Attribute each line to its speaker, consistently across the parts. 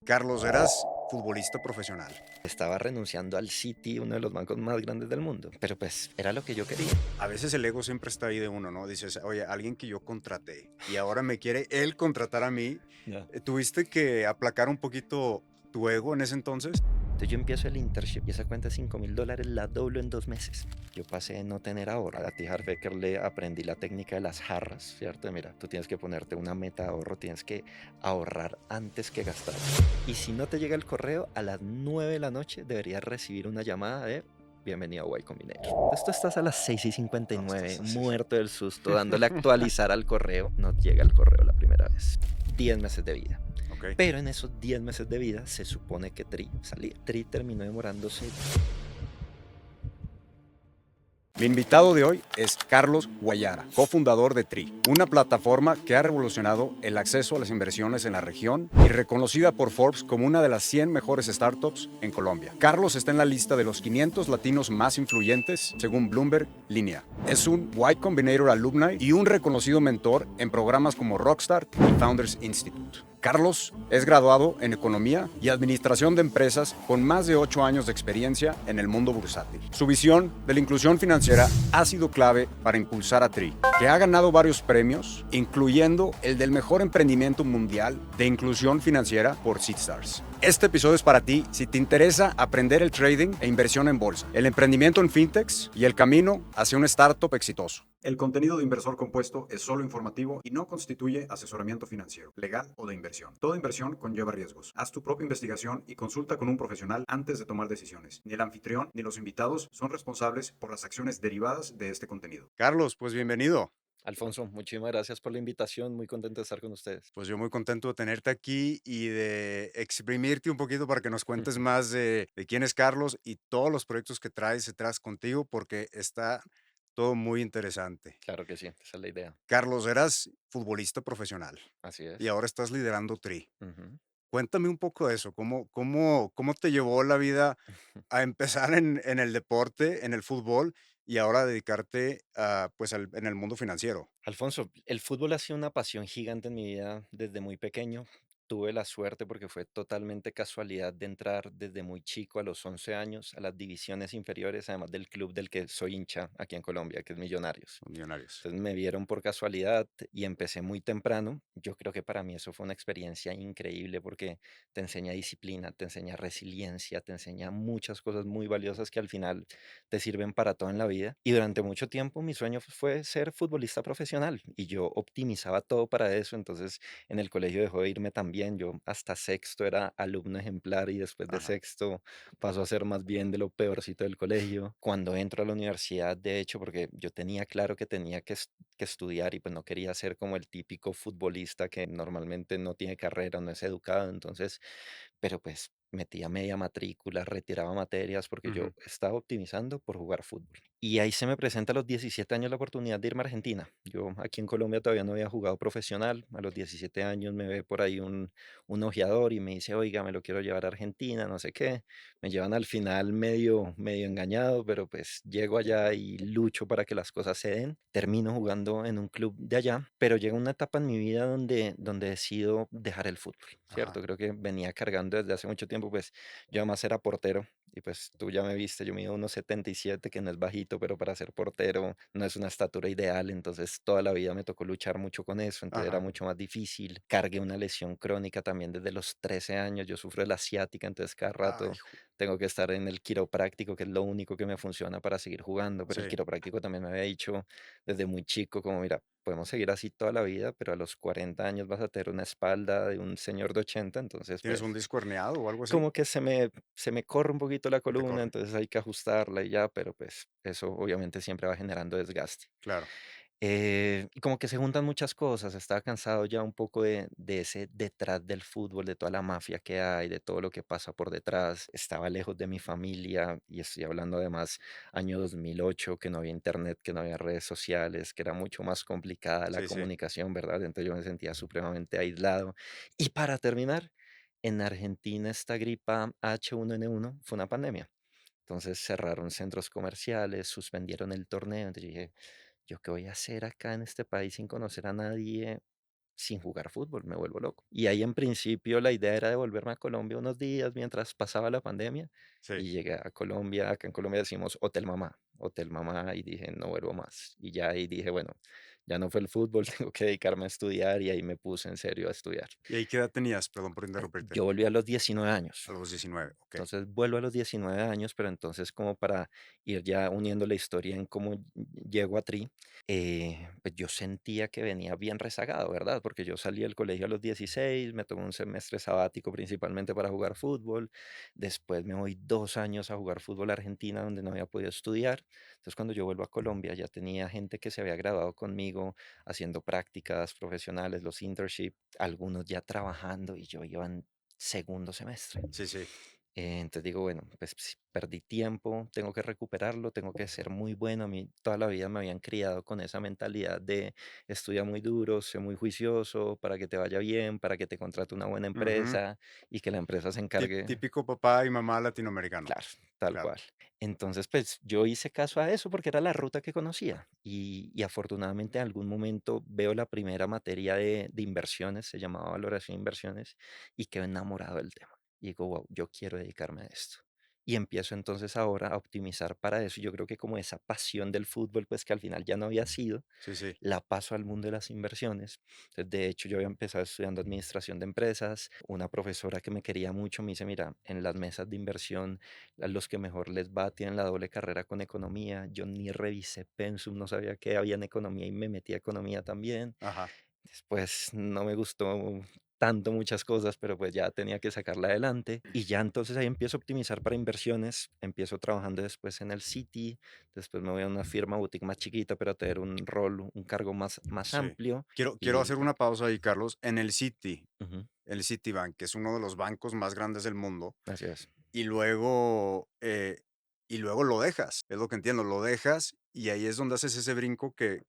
Speaker 1: Carlos, eras futbolista profesional.
Speaker 2: Estaba renunciando al City, uno de los bancos más grandes del mundo, pero pues era lo que yo quería.
Speaker 1: A veces el ego siempre está ahí de uno, ¿no? Dices, oye, alguien que yo contraté y ahora me quiere él contratar a mí.
Speaker 2: Ya.
Speaker 1: ¿Tuviste que aplacar un poquito tu ego en ese entonces?
Speaker 2: Entonces yo empiezo el internship y esa cuenta de $5,000 la doblo en 2 meses. Yo pasé de no tener ahorro. A T. Harv Eker le aprendí la técnica de las jarras, ¿cierto? Mira, tú tienes que ponerte una meta de ahorro, tienes que ahorrar antes que gastar. Y si no te llega el correo, a las 9 de la noche deberías recibir una llamada de bienvenido a Y Combinator. Entonces tú estás a las 6 y
Speaker 1: No, estás
Speaker 2: 59,
Speaker 1: así.
Speaker 2: muerto del susto, dándole a actualizar al correo. No llega el correo la primera vez. 10 meses de vida.
Speaker 1: Ok.
Speaker 2: Pero en esos 10 meses de vida se supone que Tri salía. Tri terminó demorándose.
Speaker 1: Mi invitado de hoy es Carlos Guayara, cofundador de TRI, una plataforma que ha revolucionado el acceso a las inversiones en la región y reconocida por Forbes como una de las 100 mejores startups en Colombia. Carlos está en la lista de los 500 latinos más influyentes, según Bloomberg Línea. Es un Y Combinator alumni y un reconocido mentor en programas como Rockstar y Founders Institute. Carlos es graduado en Economía y Administración de Empresas con más de 8 años de experiencia en el mundo bursátil. Su visión de la inclusión financiera ha sido clave para impulsar a TRI, que ha ganado varios premios, incluyendo el del mejor emprendimiento mundial de inclusión financiera por Seedstars. Este episodio es para ti si te interesa aprender el trading e inversión en bolsa, el emprendimiento en fintechs y el camino hacia un startup exitoso. El contenido de Inversor Compuesto es solo informativo y no constituye asesoramiento financiero, legal o de inversión. Toda inversión conlleva riesgos. Haz tu propia investigación y consulta con un profesional antes de tomar decisiones. Ni el anfitrión ni los invitados son responsables por las acciones derivadas de este contenido. Carlos, pues bienvenido.
Speaker 2: Alfonso, muchísimas gracias por la invitación. Muy contento de estar con ustedes.
Speaker 1: Pues yo muy contento de tenerte aquí y de exprimirte un poquito para que nos cuentes más de quién es Carlos y todos los proyectos que traes detrás contigo, porque está todo muy interesante.
Speaker 2: Claro que sí, esa es la idea.
Speaker 1: Carlos, eras futbolista profesional
Speaker 2: Así
Speaker 1: y
Speaker 2: es.
Speaker 1: ahora estás liderando TRI.
Speaker 2: Ujú.
Speaker 1: Cuéntame un poco de eso, ¿cómo te llevó la vida a empezar en el deporte, en el fútbol, y ahora dedicarte en el mundo financiero?
Speaker 2: Alfonso, el fútbol ha sido una pasión gigante en mi vida desde muy pequeño. Tuve la suerte porque fue totalmente casualidad de entrar desde muy chico, a los 11 años, a las divisiones inferiores, además del club del que soy hincha aquí en Colombia, que es Millonarios.
Speaker 1: Los millonarios.
Speaker 2: Entonces me vieron por casualidad y empecé muy temprano. Yo creo que para mí eso fue una experiencia increíble porque te enseña disciplina, te enseña resiliencia, te enseña muchas cosas muy valiosas que al final te sirven para todo en la vida. Y durante mucho tiempo mi sueño fue ser futbolista profesional y yo optimizaba todo para eso. Entonces en el colegio dejó de irme también. Yo hasta sexto era alumno ejemplar y después de
Speaker 1: Ajá.
Speaker 2: sexto pasó a ser más bien de lo peorcito del colegio. Cuando entro a la universidad, de hecho, porque yo tenía claro que tenía que estudiar y pues no quería ser como el típico futbolista que normalmente no tiene carrera, no es educado, entonces, pero pues metía media matrícula, retiraba materias porque yo
Speaker 1: Ujú.
Speaker 2: estaba optimizando por jugar fútbol. Y ahí se me presenta a los 17 años la oportunidad de irme a Argentina. Yo aquí en Colombia todavía no había jugado profesional. A los 17 años me ve por ahí un ojeador y me dice, oiga, me lo quiero llevar a Argentina, no sé qué. Me llevan al final medio engañado, pero pues llego allá y lucho para que las cosas se den. Termino jugando en un club de allá, pero llega una etapa en mi vida donde decido dejar el fútbol,
Speaker 1: Ajá.
Speaker 2: ¿cierto? Creo que venía cargando desde hace mucho tiempo, pues yo además era portero y pues tú ya me viste, yo mido 1,77, que no es bajito, pero para ser portero no es una estatura ideal, entonces toda la vida me tocó luchar mucho con eso, entonces era
Speaker 1: Ajá.
Speaker 2: mucho más difícil. Cargué una lesión crónica también desde los 13 años, yo sufro de la ciática, entonces cada
Speaker 1: Ay,
Speaker 2: rato tengo que estar en el quiropráctico, que es lo único que me funciona para seguir jugando, pero el
Speaker 1: sí.
Speaker 2: quiropráctico también me había dicho desde muy chico, como mira, podemos seguir así toda la vida, pero a los 40 años vas a tener una espalda de un señor de 80, entonces
Speaker 1: ¿Tienes un
Speaker 2: pues
Speaker 1: disco herniado o algo así?
Speaker 2: como que se me corre un poquito la
Speaker 1: Se te
Speaker 2: columna,
Speaker 1: corre.
Speaker 2: entonces hay que ajustarla y ya, pero pues eso obviamente siempre va generando desgaste.
Speaker 1: Claro.
Speaker 2: Y como que se juntan muchas cosas, estaba cansado ya un poco de ese detrás del fútbol, de toda la mafia que hay, de todo lo que pasa por detrás. Estaba lejos de mi familia y estoy hablando además año 2008, que no había internet, que no había redes sociales, que era mucho más complicada la
Speaker 1: Sí, sí.
Speaker 2: comunicación, ¿verdad? Entonces yo me sentía supremamente aislado. Y para terminar, en Argentina esta gripa H1N1 fue una pandemia. Entonces cerraron centros comerciales, suspendieron el torneo. Entonces yo dije, ¿yo qué voy a hacer acá en este país sin conocer a nadie? sin jugar fútbol, me vuelvo loco. Y ahí en principio la idea era devolverme a Colombia unos días mientras pasaba la pandemia
Speaker 1: Sí.
Speaker 2: y llegué a Colombia, acá en Colombia decimos Hotel Mamá y dije no vuelvo más. Y ya ahí dije, bueno, ya no fue el fútbol, tengo que dedicarme a estudiar y ahí me puse en serio a estudiar.
Speaker 1: ¿Y ahí qué edad tenías? Perdón por interrumpirte.
Speaker 2: Yo volví a los 19 años.
Speaker 1: A los 19, ok.
Speaker 2: Entonces vuelvo a los 19 años, pero entonces como para ir ya uniendo la historia en cómo llego a Tri, pues yo sentía que venía bien rezagado, ¿verdad? Porque yo salí del colegio a los 16, me tomé un semestre sabático principalmente para jugar fútbol, después me voy 2 años a jugar fútbol a Argentina donde no había podido estudiar. Entonces cuando yo vuelvo a Colombia ya tenía gente que se había graduado conmigo haciendo prácticas profesionales, los internship, algunos ya trabajando y yo iba en segundo semestre.
Speaker 1: Sí, sí.
Speaker 2: Entonces digo, bueno, pues si perdí tiempo, tengo que recuperarlo, tengo que ser muy bueno. A mí toda la vida me habían criado con esa mentalidad de estudia muy duro, sé muy juicioso para que te vaya bien, para que te contrate una buena
Speaker 1: Ujú.
Speaker 2: empresa y que la empresa se encargue.
Speaker 1: Típico papá y mamá latinoamericano.
Speaker 2: Claro, tal
Speaker 1: Claro.
Speaker 2: cual. Entonces, pues yo hice caso a eso porque era la ruta que conocía y afortunadamente en algún momento veo la primera materia de inversiones, se llamaba valoración de inversiones, y quedo enamorado del tema. Y digo, wow, yo quiero dedicarme a esto. Y empiezo entonces ahora a optimizar para eso. Yo creo que como esa pasión del fútbol, pues que al final ya no había sido,
Speaker 1: Sí, sí.
Speaker 2: la paso al mundo de las inversiones. Entonces, de hecho, yo había empezado estudiando administración de empresas. Una profesora que me quería mucho me dice, mira, en las mesas de inversión, a los que mejor les va tienen la doble carrera con economía. Yo ni revisé Pensum, no sabía que había en economía y me metí a economía también.
Speaker 1: Ajá.
Speaker 2: Después no me gustó tanto muchas cosas, pero pues ya tenía que sacarla adelante. Y ya entonces ahí empiezo a optimizar para inversiones. Empiezo trabajando después en el Citi. Después me voy a una firma boutique más chiquita, pero a tener un rol, un cargo más
Speaker 1: Sí.
Speaker 2: amplio.
Speaker 1: Quiero
Speaker 2: Y
Speaker 1: hacer una pausa ahí, Carlos. En el Citi,
Speaker 2: ujú,
Speaker 1: el Citibank, que es uno de los bancos más grandes del mundo,
Speaker 2: así es.
Speaker 1: y luego, y luego lo dejas, es lo que entiendo, lo dejas y ahí es donde haces ese brinco que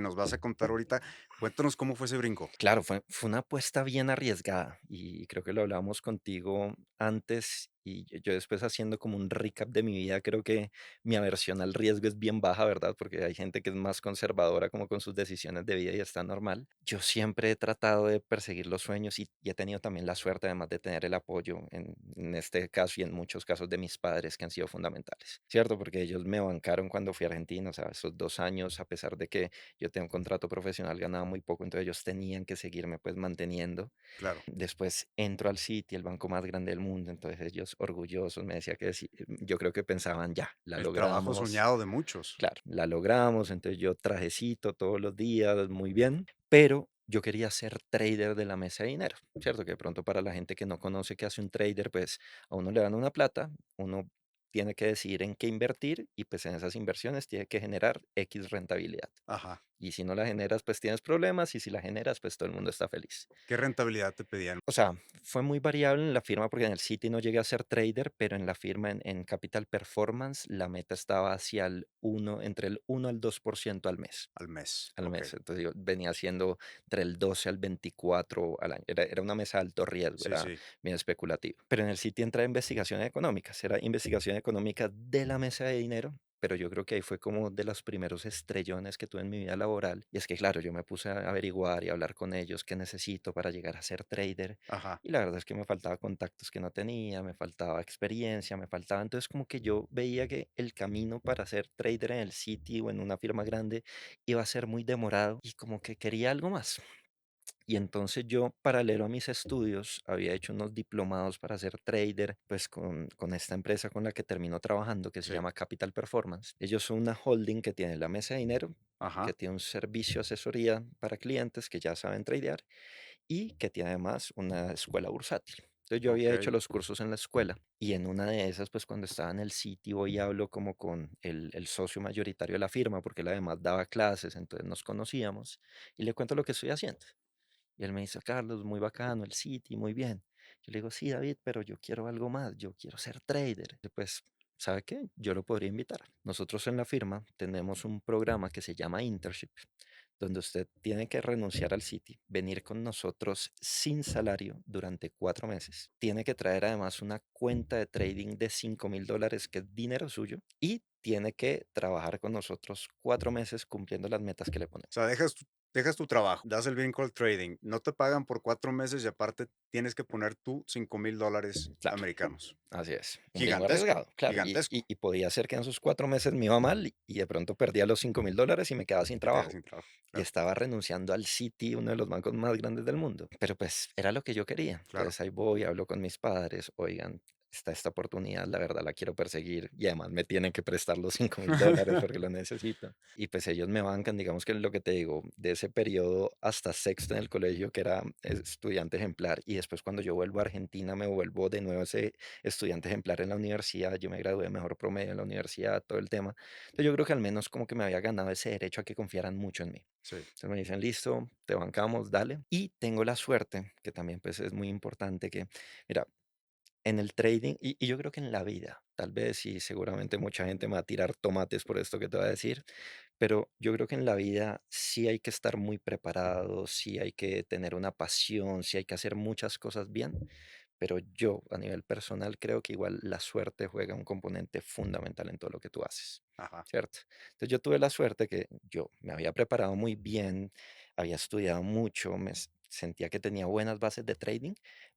Speaker 1: nos vas a contar ahorita. Cuéntanos cómo fue ese brinco.
Speaker 2: Claro, fue una apuesta bien arriesgada y creo que lo hablábamos contigo antes y yo después haciendo como un recap de mi vida, creo que mi aversión al riesgo es bien baja, ¿verdad? Porque hay gente que es más conservadora como con sus decisiones de vida y está normal. Yo siempre he tratado de perseguir los sueños y he tenido también la suerte además de tener el apoyo en este caso y en muchos casos de mis padres que han sido fundamentales, ¿cierto? Porque ellos me bancaron cuando fui a Argentina, o sea, esos 2 años, a pesar de que yo tenía un contrato profesional, ganaba muy poco, entonces ellos tenían que seguirme pues manteniendo.
Speaker 1: Claro,
Speaker 2: Después entro al Citi, el banco más grande del mundo, entonces ellos orgullosos me decía que sí, yo creo que pensaban, ya, la
Speaker 1: el trabajo
Speaker 2: logramos,
Speaker 1: soñado de muchos.
Speaker 2: claro, la logramos, entonces yo trajecito todos los días, muy bien, pero yo quería ser trader de la mesa de dinero, ¿cierto? Que de pronto para la gente que no conoce qué hace un trader, pues a uno le dan una plata, uno tiene que decidir en qué invertir y pues en esas inversiones tiene que generar X rentabilidad.
Speaker 1: Ajá.
Speaker 2: Y si no la generas, pues tienes problemas, y si la generas, pues todo el mundo está feliz.
Speaker 1: ¿Qué rentabilidad te pedían?
Speaker 2: O sea, fue muy variable en la firma porque en el City no llegué a ser trader, pero en la firma en Capital Performance la meta estaba hacia el 1, entre el 1 al 2% al mes.
Speaker 1: Al mes.
Speaker 2: Al
Speaker 1: Ok.
Speaker 2: mes. Entonces yo venía haciendo entre el 12 al 24 al año. Era una mesa de alto riesgo,
Speaker 1: Sí,
Speaker 2: era
Speaker 1: sí.
Speaker 2: bien especulativo. Pero en el City entra investigaciones económicas, era investigación económica de la mesa de dinero. Pero yo creo que ahí fue como de los primeros estrellones que tuve en mi vida laboral. Y es que, claro, yo me puse a averiguar y a hablar con ellos qué necesito para llegar a ser trader.
Speaker 1: Ajá.
Speaker 2: Y la verdad es que me faltaba contactos que no tenía, me faltaba experiencia, me faltaba. Entonces, como que yo veía que el camino para ser trader en el City o en una firma grande iba a ser muy demorado y como que quería algo más. Y entonces yo, paralelo a mis estudios, había hecho unos diplomados para ser trader, pues con esta empresa con la que termino trabajando, que se
Speaker 1: Sí.
Speaker 2: llama Capital Performance. Ellos son una holding que tiene la mesa de dinero, que
Speaker 1: Ajá.
Speaker 2: tiene un servicio de asesoría para clientes que ya saben tradear y que tiene además una escuela bursátil. Entonces yo había hecho
Speaker 1: Ok.
Speaker 2: los cursos en la escuela y en una de esas, pues cuando estaba en el sitio, voy y hablo como con el socio mayoritario de la firma, porque él además daba clases, entonces nos conocíamos y le cuento lo que estoy haciendo. Y él me dice, Carlos, muy bacano el City, muy bien. Yo le digo, sí, David, pero yo quiero algo más, yo quiero ser trader. Y pues, ¿sabe qué? Yo lo podría invitar. Nosotros en la firma tenemos un programa que se llama Internship, donde usted tiene que renunciar al City, venir con nosotros sin salario durante 4 meses. Tiene que traer además una cuenta de trading de $5,000, que es dinero suyo, y tiene que trabajar con nosotros 4 meses cumpliendo las metas que le
Speaker 1: O
Speaker 2: ponemos.
Speaker 1: sea, dejas dejas tu trabajo, das el brinco al trading, no te pagan por 4 meses y aparte tienes que poner tú $5,000
Speaker 2: Claro.
Speaker 1: americanos.
Speaker 2: Así es, un riesgo
Speaker 1: Gigantesco,
Speaker 2: arriesgado, claro,
Speaker 1: gigantesco.
Speaker 2: y podía ser que en esos 4 meses me iba mal y de pronto perdía los $5,000 y me quedaba sin
Speaker 1: Y te quedas
Speaker 2: trabajo.
Speaker 1: sin trabajo.
Speaker 2: Y
Speaker 1: Claro,
Speaker 2: estaba renunciando al Citi, uno de los bancos más grandes del mundo. Pero, pues, era lo que yo quería.
Speaker 1: claro.
Speaker 2: Entonces, ahí voy, hablo con mis padres: "Oigan, está esta oportunidad, la verdad la quiero perseguir y además me tienen que prestar los $5,000 porque lo necesito". Y, pues, ellos me bancan, digamos que lo que te digo, de ese periodo hasta sexto en el colegio, que era estudiante ejemplar, y después cuando yo vuelvo a Argentina, me vuelvo de nuevo ese estudiante ejemplar en la universidad, yo me gradué de mejor promedio en la universidad, todo el tema. Entonces, yo creo que al menos como que me había ganado ese derecho a que confiaran mucho en mí.
Speaker 1: Sí,
Speaker 2: Entonces me dicen: "Listo, te bancamos, dale". Y tengo la suerte, que también, pues, es muy importante que, mira, en el trading y yo creo que en la vida, tal vez, y seguramente mucha gente me va a tirar tomates por esto que te voy a decir, pero yo creo que en la vida sí hay que estar muy preparado, sí hay que tener una pasión, sí hay que hacer muchas cosas bien, pero yo, a nivel personal, creo que igual la suerte juega un componente fundamental en todo lo que tú haces,
Speaker 1: ajá.
Speaker 2: ¿cierto? Entonces yo tuve la suerte que yo me había preparado muy bien, había estudiado mucho, sentía que tenía buenas bases de trading,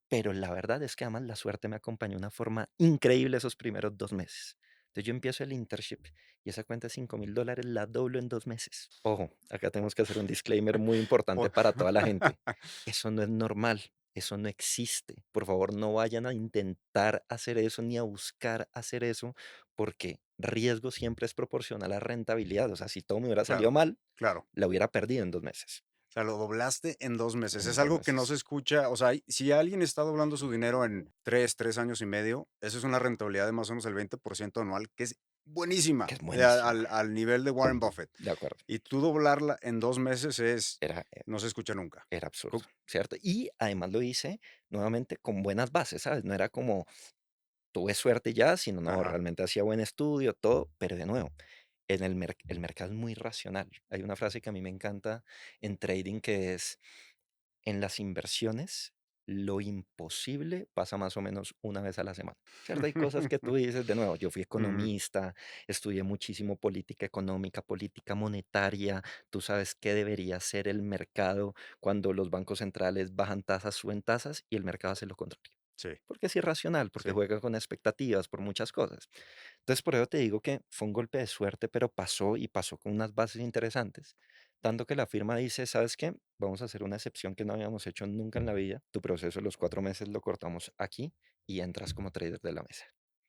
Speaker 2: pero la verdad es que además la suerte me acompañó de una forma increíble esos primeros 2 meses. Entonces yo empiezo el internship y esa cuenta de $5,000 la doblo en 2 meses. Ojo, acá tenemos que hacer un disclaimer muy importante
Speaker 1: Por
Speaker 2: para toda la gente. Eso no es normal. Eso no existe. Por favor, no vayan a intentar hacer eso ni a buscar hacer eso, porque riesgo siempre es proporcional a rentabilidad. O sea, si todo me hubiera salido
Speaker 1: claro,
Speaker 2: mal,
Speaker 1: claro.
Speaker 2: la hubiera perdido en 2 meses.
Speaker 1: O sea, lo doblaste en 2 meses.
Speaker 2: En
Speaker 1: Es
Speaker 2: dos
Speaker 1: algo que no
Speaker 2: meses.
Speaker 1: se escucha, o sea, si alguien está doblando su dinero en 3 años y medio, eso es una rentabilidad de más o menos el 20% anual, que es buenísima,
Speaker 2: Que es buenísima.
Speaker 1: al nivel de Warren Buffett.
Speaker 2: De acuerdo.
Speaker 1: Y tú doblarla en 2 meses
Speaker 2: Era,
Speaker 1: no se escucha nunca.
Speaker 2: era absurdo,
Speaker 1: Co
Speaker 2: ¿cierto? Y además lo hice nuevamente con buenas bases, ¿sabes? No era como tuve suerte y ya, sino no,
Speaker 1: ajá,
Speaker 2: realmente hacía buen estudio, todo, pero de nuevo, el mercado es muy racional. Hay una frase que a mí me encanta en trading que es: en las inversiones, lo imposible pasa más o menos una vez a la semana, ¿cierto? Hay cosas que tú dices, de nuevo, yo fui
Speaker 1: ujú,
Speaker 2: economista, estudié muchísimo política económica, política monetaria, tú sabes qué debería ser el mercado cuando los bancos centrales bajan tasas, suben tasas y el mercado hace lo contrario.
Speaker 1: sí,
Speaker 2: Porque es irracional, porque
Speaker 1: sí.
Speaker 2: juega con expectativas, por muchas cosas. Entonces, por eso te digo que fue un golpe de suerte, pero pasó y pasó con unas bases interesantes. Tanto que la firma dice: ¿sabes qué? Vamos a hacer una excepción que no habíamos hecho nunca en la vida. Tu proceso de los 4 meses lo cortamos aquí y entras como trader de la mesa.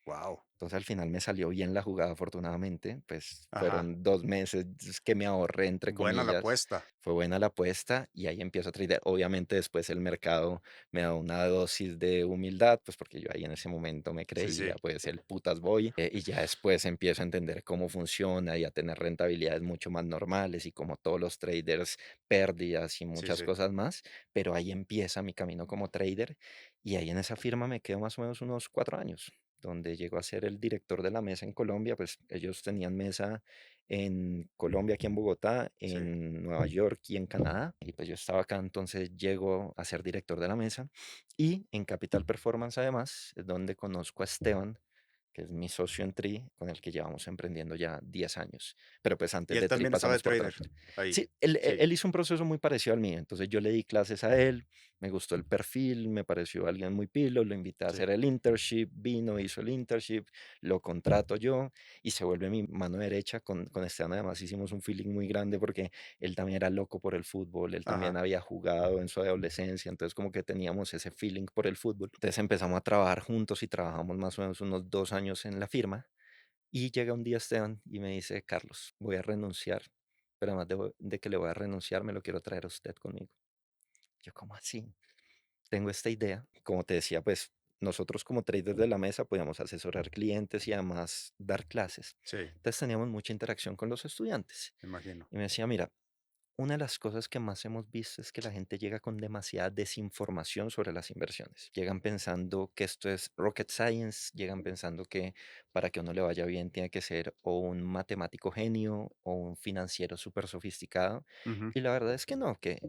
Speaker 1: Guau.
Speaker 2: Entonces, al final me salió bien la jugada, afortunadamente, pues
Speaker 1: Ajá.
Speaker 2: fueron 2 meses que me ahorré, entre
Speaker 1: Buena la
Speaker 2: comillas.
Speaker 1: apuesta.
Speaker 2: Fue buena la apuesta y ahí empiezo a tradear. Obviamente, después el mercado me da una dosis de humildad, pues porque yo ahí en ese momento me
Speaker 1: Sí, sí.
Speaker 2: creía, pues el putas voy, y ya después empiezo a entender cómo funciona y a tener rentabilidades mucho más normales y como todos los traders, pérdidas y
Speaker 1: Sí,
Speaker 2: muchas
Speaker 1: sí.
Speaker 2: cosas más, pero ahí empieza mi camino como trader y ahí en esa firma me quedo más o menos unos 4 años donde llegó a ser el director de la mesa en Colombia, pues ellos tenían mesa en Colombia, aquí en Bogotá,
Speaker 1: Sí.
Speaker 2: en Nueva York y en Canadá, y pues yo estaba acá, entonces llego a ser director de la mesa, y en Capital Performance además es donde conozco a Esteban, que es mi socio en Tri, con el que llevamos emprendiendo ya 10 años. Pero pues
Speaker 1: Y
Speaker 2: antes
Speaker 1: él
Speaker 2: de Tri
Speaker 1: también estaba de
Speaker 2: pasamos por
Speaker 1: trader
Speaker 2: Transfer.
Speaker 1: ahí.
Speaker 2: Sí, él,
Speaker 1: Sí.
Speaker 2: él hizo un proceso muy parecido al mío, entonces yo le di clases a él, me gustó el perfil, me pareció alguien muy pilo, lo invité a
Speaker 1: Sí.
Speaker 2: hacer el internship, vino, hizo el internship, lo contrato yo y se vuelve mi mano derecha con Esteban. Además hicimos un feeling muy grande porque él también era loco por el fútbol, él también
Speaker 1: Ajá.
Speaker 2: había jugado en su adolescencia, entonces como que teníamos ese feeling por el fútbol. Entonces empezamos a trabajar juntos y trabajamos más o menos unos 2 años en la firma y llega un día Esteban y me dice: Carlos, voy a renunciar, pero además de que le voy a renunciar, me lo quiero traer a usted conmigo. Yo, ¿cómo así? Tengo esta idea. Como te decía, pues nosotros como traders de la mesa podíamos asesorar clientes y además dar clases.
Speaker 1: Sí,
Speaker 2: Entonces teníamos mucha interacción con los estudiantes.
Speaker 1: me imagino.
Speaker 2: Y me decía: mira, una de las cosas que más hemos visto es que la gente llega con demasiada desinformación sobre las inversiones. Llegan pensando que esto es rocket science, llegan pensando que para que a uno le vaya bien tiene que ser o un matemático genio o un financiero súper sofisticado.
Speaker 1: Ujú.
Speaker 2: Y la verdad es que no, que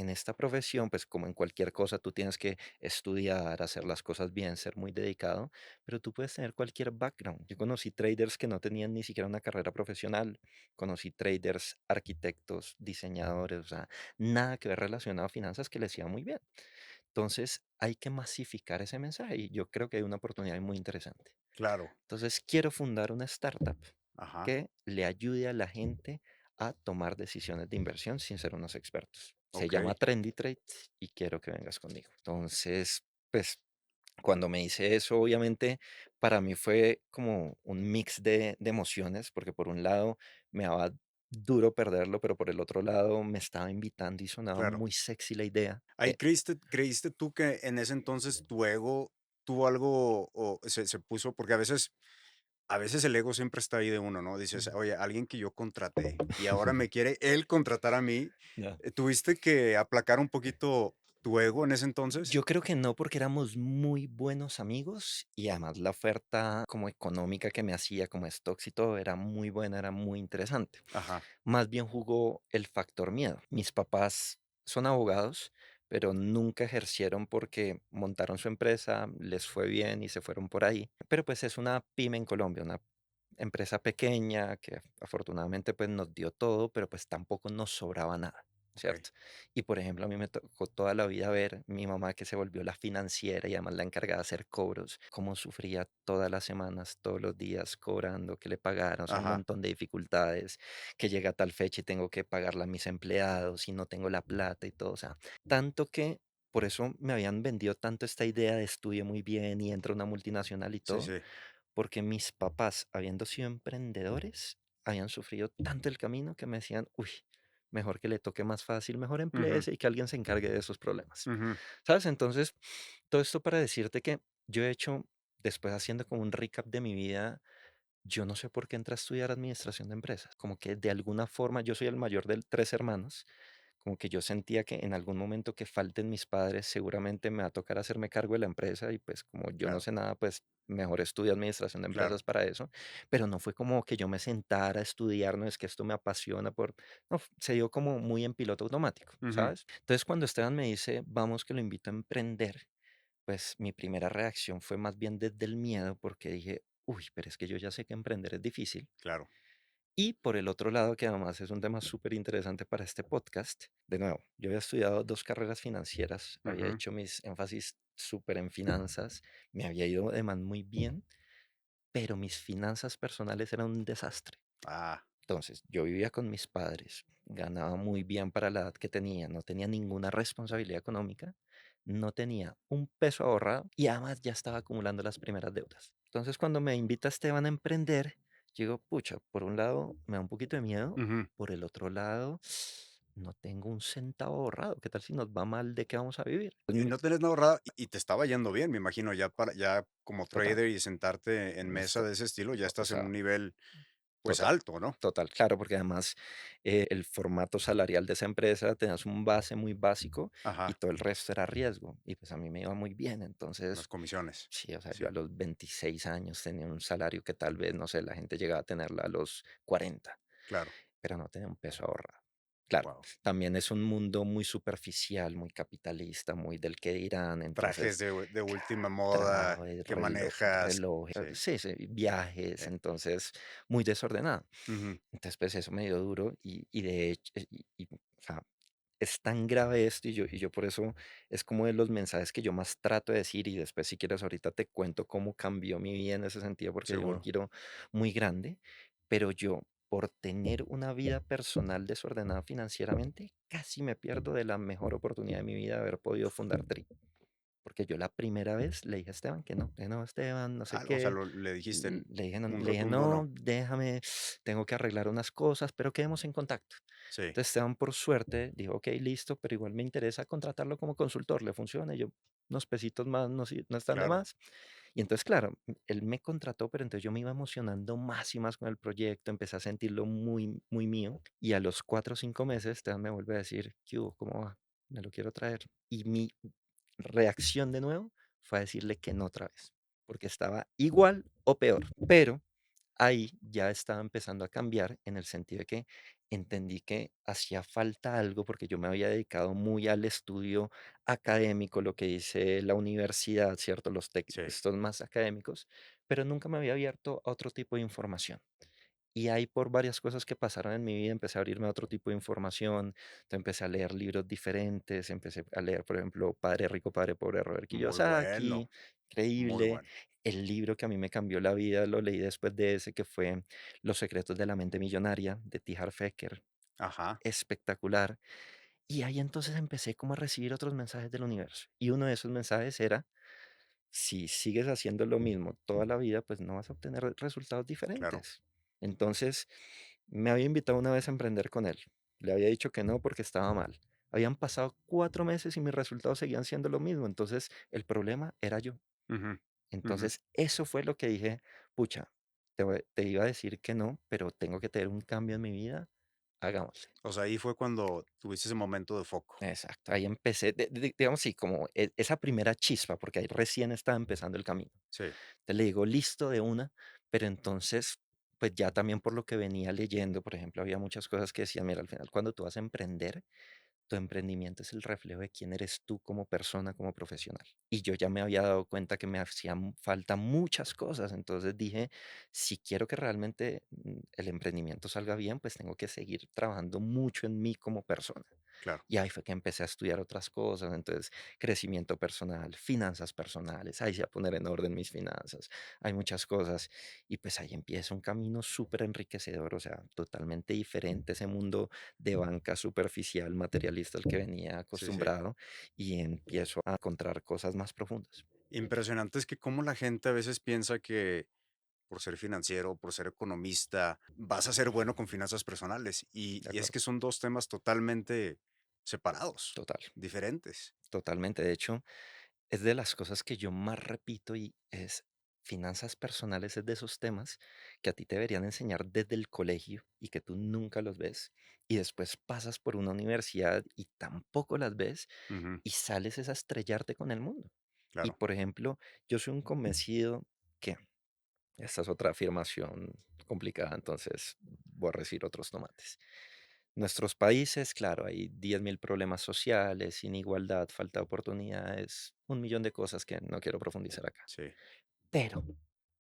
Speaker 2: en esta profesión, pues como en cualquier cosa, tú tienes que estudiar, hacer las cosas bien, ser muy dedicado, pero tú puedes tener cualquier background. Yo conocí traders que no tenían ni siquiera una carrera profesional, conocí traders, arquitectos, diseñadores, o sea, nada que ver relacionado a finanzas que les iba muy bien. Entonces, hay que masificar ese mensaje y yo creo que hay una oportunidad muy interesante.
Speaker 1: Claro.
Speaker 2: Entonces, quiero fundar una startup
Speaker 1: Ajá.
Speaker 2: que le ayude a la gente a tomar decisiones de inversión sin ser unos expertos. Se llama
Speaker 1: Okey.
Speaker 2: Trendy Trade y quiero que vengas conmigo. Entonces, pues cuando me hice eso, obviamente para mí fue como un mix de emociones, porque por un lado me daba duro perderlo, pero por el otro lado me estaba invitando y sonaba
Speaker 1: Claro.
Speaker 2: muy sexy la idea.
Speaker 1: Ahí, ¿creíste tú que en ese entonces tu ego tuvo algo o se puso? Porque a veces el ego siempre está ahí de uno, ¿no? Dices:
Speaker 2: Ujú.
Speaker 1: "Oye, alguien que yo contraté y ahora me quiere él contratar a mí".
Speaker 2: Ya.
Speaker 1: ¿Tuviste que aplacar un poquito tu ego en ese entonces?
Speaker 2: Yo creo que no, porque éramos muy buenos amigos y además la oferta como económica que me hacía como stocks y todo era muy buena, era muy interesante.
Speaker 1: Ajá,
Speaker 2: Más bien jugó el factor miedo. Mis papás son abogados, pero nunca ejercieron porque montaron su empresa, les fue bien y se fueron por ahí. Pero pues es una pyme en Colombia, una empresa pequeña que afortunadamente pues nos dio todo, pero pues tampoco nos sobraba nada,
Speaker 1: okey.
Speaker 2: ¿cierto? Y por ejemplo, a mí me tocó toda la vida ver mi mamá que se volvió la financiera y además la encargada de hacer cobros, cómo sufría todas las semanas, todos los días cobrando, que le pagaran, o sea, un
Speaker 1: Ajá,
Speaker 2: montón de dificultades, que llega a tal fecha y tengo que pagarla a mis empleados y no tengo la plata y todo, o sea, tanto que por eso me habían vendido tanto esta idea de estudio muy bien y entra una multinacional y
Speaker 1: sí,
Speaker 2: todo,
Speaker 1: sí,
Speaker 2: porque mis papás, habiendo sido emprendedores, habían sufrido tanto el camino que me decían, uy, mejor que le toque más fácil, mejor
Speaker 1: ujú,
Speaker 2: empleese y que alguien se encargue de esos problemas.
Speaker 1: ujú,
Speaker 2: ¿Sabes? Entonces, todo esto para decirte que yo he hecho, después haciendo como un recap de mi vida, yo no sé por qué entré a estudiar administración de empresas. Como que de alguna forma, yo soy el mayor de tres hermanos, como que yo sentía que en algún momento que falten mis padres, seguramente me va a tocar hacerme cargo de la empresa y pues como yo no
Speaker 1: claro,
Speaker 2: sé nada, pues mejor estudio administración de
Speaker 1: claro,
Speaker 2: empresas para eso, pero no fue como que yo me sentara a estudiar, no es que esto me apasiona no, se dio como muy en piloto automático,
Speaker 1: ujú,
Speaker 2: ¿sabes? Entonces cuando Esteban me dice, vamos que lo invito a emprender, pues mi primera reacción fue más bien desde el miedo porque dije, uy, pero es que yo ya sé que emprender es difícil
Speaker 1: claro,
Speaker 2: y por el otro lado, que además es un tema súper interesante para este podcast, de nuevo, yo había estudiado dos carreras financieras, había
Speaker 1: ujú,
Speaker 2: hecho mis énfasis súper en finanzas, me había ido además muy bien, pero mis finanzas personales eran un desastre.
Speaker 1: ah,
Speaker 2: Entonces, yo vivía con mis padres, ganaba muy bien para la edad que tenía, no tenía ninguna responsabilidad económica, no tenía un peso ahorrado y además ya estaba acumulando las primeras deudas. Entonces, cuando me invita Esteban a emprender, yo digo, pucha, por un lado me da un poquito de miedo,
Speaker 1: ujú.
Speaker 2: por el otro lado, no tengo un centavo ahorrado. ¿Qué tal si nos va mal? ¿De qué vamos a vivir?
Speaker 1: Y no tenés nada ahorrado y te estaba yendo bien, me imagino, ya como
Speaker 2: Total,
Speaker 1: trader y sentarte en mesa
Speaker 2: esto-
Speaker 1: de ese estilo, ya
Speaker 2: o
Speaker 1: estás en un
Speaker 2: sea,
Speaker 1: nivel, pues,
Speaker 2: total.
Speaker 1: alto, ¿no?
Speaker 2: Total, claro, porque además el formato salarial de esa empresa tenías un base muy básico y
Speaker 1: Ajá,
Speaker 2: todo el resto era riesgo. Y pues a mí me iba muy bien.
Speaker 1: las
Speaker 2: Entonces,
Speaker 1: comisiones.
Speaker 2: sí, o sea, yo
Speaker 1: Sí,
Speaker 2: a los 26 años tenía un salario que tal vez, no sé, la gente llegaba a tenerla a los 40,
Speaker 1: claro.
Speaker 2: pero no tenía un peso ahorrado. Claro,
Speaker 1: Wow.
Speaker 2: también es un mundo muy superficial, muy capitalista, muy del que dirán.
Speaker 1: Trajes
Speaker 2: Entonces,
Speaker 1: de última moda
Speaker 2: traje,
Speaker 1: que
Speaker 2: reloj,
Speaker 1: manejas.
Speaker 2: reloj,
Speaker 1: Sí,
Speaker 2: sí, sí, viajes,
Speaker 1: sí.
Speaker 2: entonces muy desordenado.
Speaker 1: Ujú,
Speaker 2: Entonces, pues eso me dio duro y de hecho, o sea, es tan grave esto y yo por eso es como de los mensajes que yo más trato de decir y después si quieres ahorita te cuento cómo cambió mi vida en ese sentido porque dio un
Speaker 1: seguro.
Speaker 2: giro muy grande, pero yo por tener una vida personal desordenada financieramente, casi me pierdo de la mejor oportunidad de mi vida de haber podido fundar Tri. Porque yo la primera vez le dije a Esteban que no, Esteban, no sé
Speaker 1: O sea,
Speaker 2: qué.
Speaker 1: le dijiste un
Speaker 2: Le dije,
Speaker 1: rotundo
Speaker 2: no,
Speaker 1: no.
Speaker 2: déjame, tengo que arreglar unas cosas, pero quedemos en contacto.
Speaker 1: Sí,
Speaker 2: Entonces Esteban, por suerte, dijo, ok, listo, pero igual me interesa contratarlo como consultor, le funciona, y yo, unos pesitos más, no, no están de
Speaker 1: claro.
Speaker 2: más. Y entonces, claro, él me contrató, pero entonces yo me iba emocionando más y más con el proyecto, empecé a sentirlo muy, muy mío. Y a los 4 o 5 meses, Esteban me vuelve a decir, ¿qué hubo? ¿Cómo va? Me lo quiero traer. Y mi reacción de nuevo fue a decirle que no otra vez, porque estaba igual o peor. Pero ahí ya estaba empezando a cambiar en el sentido de que entendí que hacía falta algo porque yo me había dedicado muy al estudio académico, lo que dice la universidad, ¿cierto? Los
Speaker 1: Sí.
Speaker 2: textos más académicos, pero nunca me había abierto a otro tipo de información. Y ahí por varias cosas que pasaron en mi vida, empecé a abrirme a otro tipo de información, entonces empecé a leer libros diferentes, empecé a leer, por ejemplo, Padre Rico, Padre Pobre, de Robert
Speaker 1: Muy bueno,
Speaker 2: Kiyosaki,
Speaker 1: muy
Speaker 2: increíble.
Speaker 1: bueno.
Speaker 2: El libro que a mí me cambió la vida, lo leí después de ese, que fue Los secretos de la mente millonaria, de T. Harv Eker,
Speaker 1: Ajá,
Speaker 2: espectacular. Y ahí entonces empecé como a recibir otros mensajes del universo. Y uno de esos mensajes era, si sigues haciendo lo mismo toda la vida, pues no vas a obtener resultados
Speaker 1: claro.
Speaker 2: diferentes. Entonces, me había invitado una vez a emprender con él. Le había dicho que no porque estaba mal. Habían pasado 4 meses y mis resultados seguían siendo lo mismo. Entonces, el problema era yo.
Speaker 1: Ujú, ujú.
Speaker 2: Entonces, eso fue lo que dije, pucha, te iba a decir que no, pero tengo que tener un cambio en mi vida. Hagámosle.
Speaker 1: O sea, ahí fue cuando tuviste ese momento de foco.
Speaker 2: Exacto. Ahí empecé, digamos, sí, como esa primera chispa, porque ahí recién estaba empezando el camino.
Speaker 1: Sí.
Speaker 2: Te le digo listo de una, pero entonces, pues ya también por lo que venía leyendo, por ejemplo, había muchas cosas que decían, mira, al final cuando tú vas a emprender, tu emprendimiento es el reflejo de quién eres tú como persona, como profesional. Y yo ya me había dado cuenta que me hacían falta muchas cosas, entonces dije, si quiero que realmente el emprendimiento salga bien, pues tengo que seguir trabajando mucho en mí como persona.
Speaker 1: Claro,
Speaker 2: Y ahí fue que empecé a estudiar otras cosas, entonces crecimiento personal, finanzas personales, ahí sí a poner en orden mis finanzas, hay muchas cosas. Y pues ahí empieza un camino súper enriquecedor, o sea, totalmente diferente ese mundo de banca superficial, materialista al que venía
Speaker 1: sí, sí.
Speaker 2: acostumbrado y empiezo a encontrar cosas más profundas.
Speaker 1: Impresionante es que cómo la gente a veces piensa que por ser financiero, por ser economista, vas a ser bueno con finanzas personales. Y,
Speaker 2: De
Speaker 1: y es que
Speaker 2: acuerdo,
Speaker 1: son dos temas totalmente separados,
Speaker 2: total,
Speaker 1: diferentes.
Speaker 2: totalmente. De hecho, es de las cosas que yo más repito y es finanzas personales, es de esos temas que a ti te deberían enseñar desde el colegio y que tú nunca los ves y después pasas por una universidad y tampoco las ves
Speaker 1: Ujú,
Speaker 2: y sales es a estrellarte con el mundo. Y
Speaker 1: claro,
Speaker 2: por ejemplo, yo soy un convencido que esta es otra afirmación complicada, entonces voy a decir otros tomates. Nuestros países, claro, hay 10.000 problemas sociales, inigualdad, falta de oportunidades, un millón de cosas que no quiero profundizar acá.
Speaker 1: sí.
Speaker 2: Pero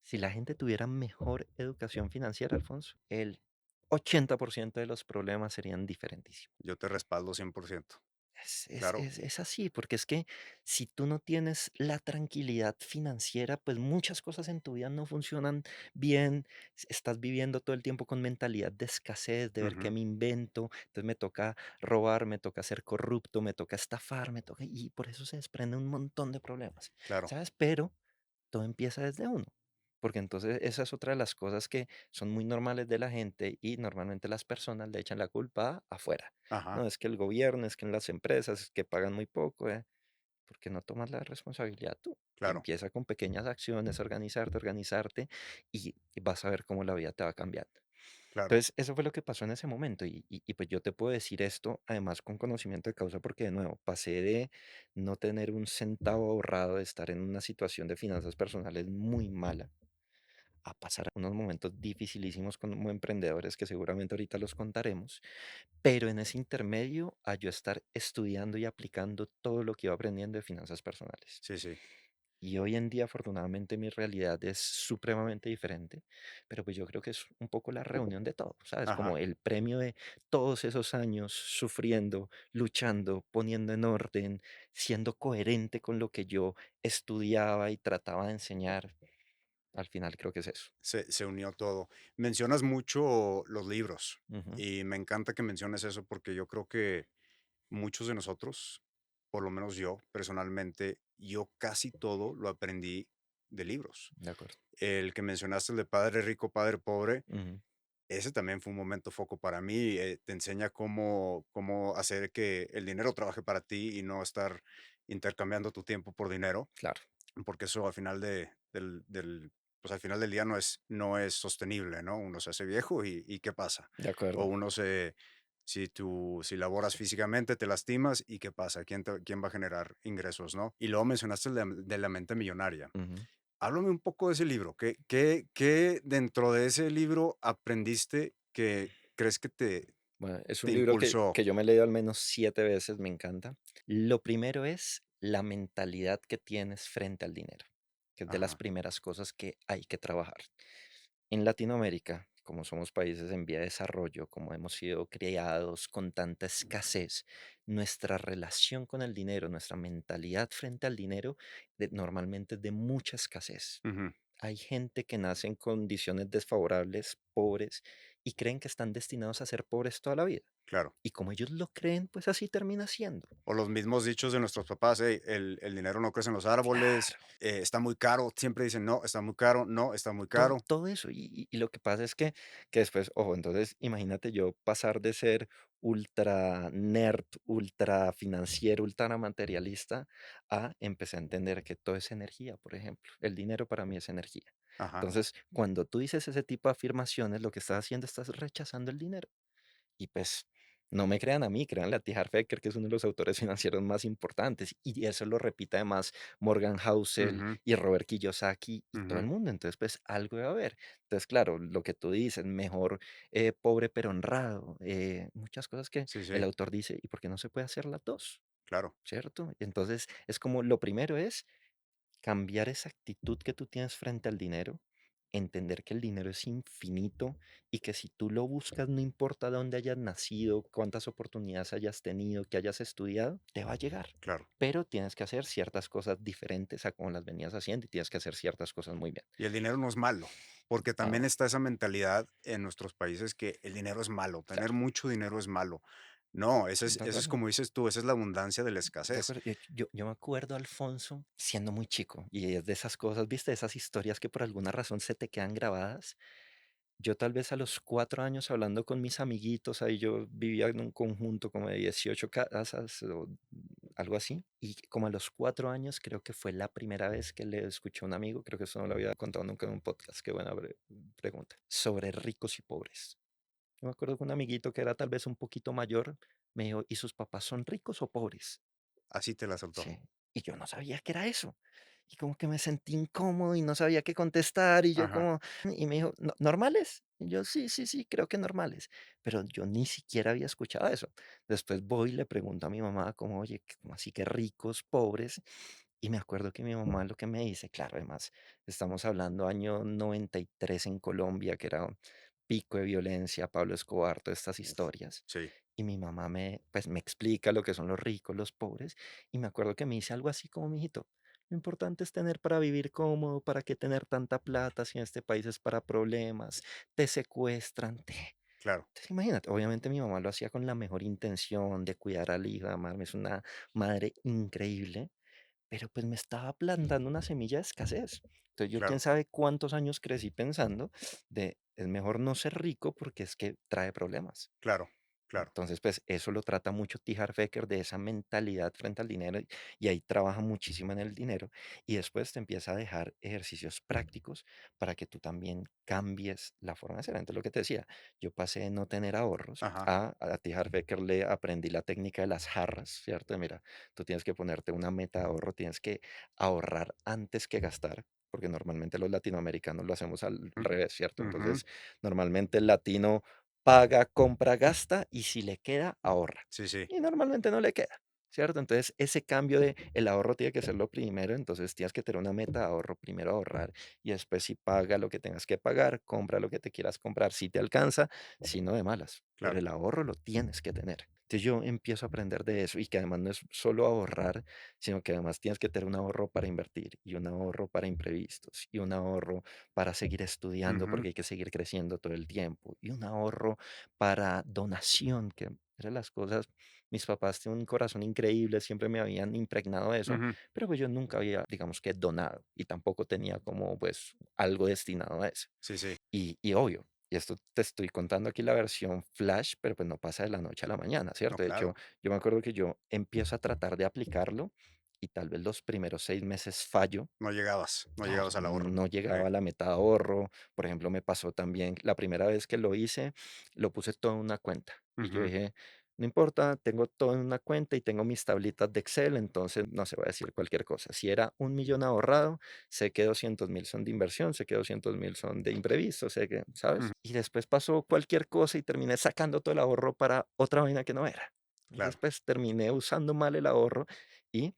Speaker 2: si la gente tuviera mejor educación financiera, Alfonso, el 80% de los problemas serían diferentísimos.
Speaker 1: Yo te respaldo 100%.
Speaker 2: Es, es,
Speaker 1: Claro.
Speaker 2: es, es así, porque es que si tú no tienes la tranquilidad financiera, pues muchas cosas en tu vida no funcionan bien. Estás viviendo todo el tiempo con mentalidad de escasez, de ver qué
Speaker 1: Ujú,
Speaker 2: me invento. Entonces me toca robar, me toca ser corrupto, me toca estafar, me toca... Y por eso se desprenden un montón de problemas,
Speaker 1: claro.
Speaker 2: ¿sabes? Pero todo empieza desde uno. Porque entonces esa es otra de las cosas que son muy normales de la gente y normalmente las personas le echan la culpa afuera.
Speaker 1: Ajá,
Speaker 2: No, es que el gobierno, es que en las empresas, es que pagan muy poco, ¿por qué no tomas la responsabilidad tú? Y
Speaker 1: claro,
Speaker 2: empieza con pequeñas acciones, organizarte y vas a ver cómo la vida te va cambiando.
Speaker 1: claro.
Speaker 2: Entonces, eso fue lo que pasó en ese momento y pues yo te puedo decir esto además con conocimiento de causa porque de nuevo pasé de no tener un centavo ahorrado, de estar en una situación de finanzas personales muy mala, a pasar unos momentos dificilísimos como emprendedores que seguramente ahorita los contaremos, pero en ese intermedio a yo estar estudiando y aplicando todo lo que iba aprendiendo de finanzas personales.
Speaker 1: Sí, sí.
Speaker 2: Y hoy en día, afortunadamente, mi realidad es supremamente diferente, pero pues yo creo que es un poco la reunión de todo, ¿sabes?
Speaker 1: Ajá,
Speaker 2: Como el premio de todos esos años sufriendo, luchando, poniendo en orden, siendo coherente con lo que yo estudiaba y trataba de enseñar. Al final creo que es eso.
Speaker 1: se unió todo. Mencionas mucho los libros
Speaker 2: Ujú,
Speaker 1: y me encanta que menciones eso porque yo creo que muchos de nosotros, por lo menos yo personalmente, yo casi todo lo aprendí de libros.
Speaker 2: de acuerdo.
Speaker 1: El que mencionaste, el de Padre Rico, Padre Pobre,
Speaker 2: Ujú,
Speaker 1: ese también fue un momento foco para mí. Te enseña cómo hacer que el dinero trabaje para ti y no estar intercambiando tu tiempo por dinero,
Speaker 2: claro,
Speaker 1: porque eso al final pues al final del día no es sostenible, ¿no? Uno se hace viejo y ¿qué pasa?
Speaker 2: de
Speaker 1: O
Speaker 2: acuerdo.
Speaker 1: si laboras físicamente, te lastimas y ¿qué pasa? ¿Quién va a generar ingresos, no? Y luego mencionaste el de la mente millonaria.
Speaker 2: Ujú,
Speaker 1: Háblame un poco de ese libro. ¿Qué dentro de ese libro aprendiste que crees que
Speaker 2: Bueno, es
Speaker 1: te
Speaker 2: un libro
Speaker 1: impulsó?
Speaker 2: que yo me he leído al menos 7 veces, me encanta. Lo primero es la mentalidad que tienes frente al dinero, que es de las
Speaker 1: Ajá.
Speaker 2: primeras cosas que hay que trabajar. En Latinoamérica, como somos países en vía de desarrollo, como hemos sido criados con tanta escasez, nuestra relación con el dinero, nuestra mentalidad frente al dinero, normalmente es de mucha escasez.
Speaker 1: Ujú,
Speaker 2: Hay gente que nace en condiciones desfavorables, pobres, y creen que están destinados a ser pobres toda la vida.
Speaker 1: claro.
Speaker 2: Y como ellos lo creen, pues así termina siendo.
Speaker 1: O los mismos dichos de nuestros papás, el dinero no crece en los árboles,
Speaker 2: Claro.
Speaker 1: está muy caro, siempre dicen, no, está muy caro, no, está muy
Speaker 2: Todo,
Speaker 1: caro.
Speaker 2: todo eso. Y lo que pasa es que después, ojo, entonces imagínate yo pasar de ser ultra nerd, ultra financiero, ultra materialista, a empecé a entender que todo es energía, por ejemplo. El dinero para mí es energía.
Speaker 1: Ajá.
Speaker 2: Entonces, cuando tú dices ese tipo de afirmaciones, lo que estás haciendo, estás rechazando el dinero. Y pues no me crean a mí, créanle a T. Harv Eker, que es uno de los autores financieros más importantes. Y eso lo repite además Morgan Housel
Speaker 1: Ujú,
Speaker 2: y Robert Kiyosaki y todo el
Speaker 1: ujú.
Speaker 2: mundo. Entonces, pues algo debe haber. Entonces, claro, lo que tú dices, mejor pobre pero honrado, muchas cosas que
Speaker 1: Sí,
Speaker 2: el
Speaker 1: sí,
Speaker 2: autor dice, ¿y por qué no se puede hacer las dos?
Speaker 1: claro,
Speaker 2: ¿Cierto? Entonces, es como lo primero es cambiar esa actitud que tú tienes frente al dinero, entender que el dinero es infinito y que si tú lo buscas, no importa dónde hayas nacido, cuántas oportunidades hayas tenido, que hayas estudiado, te va a llegar.
Speaker 1: claro.
Speaker 2: Pero tienes que hacer ciertas cosas diferentes a como las venías haciendo y tienes que hacer ciertas cosas muy bien.
Speaker 1: Y el dinero no es malo, porque también
Speaker 2: Ah,
Speaker 1: está esa mentalidad en nuestros países que el dinero es malo, tener
Speaker 2: claro,
Speaker 1: mucho dinero es malo. No,
Speaker 2: de
Speaker 1: ese es
Speaker 2: acuerdo.
Speaker 1: como dices tú, esa es la abundancia de la
Speaker 2: De
Speaker 1: escasez.
Speaker 2: acuerdo. Yo me acuerdo, Alfonso, siendo muy chico, y es de esas cosas, viste, esas historias que por alguna razón se te quedan grabadas. Yo tal vez a los 4 años hablando con mis amiguitos, ahí yo vivía en un conjunto como de 18 casas o algo así, y como a los 4 años creo que fue la primera vez que le escuché a un amigo, creo que eso no lo había contado nunca en un podcast, qué buena pregunta, sobre ricos y pobres. Yo me acuerdo que un amiguito que era tal vez un poquito mayor me dijo, ¿y sus papás son ricos o pobres?
Speaker 1: Así te la soltó.
Speaker 2: Sí, y yo no sabía qué era eso. Y como que me sentí incómodo y no sabía qué contestar y yo
Speaker 1: Ajá.
Speaker 2: como, y me dijo, ¿Normales? Y yo, sí, sí, sí, creo que normales. Pero yo ni siquiera había escuchado eso. Después voy y le pregunto a mi mamá como, oye, ¿cómo así que ricos, pobres? Y me acuerdo que mi mamá lo que me dice, claro, además, estamos hablando año 93 en Colombia, que era un pico de violencia, Pablo Escobar, todas estas
Speaker 1: Uf,
Speaker 2: historias.
Speaker 1: sí,
Speaker 2: Y mi mamá pues, me explica lo que son los ricos, los pobres, y me acuerdo que me dice algo así como, mijito, lo importante es tener para vivir cómodo, para qué tener tanta plata si en este país es para problemas, te secuestran, te...
Speaker 1: claro,
Speaker 2: Entonces, imagínate, obviamente mi mamá lo hacía con la mejor intención de cuidar al hijo, amarme, es una madre increíble, pero pues me estaba plantando una semilla de escasez. Entonces yo quién
Speaker 1: claro,
Speaker 2: sabe cuántos años crecí pensando de es mejor no ser rico porque es que trae problemas.
Speaker 1: claro, claro.
Speaker 2: Entonces, pues eso lo trata mucho T. Harv Eker de esa mentalidad frente al dinero y ahí trabaja muchísimo en el dinero y después te empieza a dejar ejercicios prácticos para que tú también cambies la forma de ser. Entonces, lo que te decía, yo pasé de no tener ahorros
Speaker 1: Ajá.
Speaker 2: a T. Harv Eker le aprendí la técnica de las jarras, ¿cierto? Mira, tú tienes que ponerte una meta de ahorro, tienes que ahorrar antes que gastar. Porque normalmente los latinoamericanos lo hacemos al
Speaker 1: Mm,
Speaker 2: revés, ¿cierto?
Speaker 1: ujú.
Speaker 2: Entonces, normalmente el latino paga, compra, gasta y si le queda, ahorra.
Speaker 1: Sí, sí,
Speaker 2: Y normalmente no le queda, ¿cierto? Entonces, ese cambio de el ahorro tiene que ser lo primero, entonces tienes que tener una meta de ahorro, primero ahorrar y después si paga lo que tengas que pagar, compra lo que te quieras comprar, si te alcanza, si no de malas, pero
Speaker 1: claro.
Speaker 2: el ahorro lo tienes que tener. Entonces yo empiezo a aprender de eso y que además no es solo ahorrar, sino que además tienes que tener un ahorro para invertir y un ahorro para imprevistos y un ahorro para seguir estudiando
Speaker 1: Ujú,
Speaker 2: porque hay que seguir creciendo todo el tiempo y un ahorro para donación, que eran las cosas, mis papás tienen un corazón increíble, siempre me habían impregnado de eso,
Speaker 1: ujú.
Speaker 2: pero pues yo nunca había, digamos que donado y tampoco tenía como pues algo destinado a eso.
Speaker 1: Sí, sí.
Speaker 2: Y obvio, y esto te estoy contando aquí la versión flash, pero pues no pasa de la noche a la mañana,
Speaker 1: No,
Speaker 2: ¿cierto? De hecho,
Speaker 1: claro.
Speaker 2: yo me acuerdo que yo empiezo a tratar de aplicarlo y tal vez los primeros 6 meses fallo.
Speaker 1: No
Speaker 2: Claro,
Speaker 1: llegabas al ahorro.
Speaker 2: no
Speaker 1: Sí,
Speaker 2: llegaba a la meta de ahorro. Por ejemplo, me pasó también, la primera vez que lo hice, lo puse todo en una cuenta. Y yo
Speaker 1: ujú.
Speaker 2: dije, no importa, tengo todo en una cuenta y tengo mis tablitas de Excel, entonces no se va a decir cualquier cosa. Si era 1 millón ahorrado, sé que 200.000 son de inversión, sé que 200.000 son de imprevisto, sé que,
Speaker 1: Ujú,
Speaker 2: ¿sabes? Y después pasó cualquier cosa y terminé sacando todo el ahorro para otra vaina que no era. Entonces,
Speaker 1: claro,
Speaker 2: pues terminé usando mal el ahorro y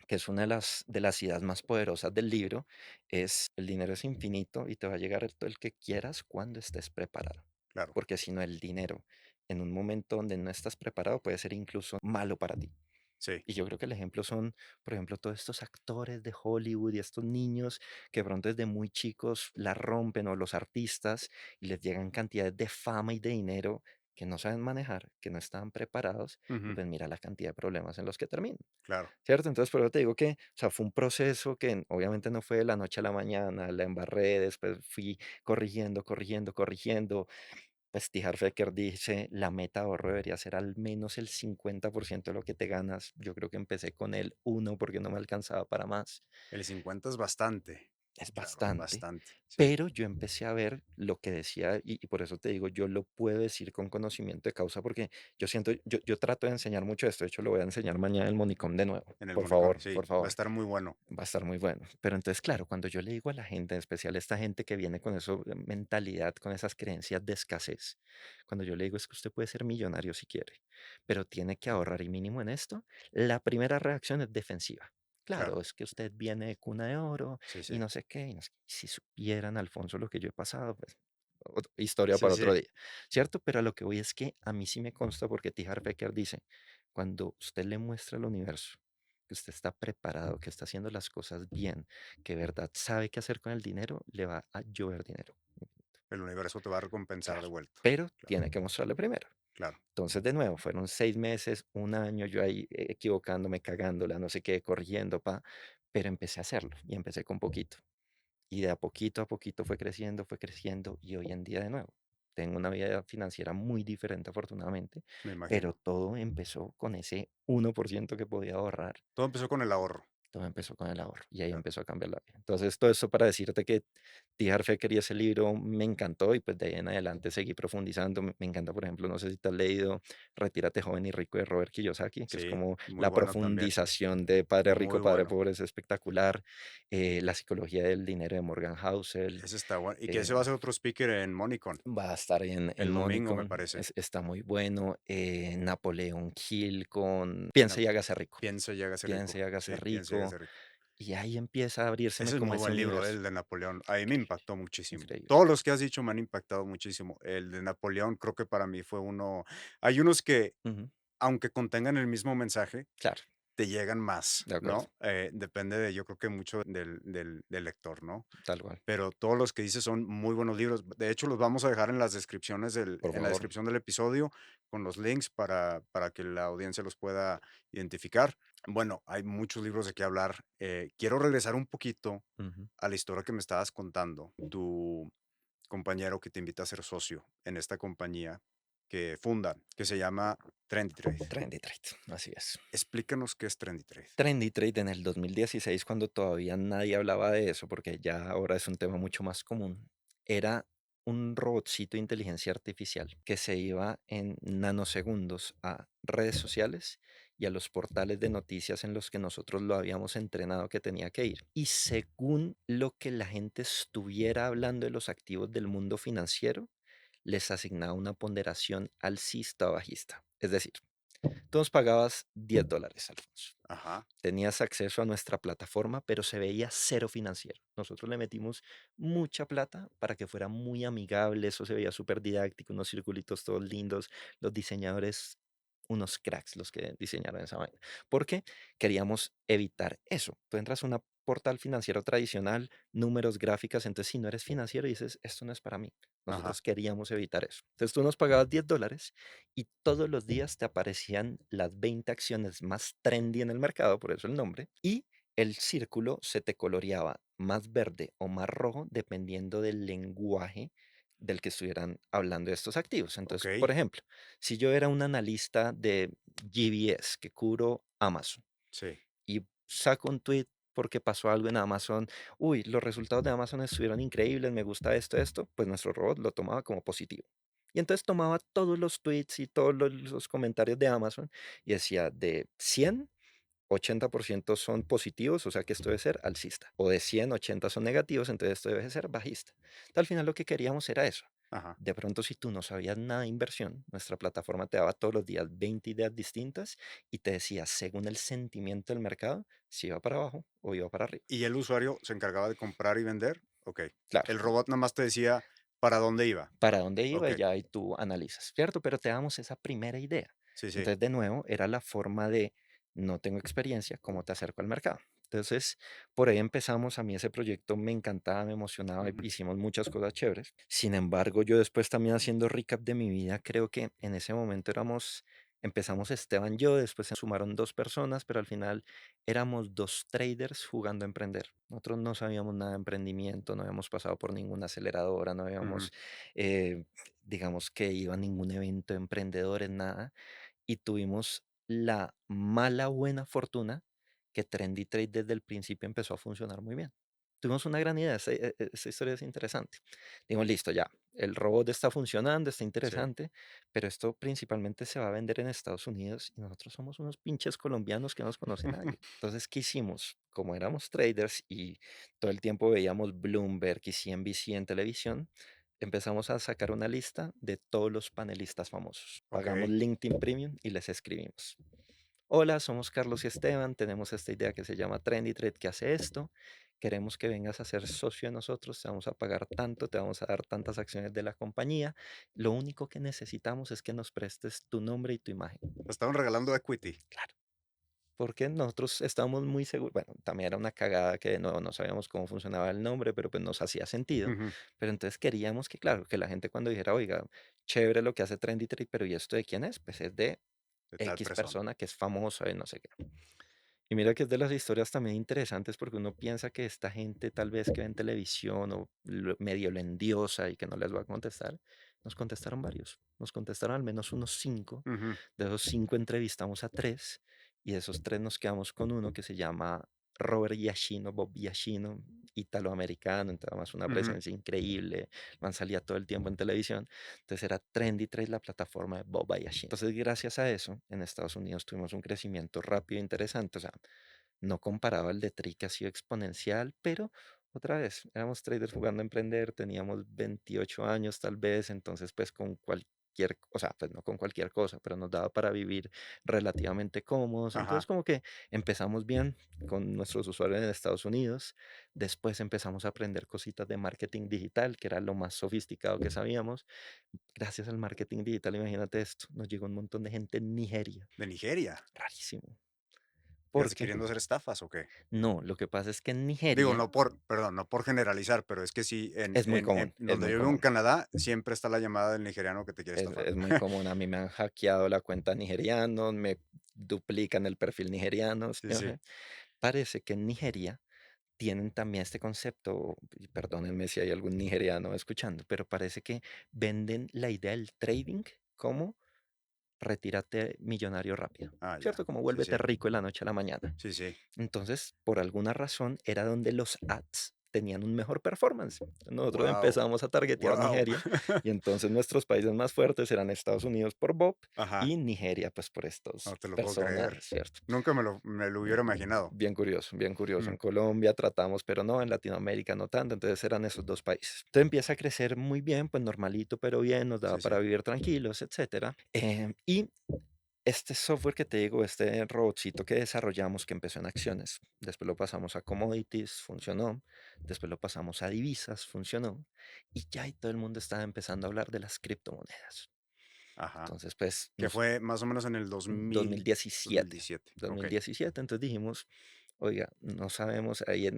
Speaker 2: que es una de las ideas más poderosas del libro, es el dinero es infinito y te va a llegar todo el que quieras cuando estés preparado.
Speaker 1: claro.
Speaker 2: Porque si no, el dinero en un momento donde no estás preparado puede ser incluso malo para ti.
Speaker 1: Sí.
Speaker 2: Y yo creo que el ejemplo son, por ejemplo, todos estos actores de Hollywood y estos niños que de pronto desde muy chicos la rompen o los artistas y les llegan cantidades de fama y de dinero que no saben manejar, que no estaban preparados y
Speaker 1: Ujú,
Speaker 2: pues mira la cantidad de problemas en los que terminan.
Speaker 1: claro.
Speaker 2: ¿Cierto? Entonces, por eso te digo que, o sea, fue un proceso que obviamente no fue de la noche a la mañana, la embarré, después fui corrigiendo, corrigiendo, corrigiendo. Pues T. Harv Eker dice, la meta de ahorro debería ser al menos el 50% de lo que te ganas. Yo creo que empecé con el 1 porque no me alcanzaba para más.
Speaker 1: El 50 es bastante.
Speaker 2: Es
Speaker 1: Claro,
Speaker 2: bastante,
Speaker 1: bastante. Sí.
Speaker 2: pero yo empecé a ver lo que decía y por eso te digo, yo lo puedo decir con conocimiento de causa porque yo siento, yo trato de enseñar mucho esto, de hecho lo voy a enseñar mañana en el Monicom de nuevo,
Speaker 1: En el
Speaker 2: por
Speaker 1: Monicón,
Speaker 2: favor,
Speaker 1: sí.
Speaker 2: por
Speaker 1: Va a
Speaker 2: favor.
Speaker 1: estar muy bueno.
Speaker 2: Va a estar muy bueno. Pero entonces, claro, cuando yo le digo a la gente, en especial a esta gente que viene con esa mentalidad, con esas creencias de escasez, cuando yo le digo es que usted puede ser millonario si quiere, pero tiene que ahorrar y mínimo en esto, la primera reacción es defensiva.
Speaker 1: Claro.
Speaker 2: Claro, es que usted viene de cuna de oro
Speaker 1: Sí,
Speaker 2: y
Speaker 1: sí.
Speaker 2: no sé qué. Y no sé qué. Si supieran, Alfonso, lo que yo he pasado, pues historia
Speaker 1: Sí,
Speaker 2: para otro
Speaker 1: sí.
Speaker 2: día, ¿cierto? Pero a lo que voy es que a mí sí me consta porque T. Harv Eker dice, cuando usted le muestra al universo que usted está preparado, que está haciendo las cosas bien, que de verdad sabe qué hacer con el dinero, le va a llover dinero.
Speaker 1: El universo te va a recompensar de
Speaker 2: Claro.
Speaker 1: vuelta.
Speaker 2: Pero
Speaker 1: Claro,
Speaker 2: tiene que mostrarle primero.
Speaker 1: claro.
Speaker 2: Entonces, de nuevo, fueron 6 meses, un año, yo ahí equivocándome, cagándola, no sé qué, corrigiendo, pero empecé a hacerlo y empecé con poquito. Y de a poquito fue creciendo y hoy en día de nuevo. Tengo una vida financiera muy diferente, afortunadamente,
Speaker 1: Me
Speaker 2: pero
Speaker 1: imagino.
Speaker 2: todo empezó con ese 1% que podía ahorrar.
Speaker 1: Todo empezó con el ahorro.
Speaker 2: Todo empezó con el ahorro y ahí
Speaker 1: Claro.
Speaker 2: empezó a cambiar la vida. Entonces, todo eso para decirte que T. Harv Eker y ese libro me encantó y pues de ahí en adelante seguí profundizando. Me encanta, por ejemplo, no sé si te has leído Retírate joven y rico de Robert Kiyosaki, que es
Speaker 1: Sí,
Speaker 2: como
Speaker 1: muy
Speaker 2: la
Speaker 1: bueno también.
Speaker 2: profundización de Padre
Speaker 1: Muy
Speaker 2: Rico, Padre
Speaker 1: bueno.
Speaker 2: Pobre, es espectacular. La psicología del dinero de Morgan Housel.
Speaker 1: Ese está bueno. Y que
Speaker 2: eh,
Speaker 1: ese va a ser otro speaker en Monicon.
Speaker 2: Va a estar en
Speaker 1: El domingo, me
Speaker 2: Monicon,
Speaker 1: parece.
Speaker 2: está muy bueno. Napoleón Hill con Piense
Speaker 1: Na-
Speaker 2: y hágase rico.
Speaker 1: Piensa y hágase rico.
Speaker 2: Piense y hágase
Speaker 1: Sí, piensa y
Speaker 2: rico.
Speaker 1: hágase rico.
Speaker 2: Y ahí empieza a abrírseme
Speaker 1: Ese es
Speaker 2: como
Speaker 1: muy
Speaker 2: ese
Speaker 1: buen libro,
Speaker 2: universo.
Speaker 1: el de Napoleón. A mí me impactó muchísimo.
Speaker 2: Increíble.
Speaker 1: Todos los que has dicho me han impactado muchísimo. El de Napoleón creo que para mí fue uno. Hay unos que,
Speaker 2: Ujú,
Speaker 1: aunque contengan el mismo mensaje,
Speaker 2: claro,
Speaker 1: te llegan más,
Speaker 2: de acuerdo,
Speaker 1: ¿no? Depende de, yo creo que mucho del lector, ¿no?
Speaker 2: tal cual.
Speaker 1: Pero todos los que dices son muy buenos libros. De hecho, los vamos a dejar en las descripciones
Speaker 2: Por
Speaker 1: en la
Speaker 2: favor.
Speaker 1: descripción del episodio con los links para que la audiencia los pueda identificar. Bueno, hay muchos libros de qué hablar. Quiero regresar un poquito
Speaker 2: Ujú.
Speaker 1: a la historia que me estabas contando. Tu compañero que te invita a ser socio en esta compañía que fundan, que se llama Trendy Trade.
Speaker 2: Trendy Trade, así es.
Speaker 1: Explícanos qué es Trendy Trade.
Speaker 2: Trendy Trade en el 2016, cuando todavía nadie hablaba de eso, porque ya ahora es un tema mucho más común, era un robotcito de inteligencia artificial que se iba en nanosegundos a redes sociales y a los portales de noticias en los que nosotros lo habíamos entrenado que tenía que ir. Y según lo que la gente estuviera hablando de los activos del mundo financiero, les asignaba una ponderación alcista o bajista. Es decir, tú nos pagabas $10, Alfonso.
Speaker 1: Ajá,
Speaker 2: Tenías acceso a nuestra plataforma, pero se veía cero financiero. Nosotros le metimos mucha plata para que fuera muy amigable, eso se veía súper didáctico, unos circulitos todos lindos, los diseñadores, unos cracks los que diseñaron esa vaina. Porque queríamos evitar eso. Tú entras a un portal financiero tradicional, números, gráficas, entonces si no eres financiero dices, esto no es para mí.
Speaker 1: ajá,
Speaker 2: Nosotros queríamos evitar eso. Entonces tú nos pagabas $10 y todos los días te aparecían las 20 acciones más trendy en el mercado, por eso el nombre, y el círculo se te coloreaba más verde o más rojo dependiendo del lenguaje del que estuvieran hablando estos activos.
Speaker 1: ok,
Speaker 2: Entonces, por ejemplo, si yo era un analista de GBS que cubro Amazon
Speaker 1: sí,
Speaker 2: y saco un tweet porque pasó algo en Amazon, uy, los resultados de Amazon estuvieron increíbles, me gusta esto, pues nuestro robot lo tomaba como positivo Y entonces tomaba todos los tweets y todos los comentarios de Amazon y decía, de 100, 80% son positivos, o sea que esto debe ser alcista. O de 100, 80 son negativos, entonces esto debe ser bajista. Entonces, al final lo que queríamos era eso.
Speaker 1: Ajá.
Speaker 2: De pronto, si tú no sabías nada de inversión, nuestra plataforma te daba todos los días 20 ideas distintas y te decía, según el sentimiento del mercado, si iba para abajo o iba para arriba.
Speaker 1: ¿Y el usuario se encargaba de comprar y vender? Ok.
Speaker 2: Claro,
Speaker 1: El robot nada más te decía para dónde iba.
Speaker 2: para dónde iba
Speaker 1: Ok.
Speaker 2: y ya ahí tú analizas, ¿cierto? Pero te damos esa primera idea.
Speaker 1: Sí, sí.
Speaker 2: Entonces, de nuevo, era la forma de no tengo experiencia, ¿cómo te acerco al mercado? Entonces, por ahí empezamos. A mí ese proyecto me encantaba, me emocionaba,
Speaker 1: Ujú.
Speaker 2: hicimos muchas cosas chéveres. Sin embargo, yo después también haciendo recap de mi vida, creo que en ese momento empezamos Esteban, yo, después se sumaron dos personas, pero al final éramos dos traders jugando a emprender. Nosotros no sabíamos nada de emprendimiento, no habíamos pasado por ninguna aceleradora, no
Speaker 1: Ujú.
Speaker 2: habíamos, eh, digamos que ido a ningún evento de emprendedores, nada. Y tuvimos la mala buena fortuna que Trendy Trade desde el principio empezó a funcionar muy bien. Tuvimos una gran idea, esa historia es interesante. Dijimos, listo, ya, el robot está funcionando, está
Speaker 1: Sí.
Speaker 2: interesante, pero esto principalmente se va a vender en Estados Unidos y nosotros somos unos pinches colombianos que no nos conoce nadie. Entonces, ¿qué hicimos? Como éramos traders y todo el tiempo veíamos Bloomberg y CNBC en televisión, empezamos a sacar una lista de todos los panelistas famosos.
Speaker 1: Ok.
Speaker 2: Pagamos LinkedIn Premium y les escribimos. Hola, somos Carlos y Esteban, tenemos esta idea que se llama Trendy Trade que hace esto. Queremos que vengas a ser socio de nosotros, te vamos a pagar tanto, te vamos a dar tantas acciones de la compañía. Lo único que necesitamos es que nos prestes tu nombre y tu imagen.
Speaker 1: Estaban regalando equity.
Speaker 2: Claro. Porque nosotros estábamos muy seguros, bueno, también era una cagada que no sabíamos cómo funcionaba el nombre, pero pues nos hacía sentido.
Speaker 1: Ujú.
Speaker 2: Pero entonces queríamos que, claro, que la gente cuando dijera, oiga, chévere lo que hace Trendy Trade, pero ¿y esto de quién es? Pues es de
Speaker 1: De tal
Speaker 2: X
Speaker 1: persona.
Speaker 2: persona que es famosa y no sé qué. Y mira que es de las historias también interesantes porque uno piensa que esta gente tal vez que ve en televisión o medio la endiosa y que no les va a contestar, nos contestaron varios, nos contestaron al menos unos cinco.
Speaker 1: Ujú.
Speaker 2: De esos cinco entrevistamos a tres y de esos tres nos quedamos con uno que se llama Robert Yashino, Bob Yashino, italoamericano, entonces además una
Speaker 1: Ujú.
Speaker 2: presencia increíble, man salía todo el tiempo en televisión. Entonces era Trendy Trade la plataforma de Bob Yashino. Entonces gracias a eso en Estados Unidos tuvimos un crecimiento rápido e interesante, o sea, no comparaba el de Tri que ha sido exponencial, pero otra vez, éramos traders jugando a emprender, teníamos 28 años tal vez, entonces pues con cualquier, o sea, pues no con cualquier cosa, pero nos daba para vivir relativamente cómodos. Entonces
Speaker 1: Ajá.
Speaker 2: como que empezamos bien con nuestros usuarios en Estados Unidos, después empezamos a aprender cositas de marketing digital, que era lo más sofisticado que sabíamos. Gracias al marketing digital, imagínate esto, nos llegó un montón de gente en Nigeria,
Speaker 1: De Nigeria.
Speaker 2: rarísimo.
Speaker 1: ¿Qué hace
Speaker 2: Porque
Speaker 1: queriendo hacer estafas o qué?
Speaker 2: no, lo que pasa es que en
Speaker 1: Digo,
Speaker 2: Nigeria
Speaker 1: no por, perdón, no por generalizar, pero es que sí,
Speaker 2: es muy común, es
Speaker 1: donde
Speaker 2: muy
Speaker 1: yo vivo en
Speaker 2: común.
Speaker 1: Canadá, siempre está la llamada del nigeriano que te quiere estafar.
Speaker 2: Es muy común. A mí me han hackeado la cuenta nigerianos, me duplican el perfil nigeriano. ¿Sí
Speaker 1: Sí,
Speaker 2: me
Speaker 1: sí.
Speaker 2: entiende? Parece que en Nigeria tienen también este concepto, y perdónenme si hay algún nigeriano escuchando, pero parece que venden la idea del trading como retírate millonario rápido,
Speaker 1: Ah, ya.
Speaker 2: ¿cierto? Como
Speaker 1: Sí,
Speaker 2: vuélvete
Speaker 1: sí.
Speaker 2: rico de la noche a la mañana.
Speaker 1: Sí, sí.
Speaker 2: Entonces, por alguna razón, era donde los ads tenían un mejor performance. Nosotros
Speaker 1: Wow.
Speaker 2: empezamos a targetear
Speaker 1: Wow.
Speaker 2: Nigeria y entonces nuestros países más fuertes eran Estados Unidos por Bob
Speaker 1: Ajá.
Speaker 2: y Nigeria pues por
Speaker 1: No
Speaker 2: estas
Speaker 1: te lo puedo
Speaker 2: personas,
Speaker 1: creer.
Speaker 2: ¿cierto?
Speaker 1: Nunca me lo hubiera imaginado.
Speaker 2: Bien curioso, bien curioso.
Speaker 1: Mm.
Speaker 2: En Colombia tratamos, pero no, en Latinoamérica no tanto, entonces eran esos dos países. Entonces empieza a crecer muy bien, pues normalito, pero bien, nos daba
Speaker 1: Sí,
Speaker 2: para
Speaker 1: sí.
Speaker 2: vivir tranquilos, etcétera. Y este software que te digo, este robotcito que desarrollamos que empezó en acciones, después lo pasamos a commodities, funcionó, después lo pasamos a divisas, funcionó, y ya ahí todo el mundo estaba empezando a hablar de las criptomonedas.
Speaker 1: Ajá.
Speaker 2: Entonces, pues,
Speaker 1: Que fue más o menos en el
Speaker 2: 2017,
Speaker 1: 2017. Ok.
Speaker 2: 2017, entonces dijimos, oiga, no sabemos, ahí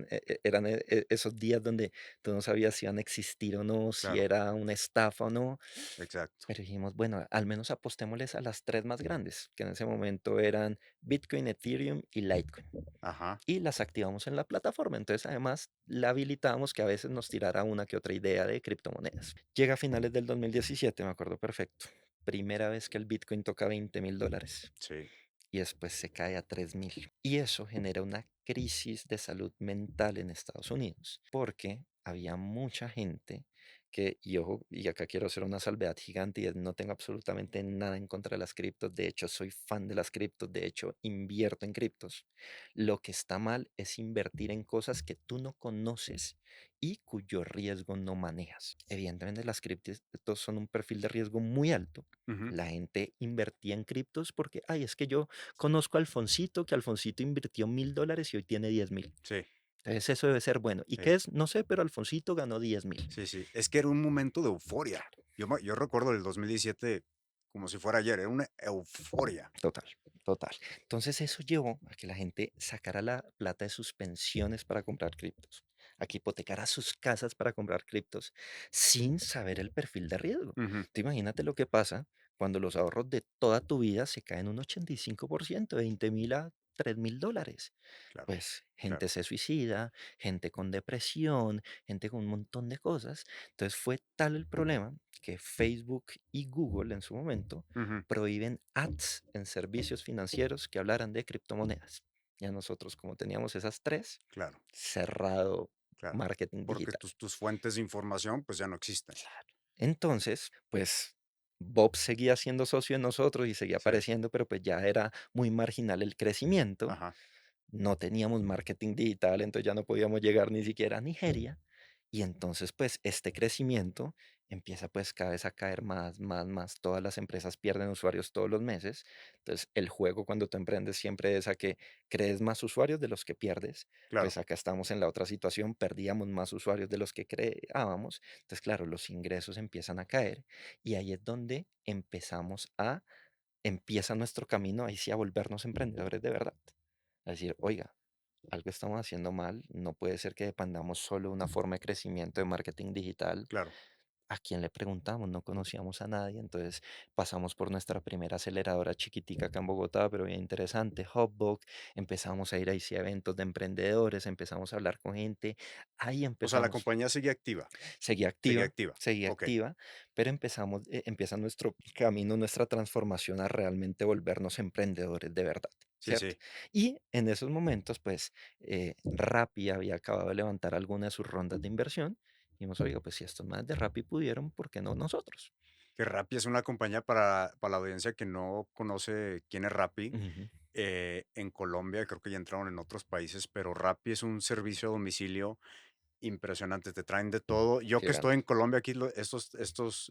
Speaker 2: eran esos días donde tú no sabías si iban a existir o no, si
Speaker 1: Claro.
Speaker 2: era una estafa o no,
Speaker 1: Exacto.
Speaker 2: pero dijimos, bueno, al menos apostémosles a las tres más grandes, que en ese momento eran Bitcoin, Ethereum y Litecoin.
Speaker 1: Ajá.
Speaker 2: Y las activamos en la plataforma. Entonces, además, la habilitamos que a veces nos tirara una que otra idea de criptomonedas. Llega a finales del 2017, me acuerdo perfecto. Primera vez que el Bitcoin toca $20,000
Speaker 1: Sí.
Speaker 2: y después se cae a 3,000. Y eso genera una crisis de salud mental en Estados Unidos, porque había mucha gente que, y ojo, y acá quiero hacer una salvedad gigante y es, no tengo absolutamente nada en contra de las criptos, de hecho soy fan de las criptos, de hecho invierto en criptos. Lo que está mal es invertir en cosas que tú no conoces y cuyo riesgo no manejas. Evidentemente las criptos son un perfil de riesgo muy alto.
Speaker 1: Ujú.
Speaker 2: La gente invertía en criptos porque, ay, es que yo conozco a Alfonsito, que Alfonsito invirtió $1000 y hoy tiene 10.000.
Speaker 1: Sí,
Speaker 2: Entonces eso debe ser bueno. ¿Y
Speaker 1: sí,
Speaker 2: qué es? No sé, pero Alfonsito ganó 10.000.
Speaker 1: sí, sí. Es que era un momento de euforia.
Speaker 2: Claro,
Speaker 1: Yo recuerdo el 2017 como si fuera ayer, era una euforia.
Speaker 2: total, total. Entonces eso llevó a que la gente sacara la plata de sus pensiones para comprar criptos, a que hipotecara sus casas para comprar criptos, sin saber el perfil de riesgo.
Speaker 1: Ujú,
Speaker 2: Tú imagínate lo que pasa cuando los ahorros de toda tu vida se caen un 85%, de 20.000 a $3.000.
Speaker 1: claro,
Speaker 2: Pues gente
Speaker 1: claro.
Speaker 2: se suicida, gente con depresión, gente con un montón de cosas. Entonces fue tal el problema que Facebook y Google en su momento
Speaker 1: Ujú,
Speaker 2: prohíben ads en servicios financieros que hablaran de criptomonedas. Ya nosotros, como teníamos esas tres,
Speaker 1: claro,
Speaker 2: cerrado
Speaker 1: claro.
Speaker 2: marketing
Speaker 1: Porque
Speaker 2: digital.
Speaker 1: tus fuentes de información, pues, ya no existen.
Speaker 2: Claro. Entonces, pues Bob seguía siendo socio de nosotros y seguía
Speaker 1: Sí,
Speaker 2: apareciendo, pero pues ya era muy marginal el crecimiento.
Speaker 1: ajá,
Speaker 2: No teníamos marketing digital, entonces ya no podíamos llegar ni siquiera a Nigeria. Y entonces, pues, este crecimiento empieza, pues, cada vez a caer más, más, más. Todas las empresas pierden usuarios todos los meses. Entonces, el juego cuando tú emprendes siempre es a que crees más usuarios de los que pierdes.
Speaker 1: claro,
Speaker 2: Pues acá estamos en la otra situación, perdíamos más usuarios de los que creábamos. Entonces, claro, los ingresos empiezan a caer y ahí es donde empieza nuestro camino, ahí sí, a volvernos emprendedores de verdad. A decir, oiga, algo estamos haciendo mal, no puede ser que dependamos solo de una forma de crecimiento de marketing digital.
Speaker 1: claro.
Speaker 2: ¿A quién le preguntamos? No conocíamos a nadie, entonces pasamos por nuestra primera aceleradora chiquitica acá en Bogotá, pero bien interesante, Hubbox, empezamos a ir ahí sí a eventos de emprendedores, empezamos a hablar con gente, ahí
Speaker 1: O sea, la
Speaker 2: empezamos,
Speaker 1: compañía sigue activa,
Speaker 2: seguía
Speaker 1: sigue
Speaker 2: activa,
Speaker 1: activa.
Speaker 2: seguía
Speaker 1: Okey.
Speaker 2: activa, pero empieza nuestro camino, nuestra transformación a realmente volvernos emprendedores de verdad,
Speaker 1: Sí,
Speaker 2: ¿cierto?
Speaker 1: sí.
Speaker 2: Y en esos momentos, pues, Rappi había acabado de levantar alguna de sus rondas de inversión. Y dijimos, oiga, pues si estos más de Rappi pudieron, ¿por qué no nosotros?
Speaker 1: Que Rappi es una compañía para la audiencia que no conoce quién es Rappi,
Speaker 2: Ujú.
Speaker 1: en Colombia, creo que ya entraron en otros países, pero Rappi es un servicio a domicilio impresionante, te traen de todo. Yo que estoy
Speaker 2: Gigante.
Speaker 1: en Colombia aquí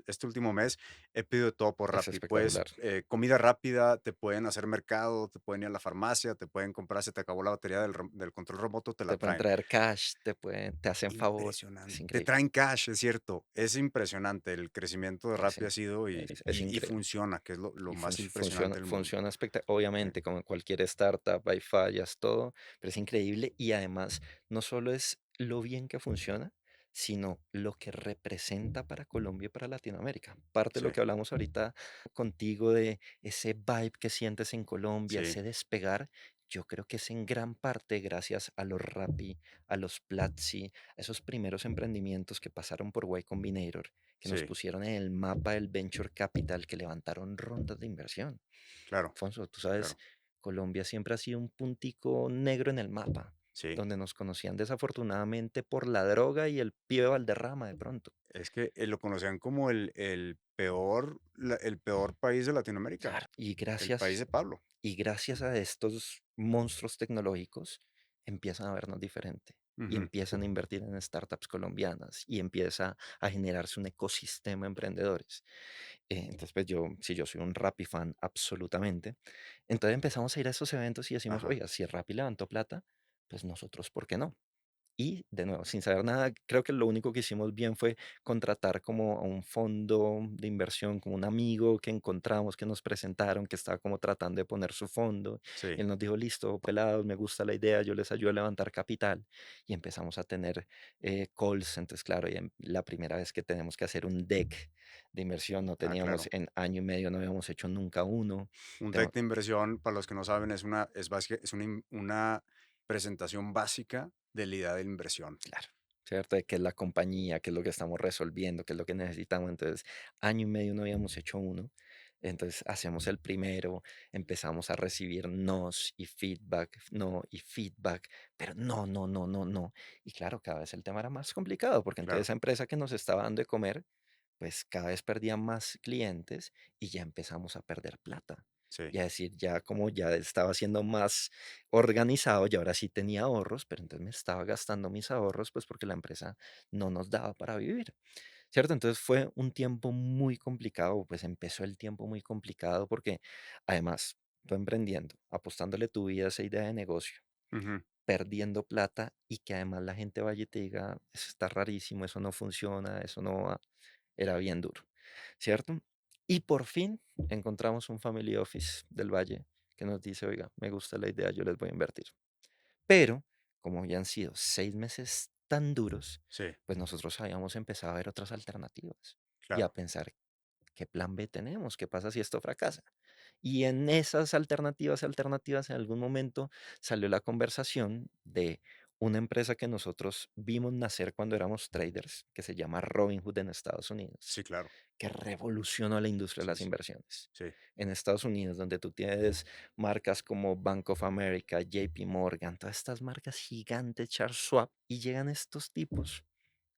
Speaker 1: este último mes, he pedido de todo por
Speaker 2: Es
Speaker 1: Rappi. Pues,
Speaker 2: espectacular.
Speaker 1: comida rápida, te pueden hacer mercado, te pueden ir a la farmacia, te pueden comprar, se te acabó la batería del control remoto, te la
Speaker 2: Te pueden
Speaker 1: traen.
Speaker 2: traer cash, te hacen favor. Es
Speaker 1: Impresionante. Te
Speaker 2: increíble.
Speaker 1: traen cash, es cierto. Es impresionante. El crecimiento de
Speaker 2: Es,
Speaker 1: Rappi ha
Speaker 2: in-
Speaker 1: sido
Speaker 2: es
Speaker 1: y
Speaker 2: increíble.
Speaker 1: funciona, que es lo
Speaker 2: Y
Speaker 1: más
Speaker 2: funciona,
Speaker 1: impresionante del mundo.
Speaker 2: funciona
Speaker 1: Sí,
Speaker 2: obviamente, como en cualquier startup, hay fallas, todo, pero es increíble y además no solo es lo bien que funciona, sino lo que representa para Colombia y para Latinoamérica. Parte de
Speaker 1: sí,
Speaker 2: lo que hablamos ahorita contigo de ese vibe que sientes en Colombia,
Speaker 1: sí,
Speaker 2: ese despegar, yo creo que es en gran parte gracias a los Rappi, a los Platzi, a esos primeros emprendimientos que pasaron por Y Combinator, que nos
Speaker 1: sí,
Speaker 2: pusieron en el mapa del venture capital, que levantaron rondas de inversión.
Speaker 1: claro,
Speaker 2: Alfonso, tú sabes,
Speaker 1: claro.
Speaker 2: Colombia siempre ha sido un puntico negro en el mapa,
Speaker 1: Sí.
Speaker 2: donde nos conocían desafortunadamente por la droga y el pibe Valderrama de pronto.
Speaker 1: Es que, lo conocían como el peor país de Latinoamérica,
Speaker 2: Claro.
Speaker 1: el país de Pablo.
Speaker 2: Y gracias a estos monstruos tecnológicos empiezan a vernos diferente y
Speaker 1: Ujú.
Speaker 2: empiezan a invertir en startups colombianas y empieza a generarse un ecosistema de emprendedores. Entonces, pues yo, si yo soy un Rappi fan, absolutamente. Entonces empezamos a ir a esos eventos y decimos,
Speaker 1: Ajá.
Speaker 2: oiga, si Rappi levantó plata, pues nosotros, ¿por qué no? Y de nuevo, sin saber nada, creo que lo único que hicimos bien fue contratar como a un fondo de inversión, como un amigo que encontramos, que nos presentaron, que estaba como tratando de poner su fondo. Y
Speaker 1: Sí.
Speaker 2: él nos dijo, listo, pelados, me gusta la idea, yo les ayudo a levantar capital. Y empezamos a tener calls. Entonces, claro, la primera vez que tenemos que hacer un deck de inversión, no
Speaker 1: Ah,
Speaker 2: teníamos,
Speaker 1: claro.
Speaker 2: en año y medio no habíamos hecho nunca uno.
Speaker 1: Un
Speaker 2: Tengo-
Speaker 1: deck de inversión, para los que no saben, es una presentación básica de la idea de la inversión.
Speaker 2: Claro, ¿cierto? De qué es la compañía, qué es lo que estamos resolviendo, qué es lo que necesitamos. Entonces, año y medio no habíamos hecho uno. Entonces hacemos el primero, empezamos a recibir nos y feedback, no y feedback, pero no, no, no, no, no. Y claro, cada vez el tema era más complicado, porque entonces
Speaker 1: Claro,
Speaker 2: esa empresa que nos estaba dando de comer, pues cada vez perdía más clientes y ya empezamos a perder plata.
Speaker 1: sí,
Speaker 2: Y a decir, ya como ya estaba siendo más organizado y ahora sí tenía ahorros, pero entonces me estaba gastando mis ahorros, pues porque la empresa no nos daba para vivir. ¿Cierto? Entonces fue un tiempo muy complicado, pues empezó el tiempo muy complicado porque además tú emprendiendo, apostándole tu vida a esa idea de negocio,
Speaker 1: ujú,
Speaker 2: perdiendo plata y que además la gente vaya y te diga, eso está rarísimo, eso no funciona, eso no va, era bien duro, ¿cierto? Y por fin encontramos un family office del Valle que nos dice, oiga, me gusta la idea, yo les voy a invertir. Pero, como habían sido 6 meses tan duros,
Speaker 1: sí,
Speaker 2: pues nosotros habíamos empezado a ver otras alternativas y a
Speaker 1: claro,
Speaker 2: pensar, ¿qué plan B tenemos? ¿Qué pasa si esto fracasa? Y en esas alternativas, en algún momento salió la conversación de una empresa que nosotros vimos nacer cuando éramos traders, que se llama Robinhood en Estados Unidos,
Speaker 1: sí, claro,
Speaker 2: que revolucionó la industria de
Speaker 1: sí,
Speaker 2: las
Speaker 1: sí,
Speaker 2: inversiones.
Speaker 1: sí,
Speaker 2: En Estados Unidos, donde tú tienes marcas como Bank of America, JP Morgan, todas estas marcas gigantes, Charles Schwab, y llegan estos tipos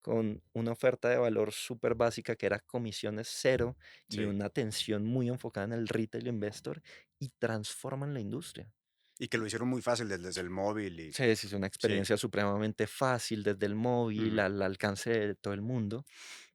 Speaker 2: con una oferta de valor súper básica que era comisiones cero y
Speaker 1: sí.
Speaker 2: una atención muy enfocada en el retail investor y transforman la industria.
Speaker 1: Y que lo hicieron muy fácil desde el móvil y
Speaker 2: Sí, sí, es una
Speaker 1: sí,
Speaker 2: experiencia supremamente fácil desde el móvil
Speaker 1: ujú,
Speaker 2: al alcance de todo el mundo.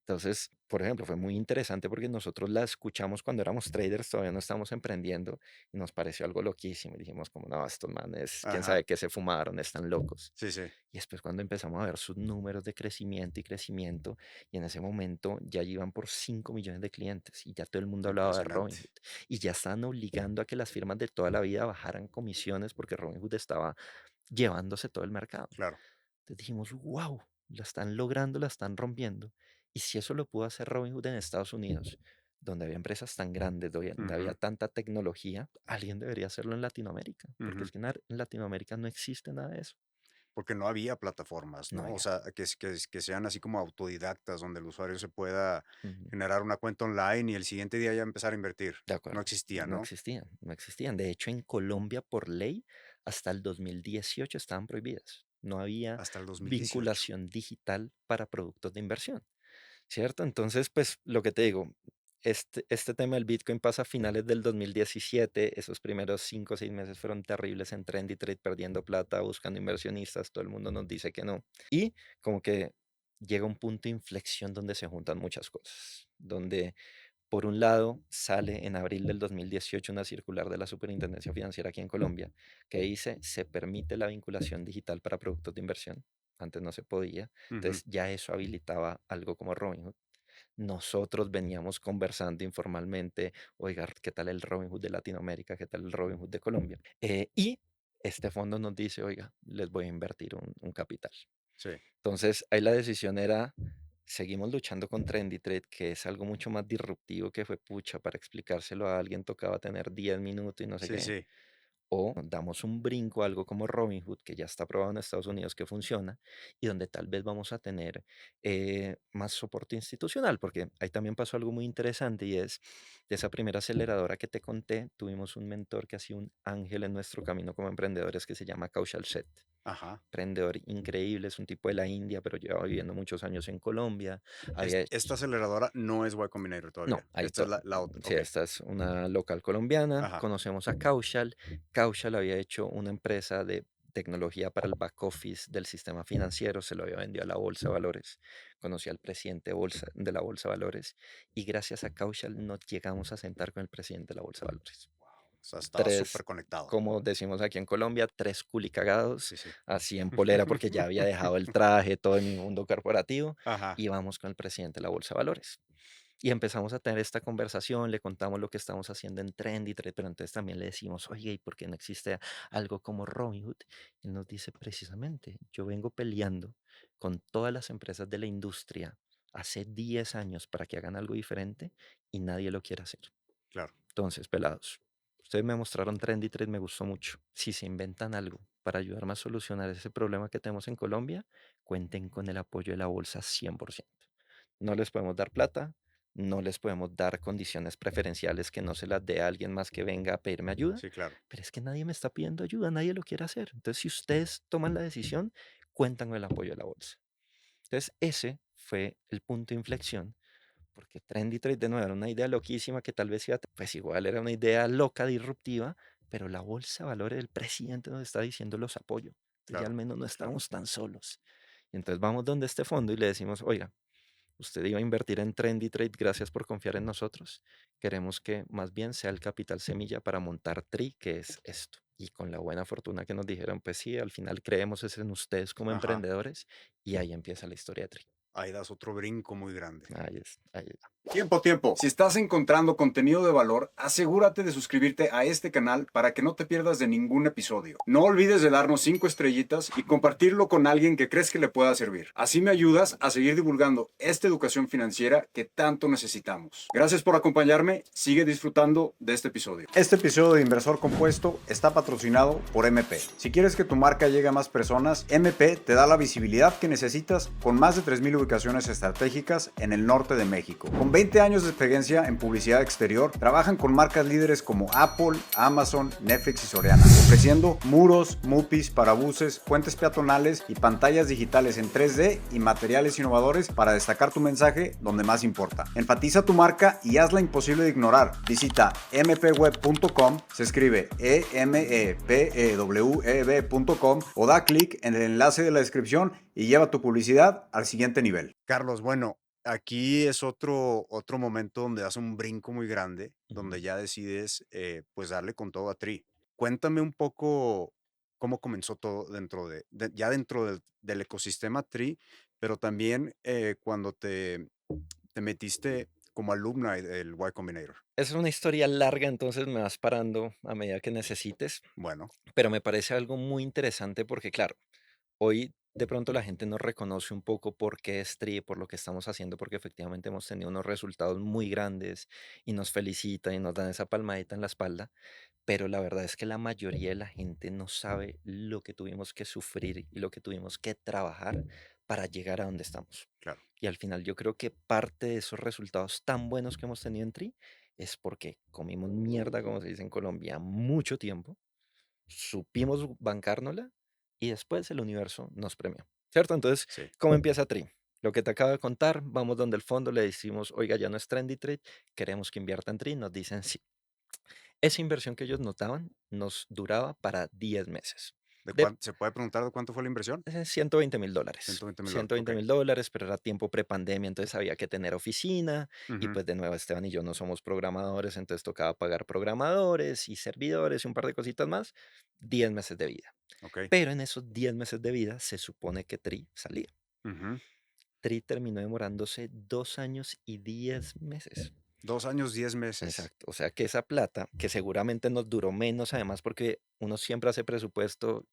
Speaker 2: Entonces, por ejemplo, fue muy interesante porque nosotros la escuchamos cuando éramos traders, todavía no estábamos emprendiendo y nos pareció algo loquísimo. Y dijimos como, no, estos manes, quién
Speaker 1: ajá,
Speaker 2: sabe qué se fumaron, están locos.
Speaker 1: sí, sí,
Speaker 2: Y después cuando empezamos a ver sus números de crecimiento y crecimiento, y en ese momento ya iban por 5 millones de clientes y ya todo el mundo hablaba de
Speaker 1: impresionante,
Speaker 2: Robinhood. Y ya estaban obligando a que las firmas de toda la vida bajaran comisiones porque Robinhood estaba llevándose todo el mercado.
Speaker 1: claro,
Speaker 2: Entonces dijimos, wow, la están logrando, la están rompiendo. Y si eso lo pudo hacer Robinhood en Estados Unidos, donde había empresas tan grandes, donde había
Speaker 1: ujú,
Speaker 2: tanta tecnología, alguien debería hacerlo en Latinoamérica, porque
Speaker 1: ujú.
Speaker 2: es que en Latinoamérica no existe nada de eso.
Speaker 1: Porque no había plataformas,
Speaker 2: No
Speaker 1: ¿no? O
Speaker 2: había.
Speaker 1: sea, que sean así como autodidactas, donde el usuario se pueda
Speaker 2: Ujú.
Speaker 1: generar una cuenta online y el siguiente día ya empezar a invertir.
Speaker 2: De
Speaker 1: No
Speaker 2: acuerdo.
Speaker 1: existía,
Speaker 2: No
Speaker 1: ¿no?
Speaker 2: existían, no existían. De hecho, en Colombia, por ley, hasta el 2018 estaban prohibidas. No había
Speaker 1: Hasta el 2018.
Speaker 2: vinculación digital para productos de inversión. ¿Cierto? Entonces, pues lo que te digo, este tema del Bitcoin pasa a finales del 2017, esos primeros 5 o 6 meses fueron terribles en Trendy Trade, perdiendo plata, buscando inversionistas, todo el mundo nos dice que no. Y como que llega un punto de inflexión donde se juntan muchas cosas, donde por un lado sale en abril del 2018 una circular de la Superintendencia Financiera aquí en Colombia que dice se permite la vinculación digital para productos de inversión. Antes no se podía.
Speaker 1: Ujú,
Speaker 2: Entonces ya eso habilitaba algo como Robinhood. Nosotros veníamos conversando informalmente, oiga, ¿qué tal el Robinhood de Latinoamérica? ¿Qué tal el Robinhood de Colombia? Y este fondo nos dice, oiga, les voy a invertir un capital.
Speaker 1: sí,
Speaker 2: Entonces, ahí la decisión era, seguimos luchando con Trendy Trade, que es algo mucho más disruptivo que fue pucha, para explicárselo a alguien tocaba tener 10 minutos y no sé
Speaker 1: sí,
Speaker 2: qué.
Speaker 1: sí,
Speaker 2: O damos un brinco a algo como Robinhood, que ya está probado en Estados Unidos que funciona, y donde tal vez vamos a tener más soporte institucional, porque ahí también pasó algo muy interesante y es, de esa primera aceleradora que te conté, tuvimos un mentor que ha sido un ángel en nuestro camino como emprendedores que se llama Kaushal Sheth.
Speaker 1: ajá.
Speaker 2: Emprendedor increíble, es un tipo de la India, pero lleva viviendo muchos años en Colombia. Había
Speaker 1: Esta aceleradora no es Y Combinator
Speaker 2: No,
Speaker 1: todavía.
Speaker 2: ahí
Speaker 1: Esta es la otra.
Speaker 2: sí,
Speaker 1: Ok.
Speaker 2: esta es una local colombiana.
Speaker 1: Ajá.
Speaker 2: Conocemos a Kaushal. Kaushal había hecho una empresa de tecnología para el back office del sistema financiero, se lo había vendido a la Bolsa de Valores. Conocí al presidente de la Bolsa de Valores y gracias a Kaushal nos llegamos a sentar con el presidente de la Bolsa de Valores.
Speaker 1: O sea, estaba súper
Speaker 2: Tres,
Speaker 1: conectado.
Speaker 2: como decimos aquí en Colombia, tres culicagados,
Speaker 1: Sí, sí.
Speaker 2: así en polera porque ya había dejado el traje, todo en mi mundo corporativo,
Speaker 1: Ajá.
Speaker 2: y vamos con el presidente de la Bolsa de Valores. Y empezamos a tener esta conversación, le contamos lo que estamos haciendo en Trendy, pero entonces también le decimos, oye, ¿y por qué no existe algo como Robinhood? Él nos dice precisamente, yo vengo peleando con todas las empresas de la industria hace 10 años para que hagan algo diferente y nadie lo quiere hacer.
Speaker 1: Claro.
Speaker 2: Entonces, pelados, ustedes me mostraron Trendy Trade, me gustó mucho. Si se inventan algo para ayudarme a solucionar ese problema que tenemos en Colombia, cuenten con el apoyo de la bolsa 100%. No les podemos dar plata, no les podemos dar condiciones preferenciales que no se las dé a alguien más que venga a pedirme ayuda,
Speaker 1: Sí, claro.
Speaker 2: pero es que nadie me está pidiendo ayuda, nadie lo quiere hacer. Entonces, si ustedes toman la decisión, cuentan con el apoyo de la bolsa. Entonces, ese fue el punto de inflexión, porque Trendy Trade de nuevo era una idea loquísima que tal vez iba a, pues igual era una idea loca, disruptiva, pero la bolsa de valores del presidente nos está diciendo los apoyo. Entonces ya al
Speaker 1: Claro,
Speaker 2: menos no
Speaker 1: claro.
Speaker 2: estamos tan solos. Y entonces vamos donde este fondo y le decimos, oiga, usted iba a invertir en Trendy Trade, gracias por confiar en nosotros. Queremos que más bien sea el capital semilla para montar TRI, que es esto. Y con la buena fortuna que nos dijeron, pues sí, al final creemos es en ustedes como
Speaker 1: Ajá.
Speaker 2: emprendedores y ahí empieza la historia de TRI.
Speaker 1: Ahí das otro brinco muy grande.
Speaker 2: Ahí está.
Speaker 1: Tiempo, tiempo. Si estás encontrando contenido de valor, asegúrate de suscribirte a este canal para que no te pierdas de ningún episodio. No olvides de darnos 5 estrellitas y compartirlo con alguien que crees que le pueda servir. Así me ayudas a seguir divulgando esta educación financiera que tanto necesitamos. Gracias por acompañarme. Sigue disfrutando de este episodio. Este episodio de Inversor Compuesto está patrocinado por MP. Si quieres que tu marca llegue a más personas, MP te da la visibilidad que necesitas con más de 3,000 ubicaciones estratégicas en el norte de México. Con 20 años de experiencia en publicidad exterior, trabajan con marcas líderes como Apple, Amazon, Netflix y Soriana, ofreciendo muros, mupis, parabuses, puentes peatonales y pantallas digitales en 3D y materiales innovadores para destacar tu mensaje donde más importa. Enfatiza tu marca y hazla imposible de ignorar. Visita mpweb.com, se escribe empeweb.com o da clic en el enlace de la descripción y lleva tu publicidad al siguiente nivel. Carlos, bueno, aquí es otro momento donde das un brinco muy grande,
Speaker 2: Ujú.
Speaker 1: donde ya decides pues darle con todo a Tri. Cuéntame un poco cómo comenzó todo ya dentro del ecosistema Tri, pero también cuando te metiste como alumna del Y Combinator.
Speaker 2: Es una historia larga, entonces me vas parando a medida que necesites,
Speaker 1: Bueno,
Speaker 2: pero me parece algo muy interesante porque, claro, hoy de pronto la gente nos reconoce un poco por qué es TRI, por lo que estamos haciendo, porque efectivamente hemos tenido unos resultados muy grandes y nos felicitan y nos dan esa palmadita en la espalda, pero la verdad es que la mayoría de la gente no sabe lo que tuvimos que sufrir y lo que tuvimos que trabajar para llegar a donde estamos.
Speaker 1: claro.
Speaker 2: Y al final yo creo que parte de esos resultados tan buenos que hemos tenido en TRI es porque comimos mierda, como se dice en Colombia, mucho tiempo, supimos bancárnosla y después el universo nos premió, ¿cierto? Entonces,
Speaker 1: Sí.
Speaker 2: ¿cómo empieza TRI? Lo que te acabo de contar, vamos donde el fondo le decimos, oiga, ya no es Trendy Trade, queremos que invierta en TRI, nos dicen sí. Esa inversión que ellos notaban nos duraba para 10 meses.
Speaker 1: ¿Se puede preguntar de cuánto fue la inversión?
Speaker 2: $120,000.
Speaker 1: 120,000 dólares. Ok.
Speaker 2: $120,000, pero era tiempo prepandemia, entonces había que tener oficina y
Speaker 1: Ujú.
Speaker 2: pues de nuevo Esteban y yo no somos programadores, entonces tocaba pagar programadores y servidores y un par de cositas más, 10 meses de vida.
Speaker 1: Ok.
Speaker 2: Pero en esos 10 meses de vida se supone que TRI salía.
Speaker 1: Ujú.
Speaker 2: TRI terminó demorándose 2 años y 10 meses.
Speaker 1: 2 años, 10 meses.
Speaker 2: Exacto, o sea que esa plata, que seguramente nos duró menos además porque uno siempre hace presupuesto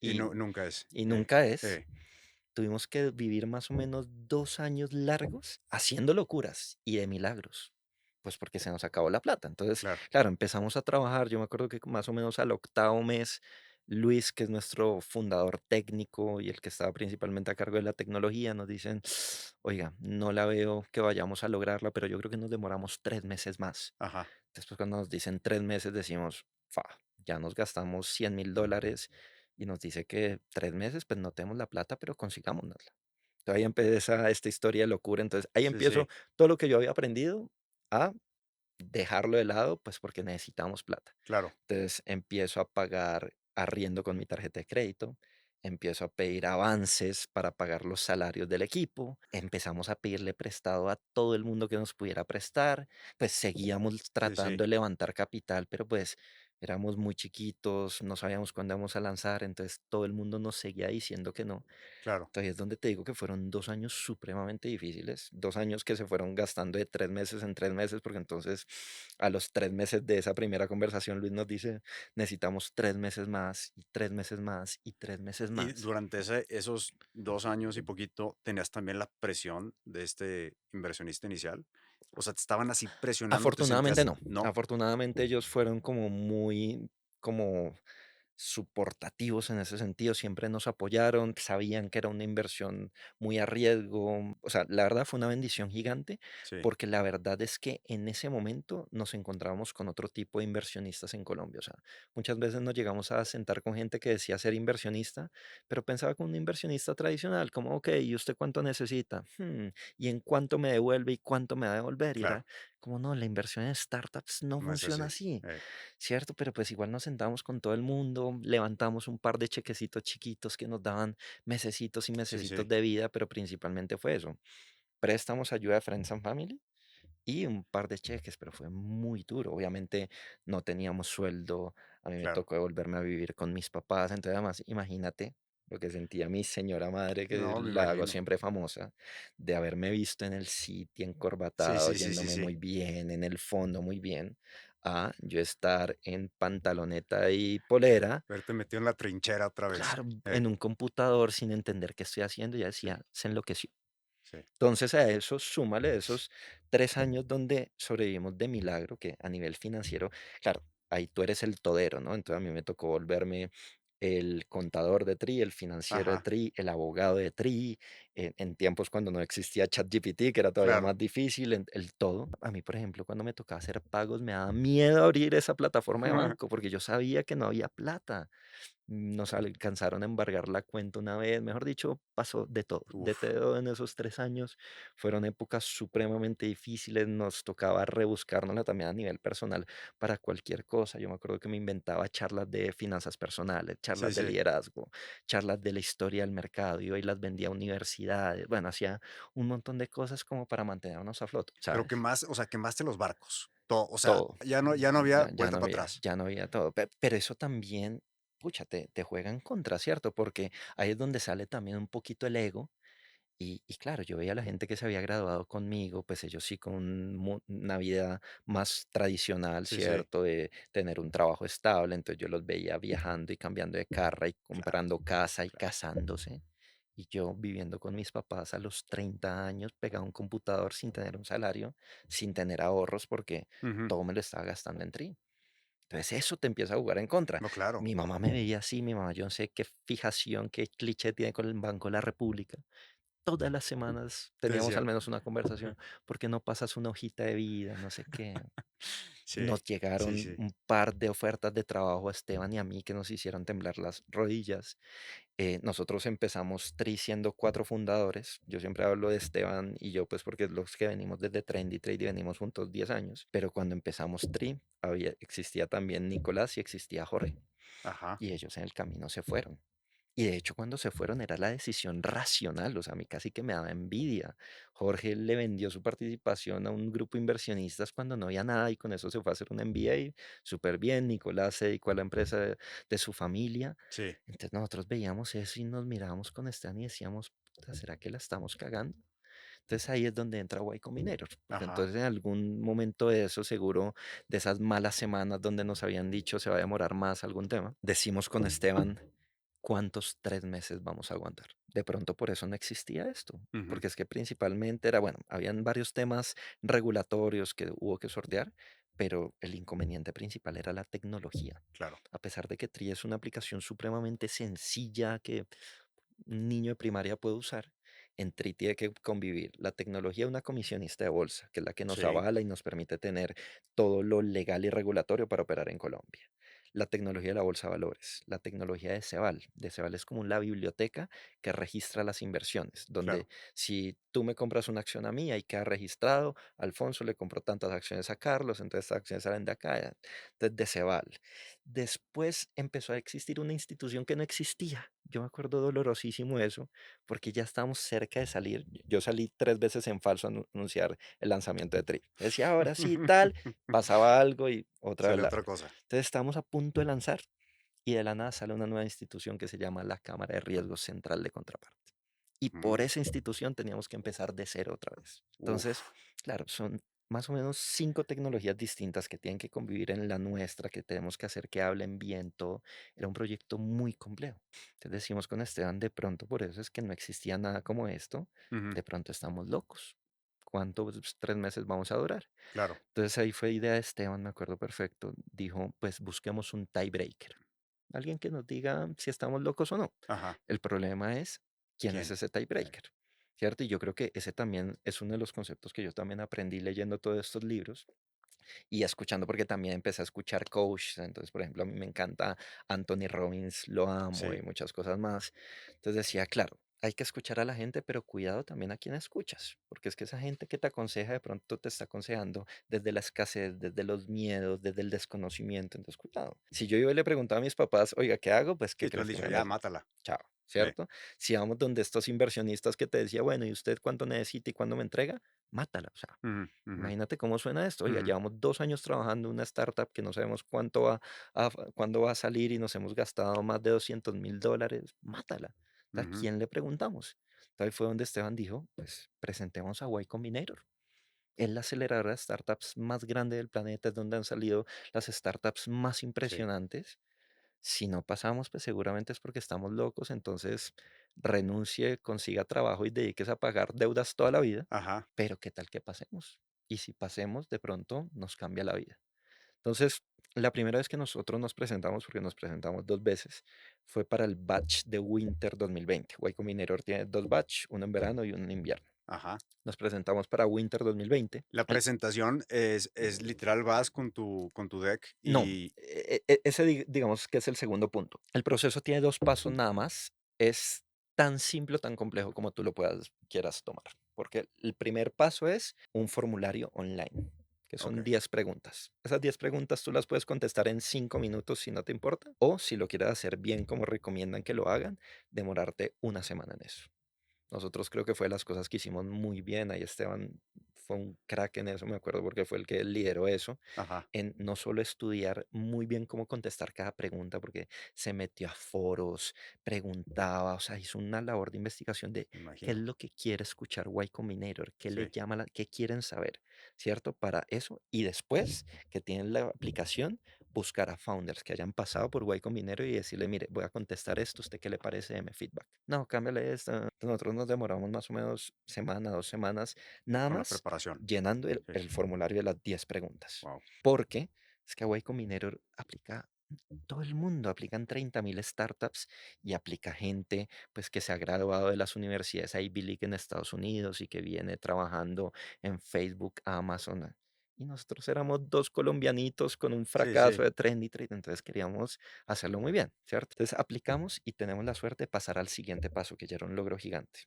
Speaker 1: Y
Speaker 2: y,
Speaker 1: no, nunca es.
Speaker 2: y nunca es.
Speaker 1: Eh,
Speaker 2: Tuvimos que vivir más o menos 2 años largos haciendo locuras y de milagros, pues, porque se nos acabó la plata. Entonces,
Speaker 1: claro.
Speaker 2: claro, empezamos a trabajar. Yo me acuerdo que más o menos al octavo mes, Luis, que es nuestro fundador técnico y el que estaba principalmente a cargo de la tecnología, nos dicen: "Oiga, no la veo que vayamos a lograrla, pero yo creo que nos demoramos 3 meses más".
Speaker 1: Ajá.
Speaker 2: Después, cuando nos dicen 3 meses, decimos: "Fa, ya nos gastamos $100,000", y nos dice que 3 meses, pues, no tenemos la plata, pero consigámonosla. Entonces, ahí empieza esta historia de locura. Entonces, ahí
Speaker 1: Sí, sí.
Speaker 2: empiezo todo lo que yo había aprendido a dejarlo de lado, pues, porque necesitamos plata.
Speaker 1: Claro.
Speaker 2: Entonces, empiezo a pagar arriendo con mi tarjeta de crédito, empiezo a pedir avances para pagar los salarios del equipo, empezamos a pedirle prestado a todo el mundo que nos pudiera prestar, pues seguíamos
Speaker 1: Sí, sí.
Speaker 2: tratando de levantar capital, pero pues éramos muy chiquitos, no sabíamos cuándo íbamos a lanzar, entonces todo el mundo nos seguía diciendo que no.
Speaker 1: Claro.
Speaker 2: Entonces es donde te digo que fueron 2 años supremamente difíciles, 2 años que se fueron gastando de 3 meses en 3 meses, porque entonces a los 3 meses de esa primera conversación, Luis nos dice: "Necesitamos 3 meses más, y 3 meses más, y 3 meses
Speaker 1: Y
Speaker 2: más".
Speaker 1: durante esos 2 años y poquito, ¿tenías también la presión de este inversionista inicial? O sea, ¿te estaban así presionando? ¿Te
Speaker 2: Afortunadamente
Speaker 1: sentías?
Speaker 2: no,
Speaker 1: No.
Speaker 2: afortunadamente ellos fueron como muy como suportativos en ese sentido, siempre nos apoyaron, sabían que era una inversión muy a riesgo. O sea, la verdad fue una bendición gigante,
Speaker 1: Sí,
Speaker 2: porque la verdad es que en ese momento nos encontrábamos con otro tipo de inversionistas en Colombia. O sea, muchas veces nos llegamos a sentar con gente que decía ser inversionista, pero pensaba como un inversionista tradicional, como, ok, ¿y usted cuánto necesita? ¿Y en cuánto me devuelve y cuánto me va a devolver? Y
Speaker 1: claro,
Speaker 2: era como, no, la inversión en startups no
Speaker 1: no es
Speaker 2: funciona
Speaker 1: así.
Speaker 2: así.
Speaker 1: Eh,
Speaker 2: ¿Cierto? Pero pues igual nos sentamos con todo el mundo, levantamos un par de chequecitos chiquitos que nos daban mesecitos y
Speaker 1: sí,
Speaker 2: mesecitos
Speaker 1: sí.
Speaker 2: de vida, pero principalmente fue eso. Préstamos, ayuda de Friends and Family y un par de cheques, pero fue muy duro. Obviamente no teníamos sueldo, a mí me
Speaker 1: Claro.
Speaker 2: tocó volverme a vivir con mis papás, entonces además imagínate lo que sentía mi señora madre, que
Speaker 1: No, me
Speaker 2: la hago
Speaker 1: imagino.
Speaker 2: siempre famosa, de haberme visto en el sitio
Speaker 1: Sí,
Speaker 2: encorbatado,
Speaker 1: sí, sí, sí,
Speaker 2: yéndome
Speaker 1: sí.
Speaker 2: muy bien, en el fondo muy bien, a yo estar en pantaloneta y polera,
Speaker 1: Verte metido en la trinchera otra vez.
Speaker 2: claro, en un computador sin entender qué estoy haciendo, ya
Speaker 1: Sí,
Speaker 2: decía, se enloqueció.
Speaker 1: sí.
Speaker 2: Entonces a eso súmale esos 3 años donde sobrevivimos de milagro, que a nivel financiero, claro, ahí tú eres el todero, ¿no? Entonces a mí me tocó volverme el contador de Tri, el financiero de
Speaker 1: Ajá,
Speaker 2: Tri, el abogado de Tri, en tiempos cuando no existía ChatGPT, que era todavía
Speaker 1: claro.
Speaker 2: más difícil, el todo. A mí, por ejemplo, cuando me tocaba hacer pagos, me daba miedo abrir esa plataforma de banco porque yo sabía que no había plata. Nos alcanzaron a embargar la cuenta una vez, mejor dicho, pasó de
Speaker 1: Uf,
Speaker 2: todo en esos 3 años. Fueron épocas supremamente difíciles, nos tocaba rebuscárnosla también a nivel personal para cualquier cosa. Yo me acuerdo que me inventaba charlas de finanzas personales,
Speaker 1: sí,
Speaker 2: charlas de
Speaker 1: sí.
Speaker 2: liderazgo, charlas de la historia del mercado, iba y las vendía a universidades. Bueno, hacía un montón de cosas como para mantenernos a flote,
Speaker 1: Pero
Speaker 2: ¿sabes?
Speaker 1: quemaste los barcos. O sea,
Speaker 2: Todo.
Speaker 1: ya no había
Speaker 2: Ya
Speaker 1: vuelta
Speaker 2: no
Speaker 1: para
Speaker 2: había
Speaker 1: atrás.
Speaker 2: ya no había todo. Pero eso también, pucha, te juega en contra, ¿cierto? Porque ahí es donde sale también un poquito el ego. Y claro, yo veía a la gente que se había graduado conmigo, pues ellos sí con una vida más tradicional,
Speaker 1: Sí, sí,
Speaker 2: ¿cierto? De tener un trabajo estable. Entonces yo los veía viajando y cambiando de carro y
Speaker 1: claro,
Speaker 2: comprando casa y
Speaker 1: claro.
Speaker 2: casándose. Y yo viviendo con mis papás a los 30 años, pegado a un computador sin tener un salario, sin tener ahorros, porque
Speaker 1: Ujú.
Speaker 2: todo me lo estaba gastando en Tri. Entonces eso te empieza a jugar en contra.
Speaker 1: No, claro.
Speaker 2: Mi mamá me veía así, mi mamá, yo no sé qué fijación, qué cliché tiene con el Banco de la República. Todas las semanas
Speaker 1: Te
Speaker 2: teníamos
Speaker 1: decía.
Speaker 2: al menos una conversación, ¿por qué no pasas una hojita de vida? No sé qué.
Speaker 1: Sí,
Speaker 2: Nos
Speaker 1: sí,
Speaker 2: llegaron
Speaker 1: sí.
Speaker 2: un par de ofertas de trabajo a Esteban y a mí que nos hicieron temblar las rodillas. Nosotros empezamos Tri siendo 4 fundadores. Yo siempre hablo de Esteban y yo, pues porque es los que venimos desde Trendy Trade y venimos juntos 10 años. Pero cuando empezamos Tri, existía también Nicolás y existía Jorge.
Speaker 1: Ajá.
Speaker 2: Y ellos en el camino se fueron. Y de hecho, cuando se fueron era la decisión racional, o sea, a mí casi que me daba envidia. Jorge le vendió su participación a un grupo de inversionistas cuando no había nada y con eso se fue a hacer un MBA, súper bien. Nicolás se dedicó a la empresa de su familia.
Speaker 1: Sí.
Speaker 2: Entonces nosotros veíamos eso y nos mirábamos con Stan y decíamos, "Puta, ¿será que la estamos cagando?" Entonces ahí es donde entra Y Combinator, porque
Speaker 1: Ajá.
Speaker 2: entonces en algún momento de eso, seguro, de esas malas semanas donde nos habían dicho se va a demorar más algún tema, decimos con Esteban, ¿cuántos 3 meses vamos a aguantar? De pronto por eso no existía esto,
Speaker 1: Ujú.
Speaker 2: porque es que principalmente era, bueno, habían varios temas regulatorios que hubo que sortear, pero el inconveniente principal era la tecnología.
Speaker 1: Claro.
Speaker 2: A pesar de que Tri es una aplicación supremamente sencilla que un niño de primaria puede usar, en Tri tiene que convivir la tecnología de una comisionista de bolsa, que es la que nos
Speaker 1: Sí,
Speaker 2: avala y nos permite tener todo lo legal y regulatorio para operar en Colombia. La tecnología de la bolsa de valores, la tecnología de Ceval. De Ceval es como la biblioteca que registra las inversiones, donde
Speaker 1: claro.
Speaker 2: si tú me compras una acción a mí, ahí queda registrado, Alfonso le compró tantas acciones a Carlos, entonces estas acciones salen de acá, de Ceval. Después empezó a existir una institución que no existía. Yo me acuerdo dolorosísimo de eso, porque ya estábamos cerca de salir. Yo salí 3 veces en falso a anunciar el lanzamiento de Tri. Decía, ahora sí, tal, pasaba algo y otra vez
Speaker 1: Sale otra
Speaker 2: largo.
Speaker 1: cosa.
Speaker 2: Entonces estábamos a punto de lanzar y de la nada sale una nueva institución que se llama la Cámara de Riesgos Central de Contraparte. Y por
Speaker 1: Mm.
Speaker 2: esa institución teníamos que empezar de cero otra vez. Entonces,
Speaker 1: Uf.
Speaker 2: claro, son más o menos 5 tecnologías distintas que tienen que convivir en la nuestra, que tenemos que hacer que hablen bien, todo. Era un proyecto muy complejo. Entonces decimos con Esteban, de pronto por eso es que no existía nada como esto,
Speaker 1: Ujú.
Speaker 2: de pronto estamos locos. ¿Cuántos 3 meses vamos a durar?
Speaker 1: Claro.
Speaker 2: Entonces ahí fue idea de Esteban, me acuerdo perfecto. Dijo, pues busquemos un tiebreaker. alguien que nos diga si estamos locos o no.
Speaker 1: Ajá.
Speaker 2: El problema es quién es
Speaker 1: ¿Quién?
Speaker 2: ese
Speaker 1: Sí.
Speaker 2: tiebreaker, ¿cierto? Y yo creo que ese también es uno de los conceptos que yo también aprendí leyendo todos estos libros y escuchando, porque también empecé a escuchar coaches. Entonces, por ejemplo, a mí me encanta Anthony Robbins, lo amo y
Speaker 1: Sí.
Speaker 2: muchas cosas más. Entonces decía, claro, hay que escuchar a la gente, pero cuidado también a quién escuchas, porque es que esa gente que te aconseja de pronto te está aconsejando desde la escasez, desde los miedos, desde el desconocimiento. Entonces, cuidado. Si yo iba y le preguntaba a mis papás, oiga, ¿qué hago? Pues, ¿qué
Speaker 1: Sí, tú has
Speaker 2: crees que me
Speaker 1: dicho:
Speaker 2: van a
Speaker 1: "Ya,
Speaker 2: decir?
Speaker 1: mátala".
Speaker 2: Chao,
Speaker 1: Sí.
Speaker 2: ¿cierto? Si vamos donde estos inversionistas que te decía, bueno, ¿y usted cuánto necesita y cuándo me entrega? Mátala. O sea,
Speaker 1: Ujú, ujú,
Speaker 2: imagínate cómo suena esto. Oiga,
Speaker 1: ujú,
Speaker 2: llevamos 2 años trabajando en una startup que no sabemos cuánto cuándo va a salir y nos hemos gastado más de $200.000. Mátala. ¿A
Speaker 1: ujú.
Speaker 2: quién le preguntamos? Entonces fue donde Esteban dijo, pues presentemos a Y Combinator. Es la aceleradora de startups más grande del planeta, es donde han salido las startups más
Speaker 1: Sí.
Speaker 2: impresionantes. Si no pasamos, pues seguramente es porque estamos locos, entonces renuncie, consiga trabajo y dedíquese a pagar deudas toda la vida,
Speaker 1: Ajá.
Speaker 2: pero ¿qué tal que pasemos? Y si pasemos, de pronto nos cambia la vida. Entonces, la primera vez que nosotros nos presentamos, porque nos presentamos 2 veces, fue para el batch de Winter 2020. Y Combinator tiene 2 batch, uno en verano y uno en invierno.
Speaker 1: Ajá.
Speaker 2: Nos presentamos para Winter 2020.
Speaker 1: La presentación es literal, vas con tu deck
Speaker 2: No,
Speaker 1: y
Speaker 2: ese digamos que es el segundo punto. El proceso tiene 2 pasos nada más. Es tan simple o tan complejo como tú lo quieras tomar, porque el primer paso es un formulario online, que son
Speaker 1: okey,
Speaker 2: 10 preguntas. Esas 10 preguntas tú las puedes contestar en 5 minutos si no te importa, o si lo quieres hacer bien como recomiendan que lo hagan, demorarte una semana en eso. Nosotros creo que fue de las cosas que hicimos muy bien. Ahí Esteban fue un crack en eso, me acuerdo, porque fue el que lideró eso
Speaker 1: ajá,
Speaker 2: en no solo estudiar muy bien cómo contestar cada pregunta, porque se metió a foros, preguntaba, o sea, hizo una labor de investigación de
Speaker 1: me
Speaker 2: qué es
Speaker 1: imagino.
Speaker 2: lo que quiere escuchar Y Combinator, qué le
Speaker 1: Sí,
Speaker 2: llama, qué quieren saber, ¿cierto? Para eso. Y después que tienen la aplicación, buscar a founders que hayan pasado por Y Combinator y decirle, mire, voy a contestar esto, ¿usted qué le parece? Deme feedback. No, cámbiale esto. Nosotros nos demoramos más o menos semana, 2 semanas, nada
Speaker 1: con la
Speaker 2: más
Speaker 1: preparación.
Speaker 2: llenando el,
Speaker 1: Sí,
Speaker 2: el formulario de las 10 preguntas.
Speaker 1: wow.
Speaker 2: Porque es que Huawei Combinator aplica todo el mundo, aplican 30.000 startups y aplica gente pues que se ha graduado de las universidades Ivy League en Estados Unidos y que viene trabajando en Facebook, Amazon. Y nosotros éramos 2 colombianitos con un
Speaker 1: Sí,
Speaker 2: fracaso
Speaker 1: sí,
Speaker 2: de Trendy Trade, entonces queríamos hacerlo muy bien, ¿cierto? Entonces aplicamos y tenemos la suerte de pasar al siguiente paso, que ya era un logro gigante.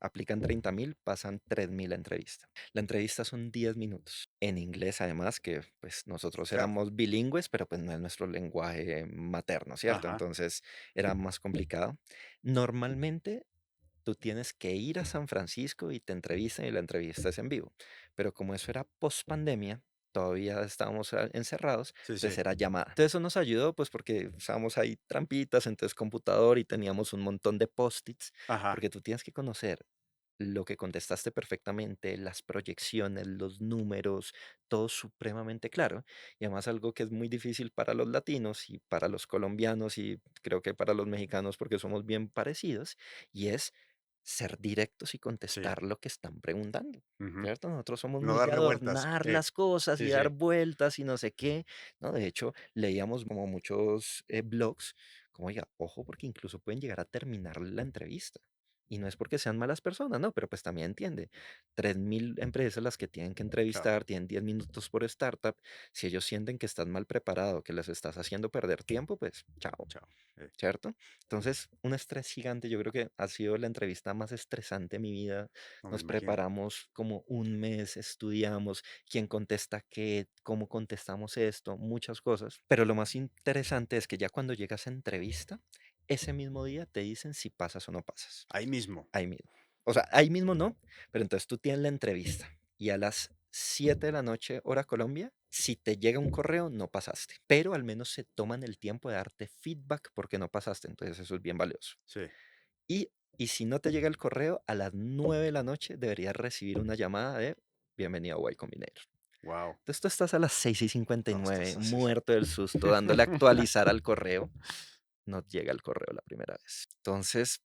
Speaker 2: Aplican 30.000, pasan 3.000 a entrevista. La entrevista son 10 minutos. En inglés, además, que pues nosotros
Speaker 1: claro.
Speaker 2: éramos bilingües, pero pues no es nuestro lenguaje materno, ¿cierto?
Speaker 1: Ajá,
Speaker 2: Entonces era más complicado. Normalmente tú tienes que ir a San Francisco y te entrevistan y la entrevista es en vivo. Pero como eso era post pandemia, todavía estábamos encerrados,
Speaker 1: sí,
Speaker 2: entonces
Speaker 1: sí,
Speaker 2: era llamada. Entonces eso nos ayudó pues porque usábamos ahí trampitas, entonces computador y teníamos un montón de post-its,
Speaker 1: ajá,
Speaker 2: porque tú tienes que conocer lo que contestaste perfectamente, las proyecciones, los números, todo supremamente claro. Y además algo que es muy difícil para los latinos y para los colombianos y creo que para los mexicanos porque somos bien parecidos, y es ser directos y
Speaker 1: sí,
Speaker 2: contestar lo que están preguntando.
Speaker 1: ujú.
Speaker 2: ¿Cierto? Nosotros somos
Speaker 1: No
Speaker 2: muy de
Speaker 1: darle vueltas,
Speaker 2: adornar
Speaker 1: sí,
Speaker 2: las cosas y
Speaker 1: sí,
Speaker 2: dar
Speaker 1: sí,
Speaker 2: vueltas y no sé qué, ¿no? De hecho, leíamos como muchos blogs, como, oiga, ojo, porque incluso pueden llegar a terminar la entrevista. Y no es porque sean malas personas, no, pero pues también entiende. 3.000 empresas las que tienen que
Speaker 1: claro,
Speaker 2: entrevistar, tienen 10 minutos por startup. Si ellos sienten que estás mal preparado, que les estás haciendo perder tiempo, pues chao.
Speaker 1: chao,
Speaker 2: ¿Cierto? Entonces, un estrés gigante, yo creo que ha sido la entrevista más estresante de mi vida.
Speaker 1: no me
Speaker 2: Nos
Speaker 1: imagino.
Speaker 2: preparamos como un mes, estudiamos quién contesta qué, cómo contestamos esto, muchas cosas. Pero lo más interesante es que ya cuando llegas a entrevista, ese mismo día te dicen si pasas o no pasas.
Speaker 1: Ahí mismo,
Speaker 2: Ahí mismo. O sea, ahí mismo no, pero entonces tú tienes la entrevista y a las 7 de la noche, hora Colombia, si te llega un correo, no pasaste, pero al menos se toman el tiempo de darte feedback porque no pasaste, entonces eso es bien valioso.
Speaker 1: sí,
Speaker 2: Y si no te llega el correo, a las 9 de la noche deberías recibir una llamada de bienvenido a Y Combinator.
Speaker 1: wow.
Speaker 2: Entonces tú estás a las 6 y cincuenta y
Speaker 1: No,
Speaker 2: nueve
Speaker 1: estás así.
Speaker 2: muerto del susto, dándole a actualizar al correo. No llega el correo la primera vez. Entonces,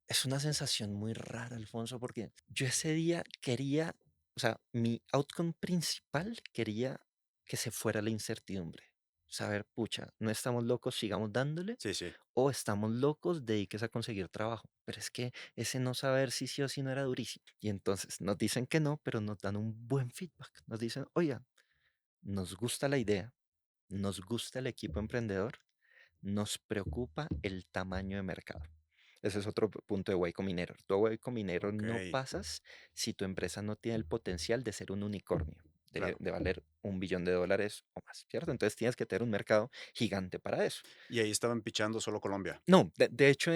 Speaker 2: es una sensación muy rara, Alfonso, porque yo ese día quería, o sea, mi outcome principal quería que se fuera la incertidumbre. saber, pucha, no estamos locos, sigamos dándole,
Speaker 1: Sí, sí.
Speaker 2: o estamos locos, dedíquese a conseguir trabajo. Pero es que ese no saber si sí o si no era durísimo. Y entonces nos dicen que no, pero nos dan un buen feedback. Nos dicen, oiga, nos gusta la idea, nos gusta el equipo emprendedor, nos preocupa el tamaño de mercado. Ese es otro punto de Y Combinator. Tú a Y Combinator
Speaker 1: Ok,
Speaker 2: no pasas si tu empresa no tiene el potencial de ser un unicornio, de,
Speaker 1: claro.
Speaker 2: de valer $1 billón o más, ¿cierto? Entonces tienes que tener un mercado gigante para eso.
Speaker 1: Y ahí estaban pichando solo Colombia.
Speaker 2: No, de hecho,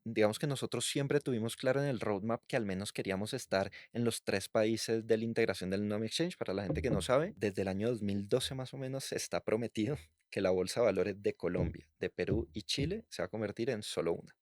Speaker 2: digamos que nosotros siempre tuvimos claro en el roadmap que al menos queríamos estar en los 3 países de la integración del Nome Exchange. Para la gente que no sabe, desde el año 2012 más o menos está prometido que la bolsa de valores de Colombia, de Perú y Chile se va a convertir en solo una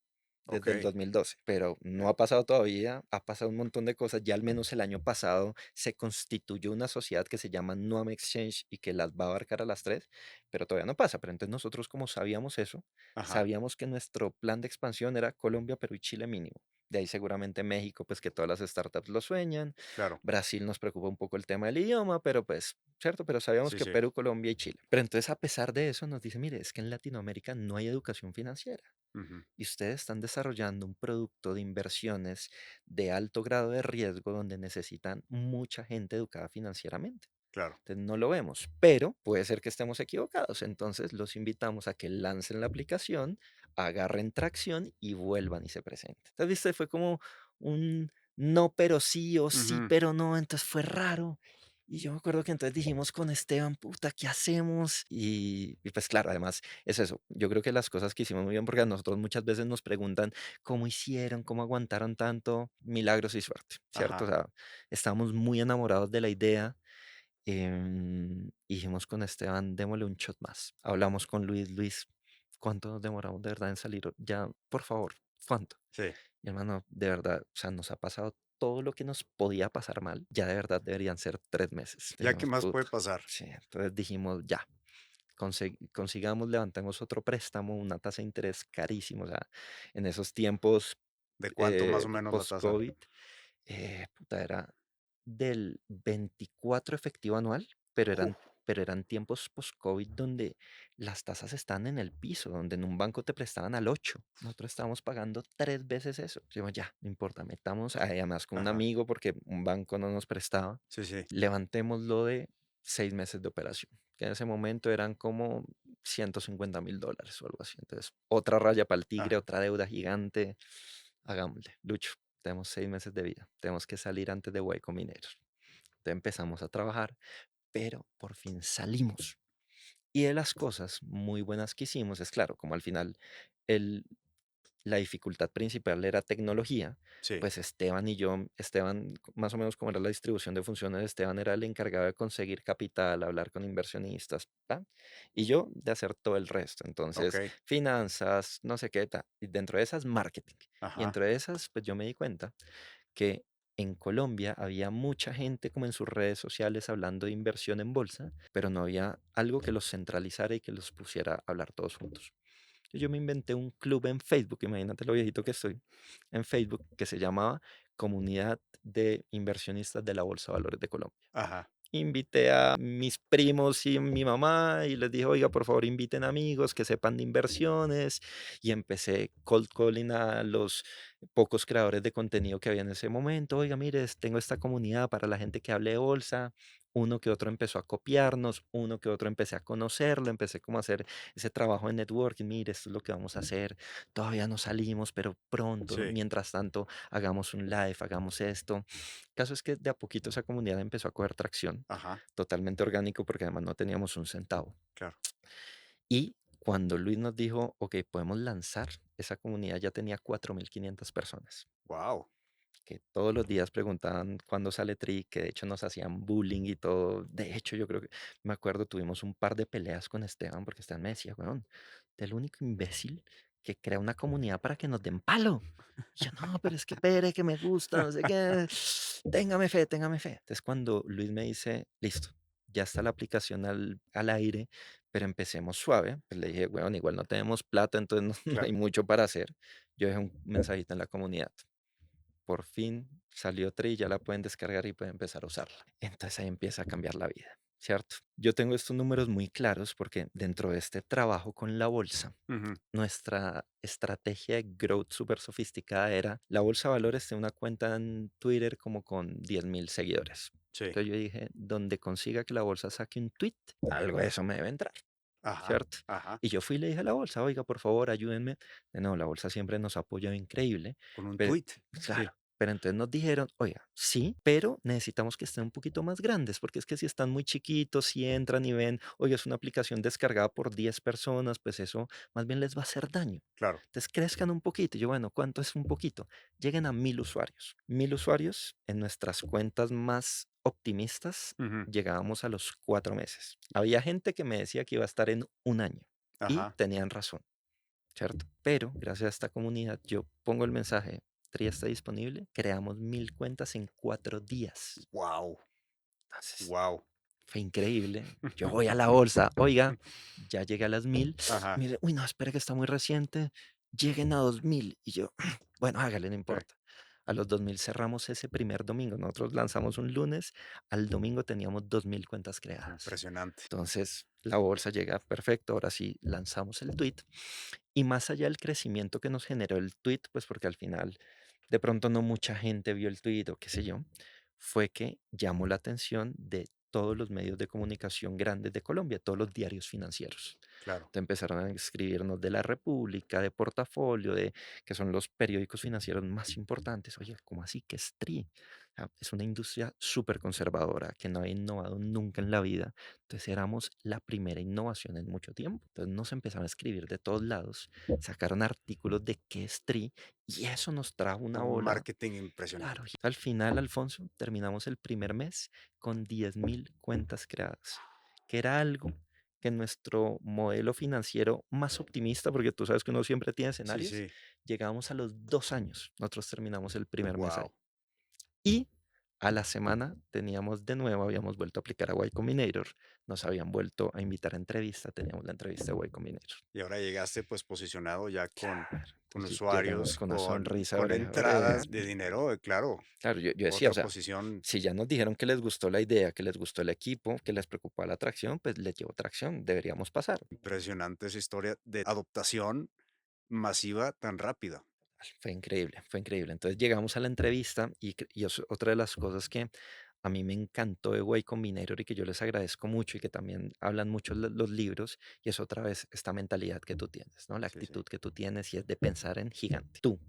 Speaker 1: Ok,
Speaker 2: desde el 2012, pero no ha pasado todavía, ha pasado un montón de cosas. Ya al menos el año pasado se constituyó una sociedad que se llama Nuam Exchange y que las va a abarcar a las tres, pero todavía no pasa. Pero entonces nosotros como sabíamos eso,
Speaker 1: ajá,
Speaker 2: sabíamos que nuestro plan de expansión era Colombia, Perú y Chile mínimo. De ahí seguramente México, pues que todas las startups lo sueñan.
Speaker 1: claro.
Speaker 2: Brasil nos preocupa un poco el tema del idioma, pero pues, ¿cierto? Pero sabíamos
Speaker 1: Sí,
Speaker 2: que
Speaker 1: sí.
Speaker 2: Perú, Colombia y Chile. Pero entonces a pesar de eso nos dice, mire, es que en Latinoamérica no hay educación financiera
Speaker 1: Ujú,
Speaker 2: y ustedes están desarrollando un producto de inversiones de alto grado de riesgo donde necesitan mucha gente educada financieramente.
Speaker 1: claro.
Speaker 2: Entonces no lo vemos, pero puede ser que estemos equivocados. Entonces los invitamos a que lancen la aplicación, agarren tracción y vuelvan y se presenten. Entonces, viste, fue como un no, pero sí o sí,
Speaker 1: Ujú,
Speaker 2: pero no. Entonces fue raro. Y yo me acuerdo que entonces dijimos con Esteban, puta, ¿qué hacemos? Y pues claro, además es eso. Yo creo que las cosas que hicimos muy bien, porque a nosotros muchas veces nos preguntan cómo hicieron, cómo aguantaron tanto, milagros y suerte, ¿cierto? O
Speaker 1: ajá.
Speaker 2: sea, estábamos muy enamorados de la idea. Dijimos con Esteban, démosle un shot más. Hablamos con Luis, Luis, ¿cuánto nos demoramos de verdad en salir? Ya, por favor, ¿cuánto?
Speaker 1: Sí.
Speaker 2: Mi hermano, de verdad, o sea, nos ha pasado todo lo que nos podía pasar mal. Ya de verdad deberían ser 3 meses.
Speaker 1: ¿Ya qué
Speaker 2: Dijimos,
Speaker 1: más puede
Speaker 2: puta.
Speaker 1: pasar?
Speaker 2: Sí, entonces dijimos, ya, consigamos, levantamos otro préstamo, una tasa de interés carísima. O sea, en esos tiempos
Speaker 1: ¿De cuánto más o menos la tasa?
Speaker 2: post-COVID, puta, era del 24 efectivo anual, pero eran,
Speaker 1: Uf,
Speaker 2: pero eran tiempos post-COVID donde las tasas están en el piso, donde en un banco te prestaban al 8. Nosotros estábamos pagando 3 veces eso. Dijimos, ya, no importa, metamos, además con un
Speaker 1: ajá.
Speaker 2: amigo porque un banco no nos prestaba,
Speaker 1: Sí, sí.
Speaker 2: levantémoslo de 6 meses de operación, que en ese momento eran como $150,000 o algo así. Entonces, otra raya para el tigre,
Speaker 1: Ah,
Speaker 2: otra deuda gigante. Hagámosle, Lucho. Tenemos 6 meses de vida. Tenemos que salir antes de Hueco Minero. Entonces empezamos a trabajar, pero por fin salimos. Y de las cosas muy buenas que hicimos, es claro, como al final el, la dificultad principal era tecnología,
Speaker 1: sí.
Speaker 2: pues Esteban y yo, Esteban, más o menos como era la distribución de funciones, Esteban era el encargado de conseguir capital, hablar con inversionistas, ¿pa? Y yo de hacer todo el resto. Entonces,
Speaker 1: Okey.
Speaker 2: finanzas, no sé qué, ta, y dentro de esas, marketing. Y
Speaker 1: Ajá.
Speaker 2: dentro de esas, pues yo me di cuenta que en Colombia había mucha gente como en sus redes sociales hablando de inversión en bolsa, pero no había algo que los centralizara y que los pusiera a hablar todos juntos. Yo me inventé un club en Facebook, imagínate lo viejito que estoy, en Facebook, que se llamaba Comunidad de Inversionistas de la Bolsa de Valores de Colombia.
Speaker 1: Ajá.
Speaker 2: Invité a mis primos y mi mamá y les dije, oiga, por favor, inviten amigos que sepan de inversiones. Y empecé cold calling a los pocos creadores de contenido que había en ese momento. Oiga, mire, tengo esta comunidad para la gente que hable de bolsa. Uno que otro empezó a copiarnos, uno que otro empecé a conocerlo, empecé como a hacer ese trabajo de networking. Mire, esto es lo que vamos a hacer. Todavía no salimos, pero pronto,
Speaker 1: Sí.
Speaker 2: mientras tanto, hagamos un live, hagamos esto. Caso es que de a poquito esa comunidad empezó a coger tracción,
Speaker 1: Ajá.
Speaker 2: totalmente orgánico porque además no teníamos un centavo.
Speaker 1: Claro.
Speaker 2: Y cuando Luis nos dijo, ok, podemos lanzar, esa comunidad ya tenía 4.500 personas
Speaker 1: Guau.
Speaker 2: que todos los días preguntaban cuándo sale Tri, que de hecho nos hacían bullying y todo. De hecho, yo creo que, me acuerdo, tuvimos un par de peleas con Esteban porque Esteban me decía, weón, usted es el único imbécil que crea una comunidad para que nos den palo. Y yo, no, pero es que pere, que me gusta, no sé qué. Téngame fe, téngame fe. Entonces, cuando Luis me dice, listo, ya está la aplicación al aire, pero empecemos suave, pues le dije, weón, igual no tenemos plata, entonces no, no hay
Speaker 1: Claro.
Speaker 2: mucho para hacer. Yo dejé un mensajito en la comunidad. Por fin salió Tri, ya la pueden descargar y pueden empezar a usarla. Entonces ahí empieza a cambiar la vida. ¿cierto? Yo tengo estos números muy claros porque dentro de este trabajo con la bolsa,
Speaker 1: Ujú.
Speaker 2: nuestra estrategia de growth súper sofisticada era, la bolsa de valores tiene una cuenta en Twitter como con 10.000 seguidores.
Speaker 1: Sí.
Speaker 2: Entonces yo dije, donde consiga que la bolsa saque un tweet, algo de eso me debe entrar,
Speaker 1: Ajá,
Speaker 2: ¿cierto?
Speaker 1: ajá.
Speaker 2: Y yo fui y le dije a la bolsa, oiga, por favor, ayúdenme. No, la bolsa siempre nos ha apoyado increíble.
Speaker 1: Con un
Speaker 2: Pero,
Speaker 1: tuit. Sí,
Speaker 2: claro, pero entonces nos dijeron, oiga, sí, pero necesitamos que estén un poquito más grandes, porque es que si están muy chiquitos, si entran y ven, oiga, es una aplicación descargada por 10 personas, pues eso más bien les va a hacer daño.
Speaker 1: claro.
Speaker 2: Entonces crezcan un poquito. Y yo, bueno, ¿cuánto es un poquito? Lleguen a 1.000 usuarios. 1.000 usuarios en nuestras cuentas más optimistas,
Speaker 1: Ujú.
Speaker 2: llegábamos a los 4 meses. Había gente que me decía que iba a estar en un año y
Speaker 1: Ajá.
Speaker 2: tenían razón, ¿cierto? Pero gracias a esta comunidad, yo pongo el mensaje, TRI está disponible, creamos 1.000 cuentas en 4 días.
Speaker 1: Wow,
Speaker 2: Entonces,
Speaker 1: wow.
Speaker 2: fue increíble. Yo voy a la bolsa, oiga, ya llegué a las 1.000.
Speaker 1: Ajá.
Speaker 2: Mire, uy, no, espere que está muy reciente. Lleguen a 2.000. Y yo, bueno, hágale, no
Speaker 1: Sí.
Speaker 2: importa. A los 2.000 cerramos ese primer domingo. Nosotros lanzamos un lunes, al domingo teníamos 2.000 cuentas creadas.
Speaker 1: Impresionante.
Speaker 2: Entonces, la bolsa llega perfecto. Ahora sí, lanzamos el tweet. Y más allá del crecimiento que nos generó el tweet, pues porque al final de pronto no mucha gente vio el tweet o qué sé yo, fue que llamó la atención de todos los medios de comunicación grandes de Colombia, todos los diarios financieros.
Speaker 1: Claro.
Speaker 2: Entonces empezaron a escribirnos de La República, de Portafolio, de que son los periódicos financieros más importantes. Oye, ¿cómo así que es TRI? O sea, es una industria súper conservadora que no ha innovado nunca en la vida. Entonces éramos la primera innovación en mucho tiempo. Entonces nos empezaron a escribir de todos lados, sacaron artículos de qué es TRI y eso nos trajo una
Speaker 1: Un
Speaker 2: ola.
Speaker 1: marketing
Speaker 2: Claro,
Speaker 1: impresionante.
Speaker 2: y al final, Alfonso, terminamos el primer mes con 10.000 cuentas creadas, que era algo que nuestro modelo financiero más optimista, porque tú sabes que uno siempre tiene
Speaker 1: Sí,
Speaker 2: escenarios,
Speaker 1: sí.
Speaker 2: llegábamos a los 2 años, nosotros terminamos el primer mes ahí.
Speaker 1: Wow.
Speaker 2: Y a la semana teníamos de nuevo, habíamos vuelto a aplicar a Y Combinator, nos habían vuelto a invitar a entrevista, teníamos la entrevista de Y Combinator.
Speaker 1: Y ahora llegaste pues posicionado ya
Speaker 2: Claro,
Speaker 1: con
Speaker 2: entonces llegamos
Speaker 1: usuarios,
Speaker 2: con una sonrisa de
Speaker 1: con
Speaker 2: oreja a oreja.
Speaker 1: entradas de dinero, claro.
Speaker 2: Claro, yo decía, o
Speaker 1: Otra
Speaker 2: sea,
Speaker 1: posición
Speaker 2: si ya nos dijeron que les gustó la idea, que les gustó el equipo, que les preocupaba la atracción, pues les llevo tracción, deberíamos pasar.
Speaker 1: impresionante esa historia de adoptación masiva tan rápida.
Speaker 2: Fue increíble, fue increíble. Entonces llegamos a la entrevista y es otra de las cosas que a mí me encantó de Way Combinator y que yo les agradezco mucho y que también hablan mucho los libros, y es otra vez esta mentalidad que tú tienes, ¿no? La
Speaker 1: Sí, sí.
Speaker 2: actitud que tú tienes y es de pensar en gigante. Tú,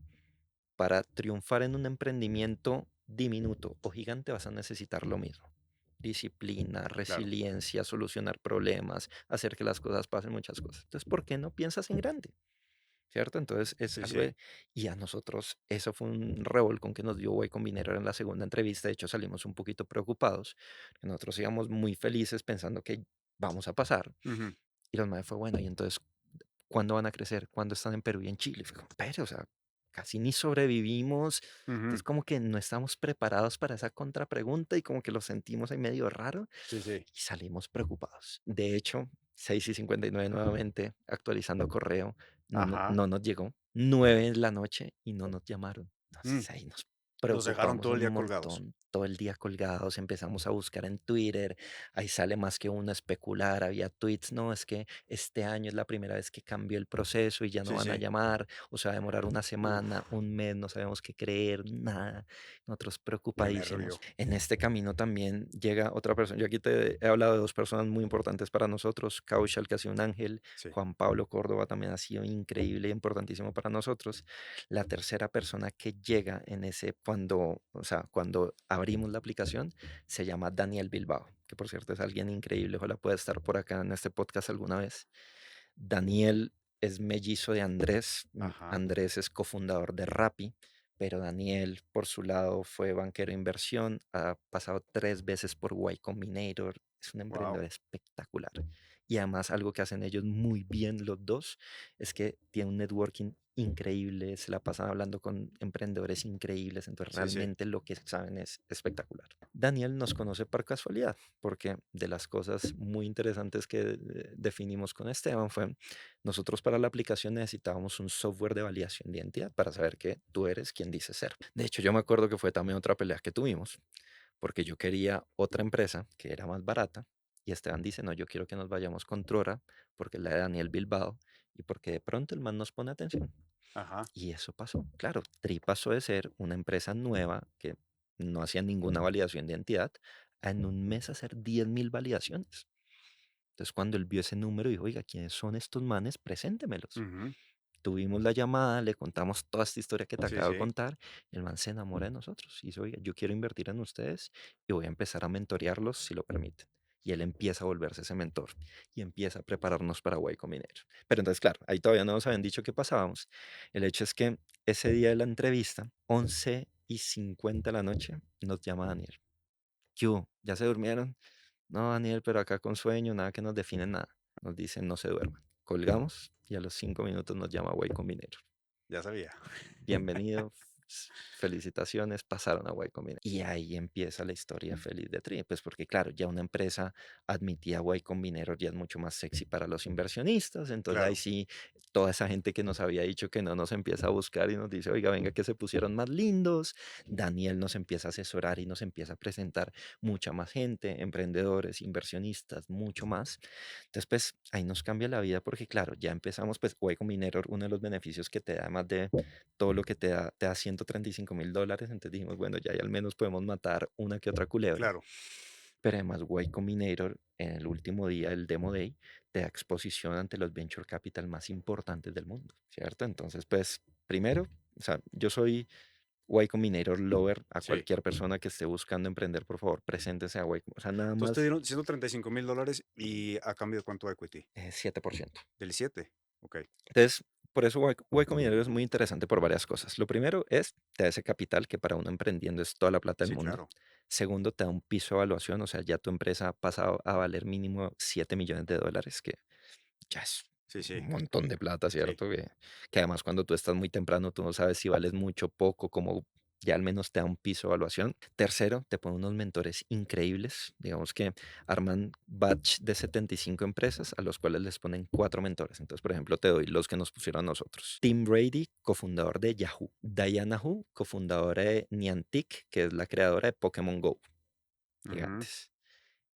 Speaker 2: para triunfar en un emprendimiento diminuto o gigante, vas a necesitar lo mismo. Disciplina,
Speaker 1: Claro.
Speaker 2: resiliencia, solucionar problemas, hacer que las cosas pasen, muchas cosas. Entonces, ¿por qué no piensas en grande? ¿Cierto? Entonces es
Speaker 1: Sí,
Speaker 2: algo
Speaker 1: sí.
Speaker 2: de, y a nosotros eso fue un revolcón que nos dio Y Combinator en la segunda entrevista. De hecho, salimos un poquito preocupados. Nosotros íbamos muy felices pensando que vamos a pasar.
Speaker 1: Ujú,
Speaker 2: Y los maestros fue, bueno, y entonces, ¿cuándo van a crecer? ¿Cuándo están en Perú y en Chile? Fue como, pero, o sea, casi ni sobrevivimos.
Speaker 1: ujú.
Speaker 2: Entonces, como que no estamos preparados para esa contrapregunta y como que lo sentimos ahí medio raro
Speaker 1: Sí, sí.
Speaker 2: y salimos preocupados. De hecho, 6:59 nuevamente, actualizando correo,
Speaker 1: Ajá.
Speaker 2: no nos llegó. 9 de la noche y no nos llamaron.
Speaker 1: Mm.
Speaker 2: Entonces ahí nos
Speaker 1: Los dejaron
Speaker 2: preocupamos
Speaker 1: todo el
Speaker 2: un
Speaker 1: día colgados.
Speaker 2: montón, todo el día colgados, empezamos a buscar en Twitter, ahí sale más que uno a especular, había tweets, no, es que este año es la primera vez que cambió el proceso y ya no
Speaker 1: Sí,
Speaker 2: van a
Speaker 1: sí.
Speaker 2: llamar, o se va a demorar una semana,
Speaker 1: Uf,
Speaker 2: un mes, no sabemos qué creer, nada. Nosotros
Speaker 1: qué
Speaker 2: preocupadísimos.
Speaker 1: nervio.
Speaker 2: En este camino también llega otra persona. Yo aquí te he hablado de dos personas muy importantes para nosotros. Kaushal, que ha sido un ángel.
Speaker 1: Sí.
Speaker 2: Juan Pablo Córdoba también ha sido increíble e importantísimo para nosotros. La tercera persona que llega en ese, cuando, o sea, cuando abrimos la aplicación, se llama Daniel Bilbao, que por cierto es alguien increíble. Ojalá pueda estar por acá en este podcast alguna vez. Daniel es mellizo de Andrés.
Speaker 1: Ajá.
Speaker 2: Andrés es cofundador de Rappi, pero Daniel, por su lado, fue banquero de inversión, ha pasado 3 veces por Y Combinator, es un emprendedor
Speaker 1: Wow.
Speaker 2: espectacular. Y además algo que hacen ellos muy bien los dos es que tienen un networking increíble, se la pasan hablando con emprendedores increíbles, entonces
Speaker 1: Sí, sí.
Speaker 2: realmente lo que saben es espectacular. Daniel nos conoce por casualidad, porque de las cosas muy interesantes que definimos con Esteban fue, nosotros para la aplicación necesitábamos un software de validación de identidad para saber que tú eres quien dices ser. De hecho, yo me acuerdo que fue también otra pelea que tuvimos, porque yo quería otra empresa que era más barata Y Esteban dice, no, yo quiero que nos vayamos con Trora, porque es la de Daniel Bilbao, y porque de pronto el man nos pone atención.
Speaker 1: Ajá.
Speaker 2: Y eso pasó. Claro, Tri pasó de ser una empresa nueva que no hacía ninguna validación de identidad a en un mes hacer 10.000 validaciones. Entonces, cuando él vio ese número, dijo, oiga, ¿quiénes son estos manes? Preséntemelos.
Speaker 1: Ujú.
Speaker 2: Tuvimos la llamada, le contamos toda esta historia que te
Speaker 1: Sí,
Speaker 2: acabo de
Speaker 1: sí.
Speaker 2: contar, y el man se enamora de nosotros. Y dice, oiga, yo quiero invertir en ustedes y voy a empezar a mentorearlos si lo permiten. Y él empieza a volverse ese mentor y empieza a prepararnos para Y Combinator. Pero entonces, claro, ahí todavía no nos habían dicho qué pasábamos. El hecho es que ese día de la entrevista, 11:50 de la noche, nos llama Daniel. ¿Qué hubo? ¿Ya se durmieron? No, Daniel, pero acá con sueño, nada que nos define nada. Nos dicen, no se duerman. Colgamos y a los 5 minutos nos llama Way Combinator.
Speaker 1: Ya sabía.
Speaker 2: Bienvenido, felicitaciones, pasaron a Y Combinator. Y ahí empieza la historia feliz de Tri, pues porque claro, ya una empresa admitía Y Combinator, ya es mucho más sexy para los inversionistas, entonces ahí
Speaker 1: Claro.
Speaker 2: sí, toda esa gente que nos había dicho que no nos empieza a buscar y nos dice, oiga, venga que se pusieron más lindos, Daniel nos empieza a asesorar y nos empieza a presentar mucha más gente, emprendedores, inversionistas, mucho más. Entonces, pues ahí nos cambia la vida porque, claro, ya empezamos, pues Y Combinator, uno de los beneficios que te da, además de todo lo que te da $135.000, entonces dijimos, bueno, ya ahí al menos podemos matar una que otra culebra.
Speaker 1: Claro.
Speaker 2: Pero además, Y Combinator, en el último día del Demo Day, te da exposición ante los venture capital más importantes del mundo, ¿cierto? Entonces, pues, primero, o sea, yo soy Y Combinator lover. A
Speaker 1: Sí.
Speaker 2: cualquier persona que esté buscando emprender, por favor, preséntese a Y. O sea, nada
Speaker 1: Entonces te
Speaker 2: más
Speaker 1: dieron $135,000 y a cambio de cuánto equity.
Speaker 2: 7%.
Speaker 1: Del 7. Ok.
Speaker 2: Entonces, por eso Y Combinator es muy interesante por varias cosas. Lo primero es, te da ese capital que para uno emprendiendo es toda la plata del
Speaker 1: Sí,
Speaker 2: mundo.
Speaker 1: claro.
Speaker 2: Segundo, te da un piso de evaluación, o sea, ya tu empresa pasa a valer mínimo $7 millones, que ya es
Speaker 1: Sí, sí.
Speaker 2: un montón de plata,
Speaker 1: Sí.
Speaker 2: ¿cierto? Que además cuando tú estás muy temprano, tú no sabes si vales mucho, poco, como ya al menos te da un piso de evaluación. Tercero, te ponen unos mentores increíbles, digamos que arman batch de 75 empresas a los cuales les ponen 4 mentores. Entonces, por ejemplo, te doy los que nos pusieron a nosotros. Tim Brady, cofundador de Yahoo. Diana Hu, cofundadora de Niantic, que es la creadora de Pokémon Go.
Speaker 1: Ujú.
Speaker 2: Gigantes.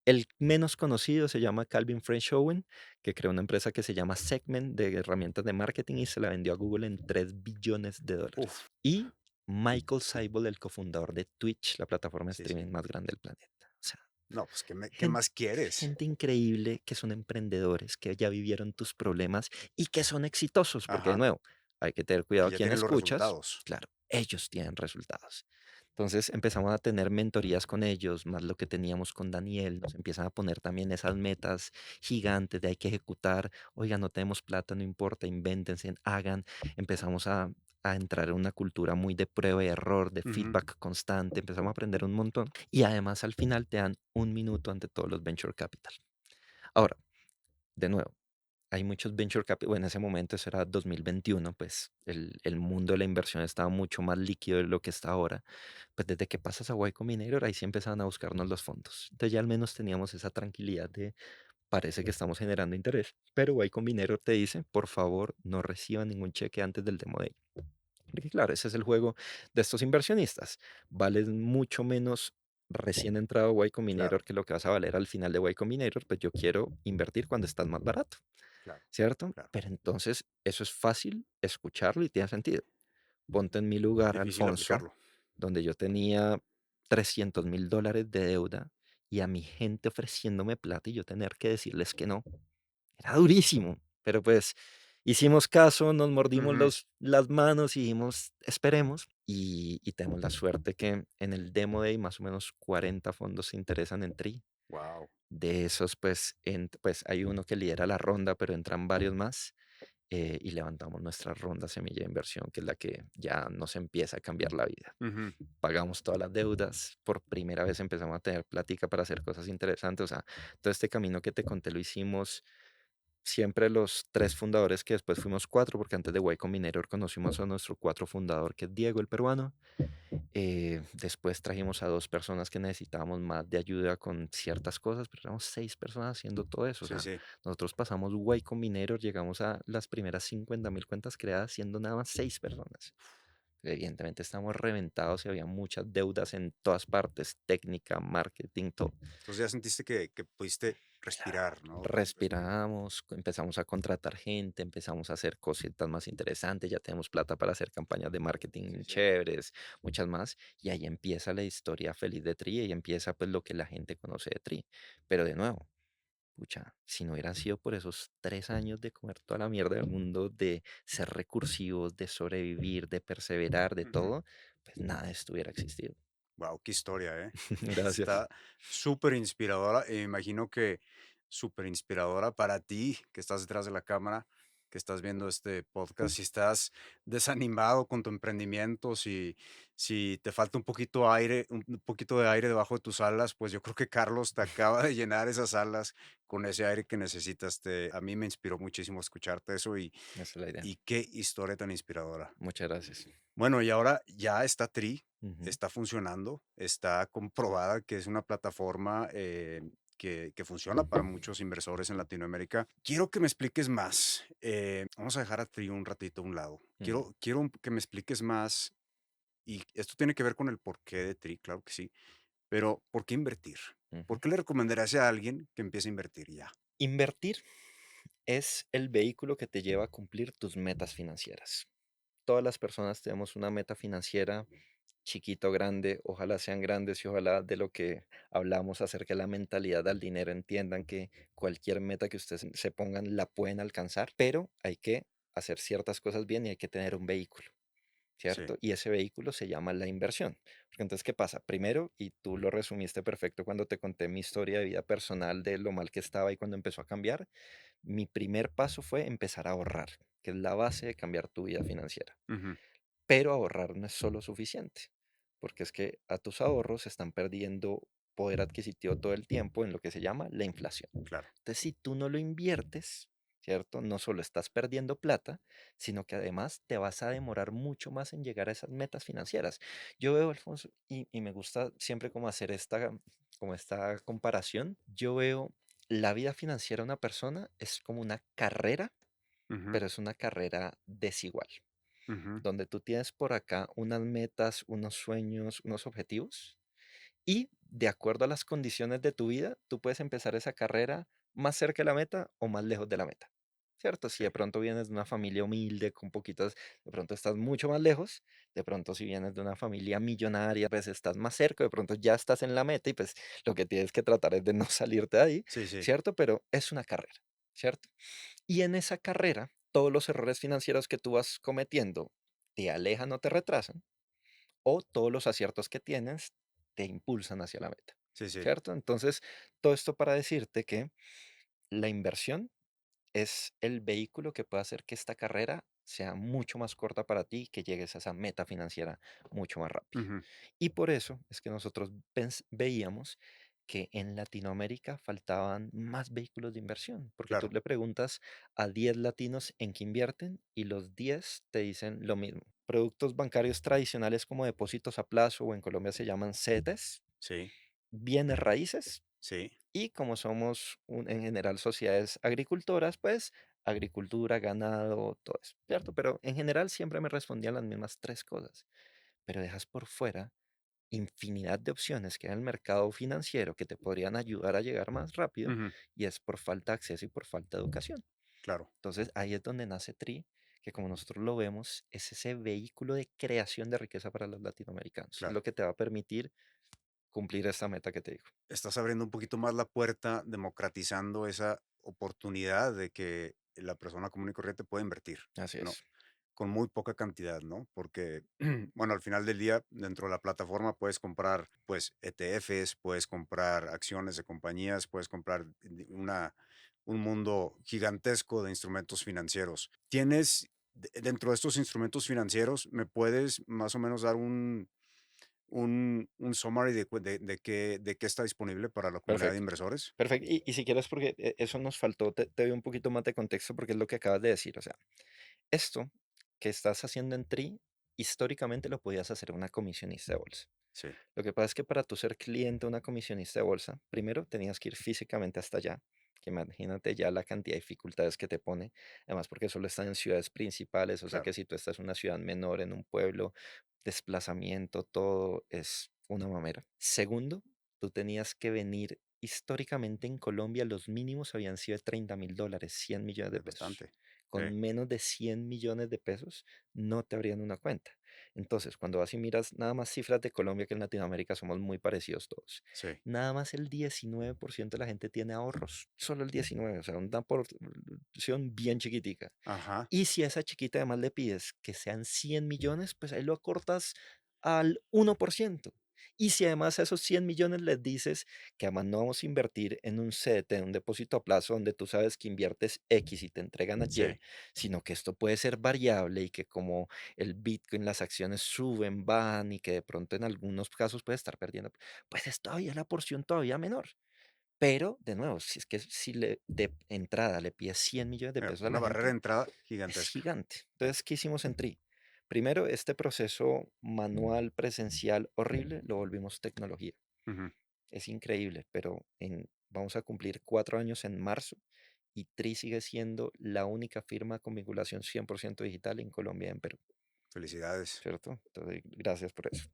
Speaker 2: El menos conocido se llama Calvin French Owen, que creó una empresa que se llama Segment de herramientas de marketing y se la vendió a Google en $3 billones.
Speaker 1: Uf.
Speaker 2: Y Michael Seibel, el cofundador de Twitch, la plataforma de
Speaker 1: Sí, sí.
Speaker 2: streaming más grande del planeta. O sea,
Speaker 1: No, pues, ¿qué
Speaker 2: gente,
Speaker 1: más quieres?
Speaker 2: gente increíble que son emprendedores, que ya vivieron tus problemas y que son exitosos, porque de
Speaker 1: Ajá.
Speaker 2: nuevo, hay que tener cuidado
Speaker 1: Y
Speaker 2: a
Speaker 1: ya
Speaker 2: quién
Speaker 1: tienen los
Speaker 2: escuchas.
Speaker 1: resultados.
Speaker 2: Claro, ellos tienen resultados. Entonces empezamos a tener mentorías con ellos, más lo que teníamos con Daniel, nos empiezan a poner también esas metas gigantes de hay que ejecutar, oiga, no tenemos plata, no importa, invéntense, hagan. Empezamos a entrar en una cultura muy de prueba y error, de
Speaker 1: Ujú.
Speaker 2: feedback constante, empezamos a aprender un montón y además al final te dan un minuto ante todos los venture capital. Ahora, de nuevo, hay muchos venture capital, bueno, en ese momento, eso era 2021, pues el mundo de la inversión estaba mucho más líquido de lo que está ahora. Pues desde que pasas a Y Combinator, ahí sí empezaban a buscarnos los fondos. Entonces ya al menos teníamos esa tranquilidad de, parece que estamos generando interés, pero Y Combinator te dice, por favor, no reciban ningún cheque antes del demo day. Porque claro, ese es el juego de estos inversionistas. Vales mucho menos recién entrado a Y
Speaker 1: Claro,
Speaker 2: Combinator que lo que vas a valer al final de Y Combinator, pues yo quiero invertir cuando estás más barato,
Speaker 1: claro,
Speaker 2: ¿cierto?
Speaker 1: claro.
Speaker 2: Pero entonces eso es fácil escucharlo y tiene sentido. Ponte en mi lugar,
Speaker 1: Difícil
Speaker 2: Alfonso,
Speaker 1: aplicarlo.
Speaker 2: donde yo tenía $300.000 de deuda y a mi gente ofreciéndome plata y yo tener que decirles que no. Era durísimo, pero pues hicimos caso, nos mordimos
Speaker 1: Ujú.
Speaker 2: las manos y dijimos, esperemos. Y tenemos la suerte que en el Demo Day más o menos 40 fondos se interesan en Tri.
Speaker 1: Wow.
Speaker 2: De esos, pues, pues hay uno que lidera la ronda, pero entran varios más y levantamos nuestra ronda semilla de inversión, que es la que ya nos empieza a cambiar la vida.
Speaker 1: Ujú.
Speaker 2: Pagamos todas las deudas, por primera vez empezamos a tener plática para hacer cosas interesantes. O sea, todo este camino que te conté lo hicimos siempre los tres fundadores, que después fuimos cuatro, porque antes de Y Combinator conocimos a nuestro cuatro fundador, que es Diego, el peruano. Después trajimos a dos personas que necesitábamos más de ayuda con ciertas cosas, pero éramos 6 personas haciendo todo eso. O
Speaker 1: Sí,
Speaker 2: sea,
Speaker 1: sí.
Speaker 2: nosotros pasamos Y Combinator, llegamos a las primeras 50.000 cuentas creadas siendo nada más 6 personas. Evidentemente estamos reventados y había muchas deudas en todas partes, técnica, marketing, todo.
Speaker 1: Entonces ya sentiste que pudiste respirar, ¿no? Respirar.
Speaker 2: Respiramos, empezamos a contratar gente, empezamos a hacer cositas más interesantes, ya tenemos plata para hacer campañas de
Speaker 1: Sí,
Speaker 2: marketing
Speaker 1: sí.
Speaker 2: chéveres, muchas más, y ahí empieza la historia feliz de Tri, y empieza pues lo que la gente conoce de Tri. Pero de nuevo, pucha, si no hubieran sido por esos 3 años de comer toda la mierda del mundo, de ser recursivos, de sobrevivir, de perseverar, de todo, pues nada de esto hubiera existido.
Speaker 1: Wow, qué historia, ¿eh?
Speaker 2: Gracias.
Speaker 1: Está súper inspiradora. E imagino que súper inspiradora para ti que estás detrás de la cámara, que estás viendo este podcast. Si estás desanimado con tu emprendimiento, si te falta un poquito aire, un poquito de aire debajo de tus alas, pues yo creo que Carlos te acaba de llenar esas alas con ese aire que necesitas. A mí me inspiró muchísimo escucharte eso
Speaker 2: Esa es la idea.
Speaker 1: y qué historia tan inspiradora.
Speaker 2: Muchas gracias.
Speaker 1: Bueno, y ahora ya está Tree,
Speaker 2: Ujú,
Speaker 1: está funcionando, está comprobada que es una plataforma que funciona para muchos inversores en Latinoamérica. Quiero que me expliques más. Vamos a dejar a Tree un ratito a un lado.
Speaker 2: ujú,
Speaker 1: Quiero que me expliques más, y esto tiene que ver con el porqué de Tree, claro que sí, pero ¿por qué invertir? ¿Por
Speaker 2: ujú.
Speaker 1: qué le recomendarías a alguien que empiece a invertir ya?
Speaker 2: Invertir es el vehículo que te lleva a cumplir tus metas financieras. Todas las personas tenemos una meta financiera, chiquito o grande, ojalá sean grandes y ojalá de lo que hablamos acerca de la mentalidad al dinero entiendan que cualquier meta que ustedes se pongan la pueden alcanzar, pero hay que hacer ciertas cosas bien y hay que tener un vehículo.
Speaker 1: Sí.
Speaker 2: ¿Cierto? Y ese vehículo se llama la inversión. Porque entonces, ¿qué pasa? Primero, y tú lo resumiste perfecto cuando te conté mi historia de vida personal de lo mal que estaba y cuando empezó a cambiar, mi primer paso fue empezar a ahorrar, que es la base de cambiar tu vida financiera.
Speaker 1: Ujú,
Speaker 2: Pero ahorrar no es solo suficiente, porque es que a tus ahorros se están perdiendo poder adquisitivo todo el tiempo en lo que se llama la inflación.
Speaker 1: claro.
Speaker 2: Entonces, si tú no lo inviertes, ¿cierto? No solo estás perdiendo plata, sino que además te vas a demorar mucho más en llegar a esas metas financieras. Yo veo, Alfonso, y me gusta siempre como hacer como esta comparación, yo veo la vida financiera de una persona es como una carrera,
Speaker 1: Ujú,
Speaker 2: pero es una carrera desigual
Speaker 1: ujú,
Speaker 2: donde tú tienes por acá unas metas, unos sueños, unos objetivos, y de acuerdo a las condiciones de tu vida, tú puedes empezar esa carrera más cerca de la meta o más lejos de la meta. ¿Cierto? Si
Speaker 1: sí.
Speaker 2: de pronto vienes de una familia humilde, con poquitas, de pronto estás mucho más lejos. De pronto si vienes de una familia millonaria, pues estás más cerca, de pronto ya estás en la meta y pues lo que tienes que tratar es de no salirte de ahí,
Speaker 1: Sí, sí.
Speaker 2: ¿cierto? Pero es una carrera, ¿cierto? Y en esa carrera, todos los errores financieros que tú vas cometiendo te alejan o te retrasan, o todos los aciertos que tienes te impulsan hacia la meta,
Speaker 1: Sí, sí.
Speaker 2: ¿cierto? Entonces, todo esto para decirte que la inversión es el vehículo que puede hacer que esta carrera sea mucho más corta para ti y que llegues a esa meta financiera mucho más rápido.
Speaker 1: Ujú,
Speaker 2: Y por eso es que nosotros veíamos que en Latinoamérica faltaban más vehículos de inversión, porque tú
Speaker 1: claro.
Speaker 2: le preguntas a 10 latinos en qué invierten y los 10 te dicen lo mismo. Productos bancarios tradicionales como depósitos a plazo o en Colombia se llaman CETES,
Speaker 1: Sí,
Speaker 2: bienes raíces
Speaker 1: sí.
Speaker 2: y como somos en general sociedades agricultoras, pues agricultura, ganado, todo eso, ¿cierto? Pero en general siempre me respondían las mismas tres cosas. Pero dejas por fuera infinidad de opciones que hay en el mercado financiero que te podrían ayudar a llegar más rápido
Speaker 1: Ujú,
Speaker 2: y es por falta de acceso y por falta de educación.
Speaker 1: claro,
Speaker 2: Entonces ahí es donde nace TRI, que como nosotros lo vemos, es ese vehículo de creación de riqueza para los latinoamericanos. Es lo
Speaker 1: claro.
Speaker 2: que te va a permitir cumplir esta meta que te digo.
Speaker 1: Estás abriendo un poquito más la puerta, democratizando esa oportunidad de que la persona común y corriente pueda invertir,
Speaker 2: Así
Speaker 1: ¿no?
Speaker 2: es.
Speaker 1: Con muy poca cantidad, ¿no? Porque, bueno, al final del día, dentro de la plataforma puedes comprar, pues, ETFs, puedes comprar acciones de compañías, puedes comprar un mundo gigantesco de instrumentos financieros. ¿Tienes, dentro de estos instrumentos financieros, me puedes más o menos dar un summary de qué está disponible para la comunidad de
Speaker 2: Perfecto.
Speaker 1: inversores?
Speaker 2: Perfecto. Y si quieres, porque eso nos faltó, te doy un poquito más de contexto porque es lo que acabas de decir. O sea, esto que estás haciendo en TRI, históricamente lo podías hacer una comisionista de bolsa.
Speaker 1: Sí,
Speaker 2: Lo que pasa es que para tú ser cliente de una comisionista de bolsa, primero tenías que ir físicamente hasta allá, que imagínate ya la cantidad de dificultades que te pone, además porque solo están en ciudades principales, o sea
Speaker 1: claro.
Speaker 2: que si tú estás en una ciudad menor, en un pueblo, desplazamiento, todo es una mamera. Segundo, tú tenías que venir históricamente en Colombia los mínimos habían sido de $30.000, 100 millones de
Speaker 1: Es
Speaker 2: pesos.
Speaker 1: bastante. Sí,
Speaker 2: Con menos de 100 millones de pesos no te abrían una cuenta. Entonces, cuando vas y miras nada más cifras de Colombia, que en Latinoamérica somos muy parecidos todos,
Speaker 1: sí.
Speaker 2: nada más el 19% de la gente tiene ahorros, solo el 19, o sea, una porción bien chiquitica.
Speaker 1: Ajá.
Speaker 2: Y si a esa chiquita además le pides que sean 100 millones, pues ahí lo acortas al 1%. Y si además a esos 100 millones les dices que además no vamos a invertir en un CDT, en un depósito a plazo donde tú sabes que inviertes X y te entregan a Y,
Speaker 1: Sí,
Speaker 2: sino que esto puede ser variable y que como el Bitcoin, las acciones suben, van y que de pronto en algunos casos puede estar perdiendo, pues es todavía la porción todavía menor. Pero, de nuevo, si es que si de entrada le pides 100 millones de pesos a
Speaker 1: una
Speaker 2: la
Speaker 1: barrera de
Speaker 2: gente,
Speaker 1: entrada
Speaker 2: es
Speaker 1: gigantesca.
Speaker 2: gigante. Entonces, ¿qué hicimos en Tri? Primero, este proceso manual, presencial, horrible, lo volvimos tecnología.
Speaker 1: Ujú.
Speaker 2: Es increíble, pero vamos a cumplir 4 años en marzo y Tri sigue siendo la única firma con vinculación 100% digital en Colombia y en Perú,
Speaker 1: Felicidades.
Speaker 2: ¿cierto? Entonces, gracias por eso.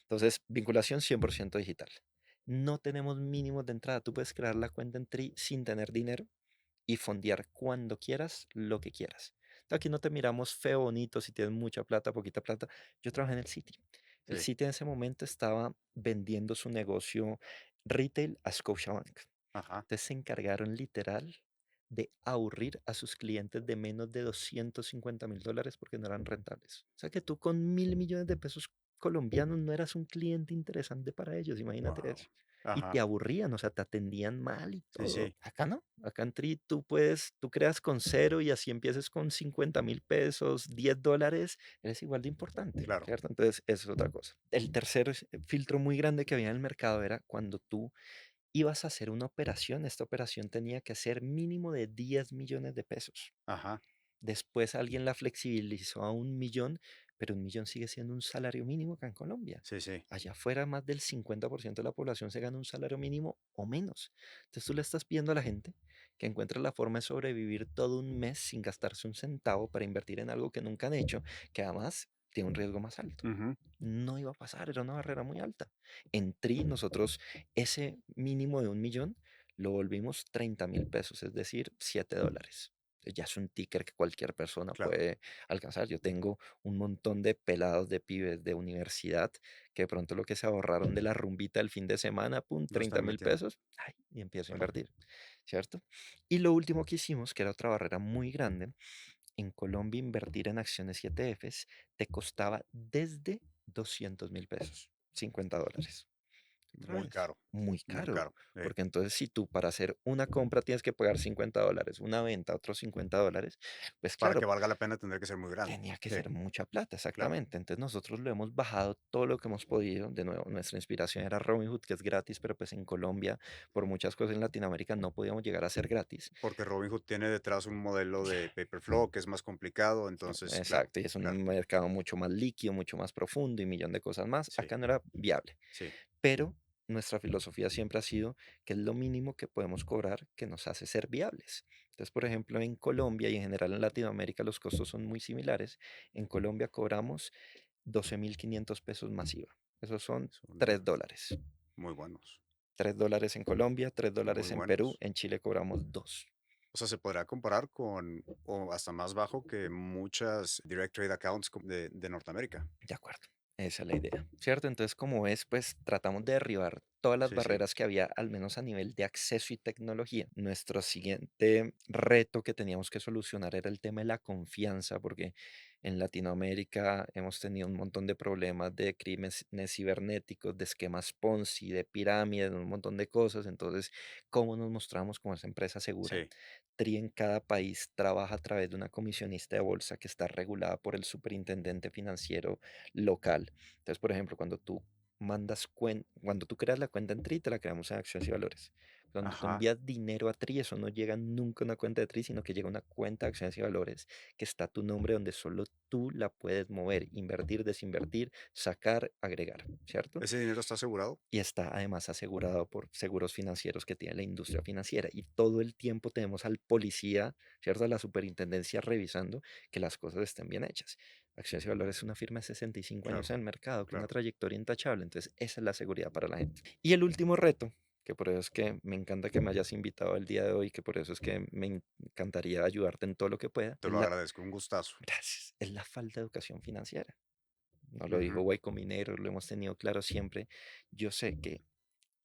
Speaker 2: Entonces, vinculación 100% digital. No tenemos mínimos de entrada. Tú puedes crear la cuenta en Tri sin tener dinero y fondear cuando quieras, lo que quieras. Entonces, aquí no te miramos feo, bonito, si tienes mucha plata, poquita plata. Yo trabajé en el Citi. El
Speaker 1: Sí.
Speaker 2: Citi en ese momento estaba vendiendo su negocio retail a Scotiabank.
Speaker 1: Ajá.
Speaker 2: Entonces se encargaron literal de aburrir a sus clientes de menos de $250.000 porque no eran rentables. O sea que tú con 1.000 millones de pesos colombianos no eras un cliente interesante para ellos, imagínate
Speaker 1: Wow.
Speaker 2: eso. Y te
Speaker 1: Ajá.
Speaker 2: aburrían, o sea, te atendían mal y
Speaker 1: Sí,
Speaker 2: todo.
Speaker 1: sí,
Speaker 2: Acá no, acá en Tri tú creas con cero y así empieces con 50.000 pesos, $10, eres igual de importante,
Speaker 1: claro.
Speaker 2: ¿cierto? Entonces, eso es otra cosa. El tercer filtro muy grande que había en el mercado era cuando tú ibas a hacer una operación, esta operación tenía que ser mínimo de 10 millones de pesos.
Speaker 1: Ajá.
Speaker 2: Después alguien la flexibilizó a 1 millón, pero 1 millón sigue siendo un salario mínimo acá en Colombia.
Speaker 1: Sí, sí.
Speaker 2: Allá afuera más del 50% de la población se gana un salario mínimo o menos. Entonces tú le estás pidiendo a la gente que encuentre la forma de sobrevivir todo un mes sin gastarse un centavo para invertir en algo que nunca han hecho, que además tiene un riesgo más alto.
Speaker 1: Ujú.
Speaker 2: No iba a pasar, era una barrera muy alta. En Tri, nosotros ese mínimo de 1 millón lo volvimos 30.000 pesos, es decir, $7. Ya es un ticker que cualquier persona
Speaker 1: Claro.
Speaker 2: puede alcanzar. Yo tengo un montón de pelados de pibes de universidad que de pronto lo que se ahorraron de la rumbita el fin de semana, pum,
Speaker 1: Lo
Speaker 2: treinta
Speaker 1: están
Speaker 2: mil
Speaker 1: metiendo.
Speaker 2: pesos, ay, y empiezo a
Speaker 1: Claro.
Speaker 2: invertir, ¿cierto? Y lo último que hicimos, que era otra barrera muy grande, en Colombia invertir en acciones y ETFs te costaba desde 200.000 pesos, $50. Otra
Speaker 1: Muy
Speaker 2: vez,
Speaker 1: caro.
Speaker 2: muy
Speaker 1: Muy
Speaker 2: caro,
Speaker 1: caro. Sí.
Speaker 2: porque entonces si tú para hacer una compra tienes que pagar $50, una venta otros $50, pues
Speaker 1: Para
Speaker 2: claro,
Speaker 1: que valga la pena tendría que ser muy grande.
Speaker 2: tenía que
Speaker 1: Sí,
Speaker 2: ser mucha plata,
Speaker 1: claro.
Speaker 2: exactamente. Entonces nosotros lo hemos bajado todo lo que hemos podido. De nuevo, nuestra inspiración era Robinhood, que es gratis, pero pues en Colombia, por muchas cosas en Latinoamérica, no podíamos llegar a ser gratis.
Speaker 1: Porque Robinhood tiene detrás un modelo de paper flow que es más complicado, entonces, claro,
Speaker 2: Exacto, y es
Speaker 1: claro.
Speaker 2: un mercado mucho más líquido, mucho más profundo y un millón de cosas más.
Speaker 1: Sí,
Speaker 2: Acá no era viable,
Speaker 1: sí.
Speaker 2: pero nuestra filosofía siempre ha sido que es lo mínimo que podemos cobrar que nos hace ser viables. Entonces, por ejemplo, en Colombia y en general en Latinoamérica los costos son muy similares. En Colombia cobramos 12.500 pesos masiva. Esos son
Speaker 1: Son
Speaker 2: $3.
Speaker 1: muy buenos,
Speaker 2: $3 en Colombia, tres
Speaker 1: muy
Speaker 2: dólares en Perú,
Speaker 1: buenos.
Speaker 2: en Chile cobramos 2.
Speaker 1: O sea, se podrá comparar con, o hasta más bajo que muchas direct trade accounts de Norteamérica.
Speaker 2: De acuerdo, esa es la idea, ¿cierto? Entonces, como ves, pues tratamos de derribar todas las
Speaker 1: Sí, sí,
Speaker 2: barreras que había, al menos a nivel de acceso y tecnología. Nuestro siguiente reto que teníamos que solucionar era el tema de la confianza, porque en Latinoamérica hemos tenido un montón de problemas de crímenes cibernéticos, de esquemas Ponzi, de pirámides, de un montón de cosas. Entonces, ¿cómo nos mostramos como esa empresa segura?
Speaker 1: sí.
Speaker 2: TRI en cada país trabaja a través de una comisionista de bolsa que está regulada por el superintendente financiero local. Entonces, por ejemplo, cuando tú creas la cuenta en TRI, te la creamos en acciones y valores. Cuando tú
Speaker 1: Ajá.
Speaker 2: envías dinero a TRI, eso no llega nunca a una cuenta de TRI, sino que llega a una cuenta de acciones y valores que está tu nombre donde solo tú la puedes mover, invertir, desinvertir, sacar, agregar, ¿cierto?
Speaker 1: ¿Ese dinero está asegurado?
Speaker 2: Y está además asegurado por seguros financieros que tiene la industria financiera. Y todo el tiempo tenemos al policía, ¿cierto? A la superintendencia revisando que las cosas estén bien hechas. Acciones y Valores es una firma de 65 años
Speaker 1: Claro,
Speaker 2: en el mercado, con una
Speaker 1: claro.
Speaker 2: trayectoria intachable. Entonces, esa es la seguridad para la gente. Y el último reto que por eso es que me encanta que me hayas invitado el día de hoy, que por eso es que me encantaría ayudarte en todo lo que pueda,
Speaker 1: Te lo agradezco, un gustazo.
Speaker 2: gracias, es la falta de educación financiera. No lo digo
Speaker 1: Ujú,
Speaker 2: Guay Minero, lo hemos tenido claro siempre. Yo sé que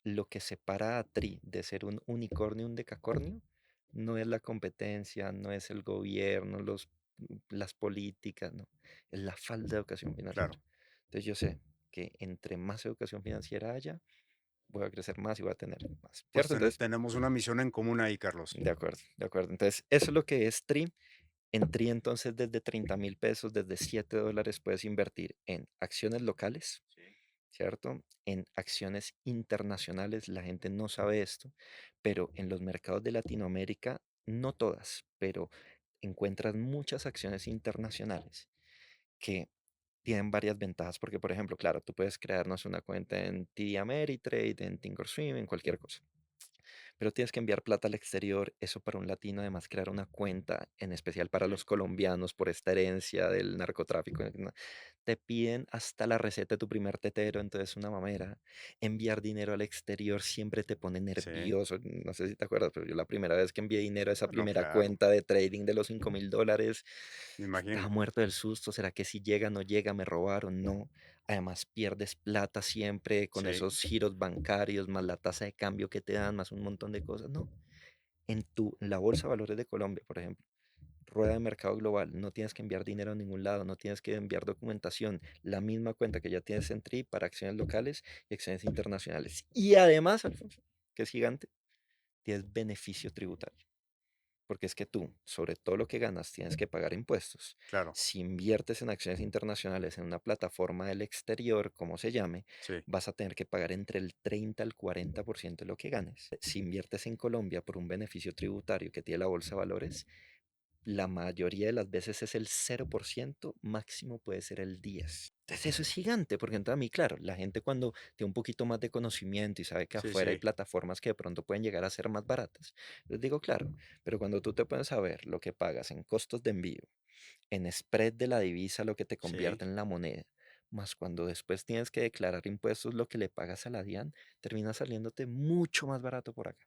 Speaker 2: lo que separa a Tri de ser un unicornio, un decacornio, no es la competencia, no es el gobierno, las políticas, no, es la falta de educación financiera.
Speaker 1: claro.
Speaker 2: Entonces yo sé que entre más educación financiera haya, voy a crecer más y voy a tener más,
Speaker 1: Pues
Speaker 2: ¿cierto? Entonces,
Speaker 1: tenemos una misión en común ahí, Carlos.
Speaker 2: de acuerdo, de acuerdo. Entonces, eso es lo que es Tri. En Tri, entonces, desde 30.000 pesos, desde $7 puedes invertir en acciones locales,
Speaker 1: Sí.
Speaker 2: ¿cierto? En acciones internacionales, la gente no sabe esto, pero en los mercados de Latinoamérica, no todas, pero encuentras muchas acciones internacionales que tienen varias ventajas, porque, por ejemplo, claro, tú puedes crearnos una cuenta en TD Ameritrade, en Thinkorswim, en cualquier cosa, pero tienes que enviar plata al exterior. Eso para un latino, además, crear una cuenta, en especial para
Speaker 1: Sí.
Speaker 2: los colombianos por esta herencia del narcotráfico, ¿no? Te piden hasta la receta de tu primer tetero, entonces una mamera. Enviar dinero al exterior siempre te pone
Speaker 1: Sí.
Speaker 2: nervioso. No sé si te acuerdas, pero yo la primera vez que envié dinero a esa
Speaker 1: No,
Speaker 2: primera
Speaker 1: claro,
Speaker 2: cuenta de trading de los $5.000,
Speaker 1: me
Speaker 2: estaba
Speaker 1: imagino.
Speaker 2: muerto del susto. ¿Será que si llega, no llega, me robaron? No. Además, pierdes plata siempre con
Speaker 1: Sí,
Speaker 2: esos giros bancarios, más la tasa de cambio que te dan, más un montón de cosas. No. La Bolsa de Valores de Colombia, por ejemplo, rueda de mercado global, no tienes que enviar dinero a ningún lado, no tienes que enviar documentación, la misma cuenta que ya tienes en TRI para acciones locales y acciones internacionales. Y además, Alfonso, que es gigante, tienes beneficio tributario. Porque es que tú, sobre todo lo que ganas, tienes que pagar impuestos.
Speaker 1: claro.
Speaker 2: Si inviertes en acciones internacionales en una plataforma del exterior, como se llame,
Speaker 1: Sí,
Speaker 2: vas a tener que pagar entre el 30 al 40% de lo que ganes. Si inviertes en Colombia por un beneficio tributario que tiene la Bolsa de Valores, la mayoría de las veces es el 0%, máximo puede ser el 10%. Entonces eso es gigante, porque entonces a mí, claro, la gente cuando tiene un poquito más de conocimiento y sabe que
Speaker 1: sí,
Speaker 2: afuera hay
Speaker 1: sí,
Speaker 2: plataformas que de pronto pueden llegar a ser más baratas, les digo, claro, pero cuando tú te puedes saber lo que pagas en costos de envío, en spread de la divisa, lo que te
Speaker 1: sí.
Speaker 2: convierte en la moneda, más cuando después tienes que declarar impuestos, lo que le pagas a la DIAN, termina saliéndote mucho más barato por acá,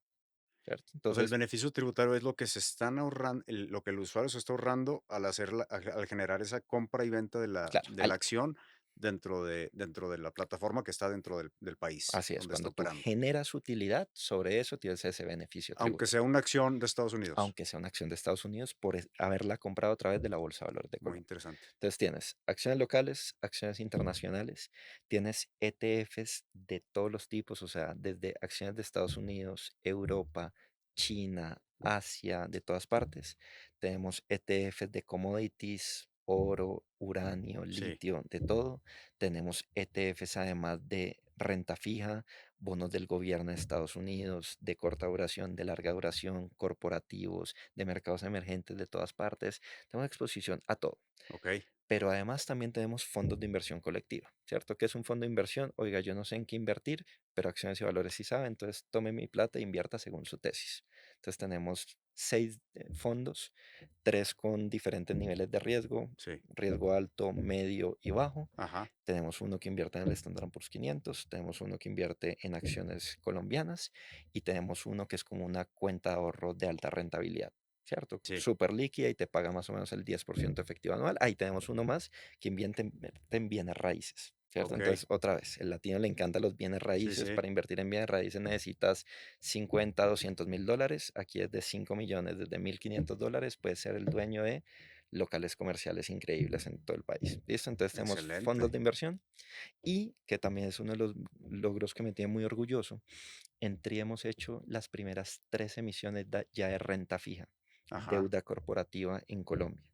Speaker 2: ¿cierto?
Speaker 1: O sea, el
Speaker 2: Entonces,
Speaker 1: beneficio tributario es lo que se están ahorrando, lo que el usuario se está ahorrando al al generar esa compra y venta
Speaker 2: claro,
Speaker 1: de la acción dentro de la plataforma que está dentro del país
Speaker 2: así es,
Speaker 1: donde está
Speaker 2: cuando tú
Speaker 1: operando.
Speaker 2: generas utilidad, sobre eso tienes ese beneficio
Speaker 1: Aunque
Speaker 2: tributario,
Speaker 1: sea una acción de Estados Unidos.
Speaker 2: aunque sea una acción de Estados Unidos por haberla comprado a través de la Bolsa de Valores de
Speaker 1: Muy
Speaker 2: Colombia.
Speaker 1: interesante.
Speaker 2: Entonces tienes acciones locales, acciones internacionales, tienes ETFs de todos los tipos, o sea, desde acciones de Estados Unidos, Europa, China, Asia, de todas partes. Tenemos ETFs de commodities, oro, uranio,
Speaker 1: Sí,
Speaker 2: litio, de todo. Tenemos ETFs además de renta fija, bonos del gobierno de Estados Unidos, de corta duración, de larga duración, corporativos, de mercados emergentes de todas partes. Tenemos exposición a todo.
Speaker 1: ok.
Speaker 2: Pero además también tenemos fondos de inversión colectiva, ¿cierto? ¿Qué es un fondo de inversión? Oiga, yo no sé en qué invertir, pero acciones y valores sí sabe, entonces tome mi plata e invierta según su tesis. Entonces tenemos 6 fondos, 3 con diferentes niveles de riesgo,
Speaker 1: Sí,
Speaker 2: riesgo alto, medio y bajo.
Speaker 1: ajá,
Speaker 2: Tenemos uno que invierte en el Standard Poor's 500, tenemos uno que invierte en acciones colombianas y tenemos uno que es como una cuenta de ahorro de alta rentabilidad. ¿Cierto?
Speaker 1: sí,
Speaker 2: Súper líquida y te paga más o menos el 10% efectivo anual. Ahí tenemos uno más que invierte en bienes raíces, ¿cierto?
Speaker 1: ok.
Speaker 2: Entonces, otra vez, el latino le encantan los bienes
Speaker 1: Sí,
Speaker 2: raíces.
Speaker 1: sí,
Speaker 2: Para invertir en bienes raíces necesitas 50, $200.000. Aquí es de 5 millones, desde $1.500. Puedes ser el dueño de locales comerciales increíbles en todo el país. ¿Listo? Entonces, tenemos fondos
Speaker 1: excelente.
Speaker 2: de inversión y que también es uno de los logros que me tiene muy orgulloso. En TRI hemos hecho las primeras 3 emisiones ya de renta fija,
Speaker 1: Ajá,
Speaker 2: deuda corporativa en Colombia.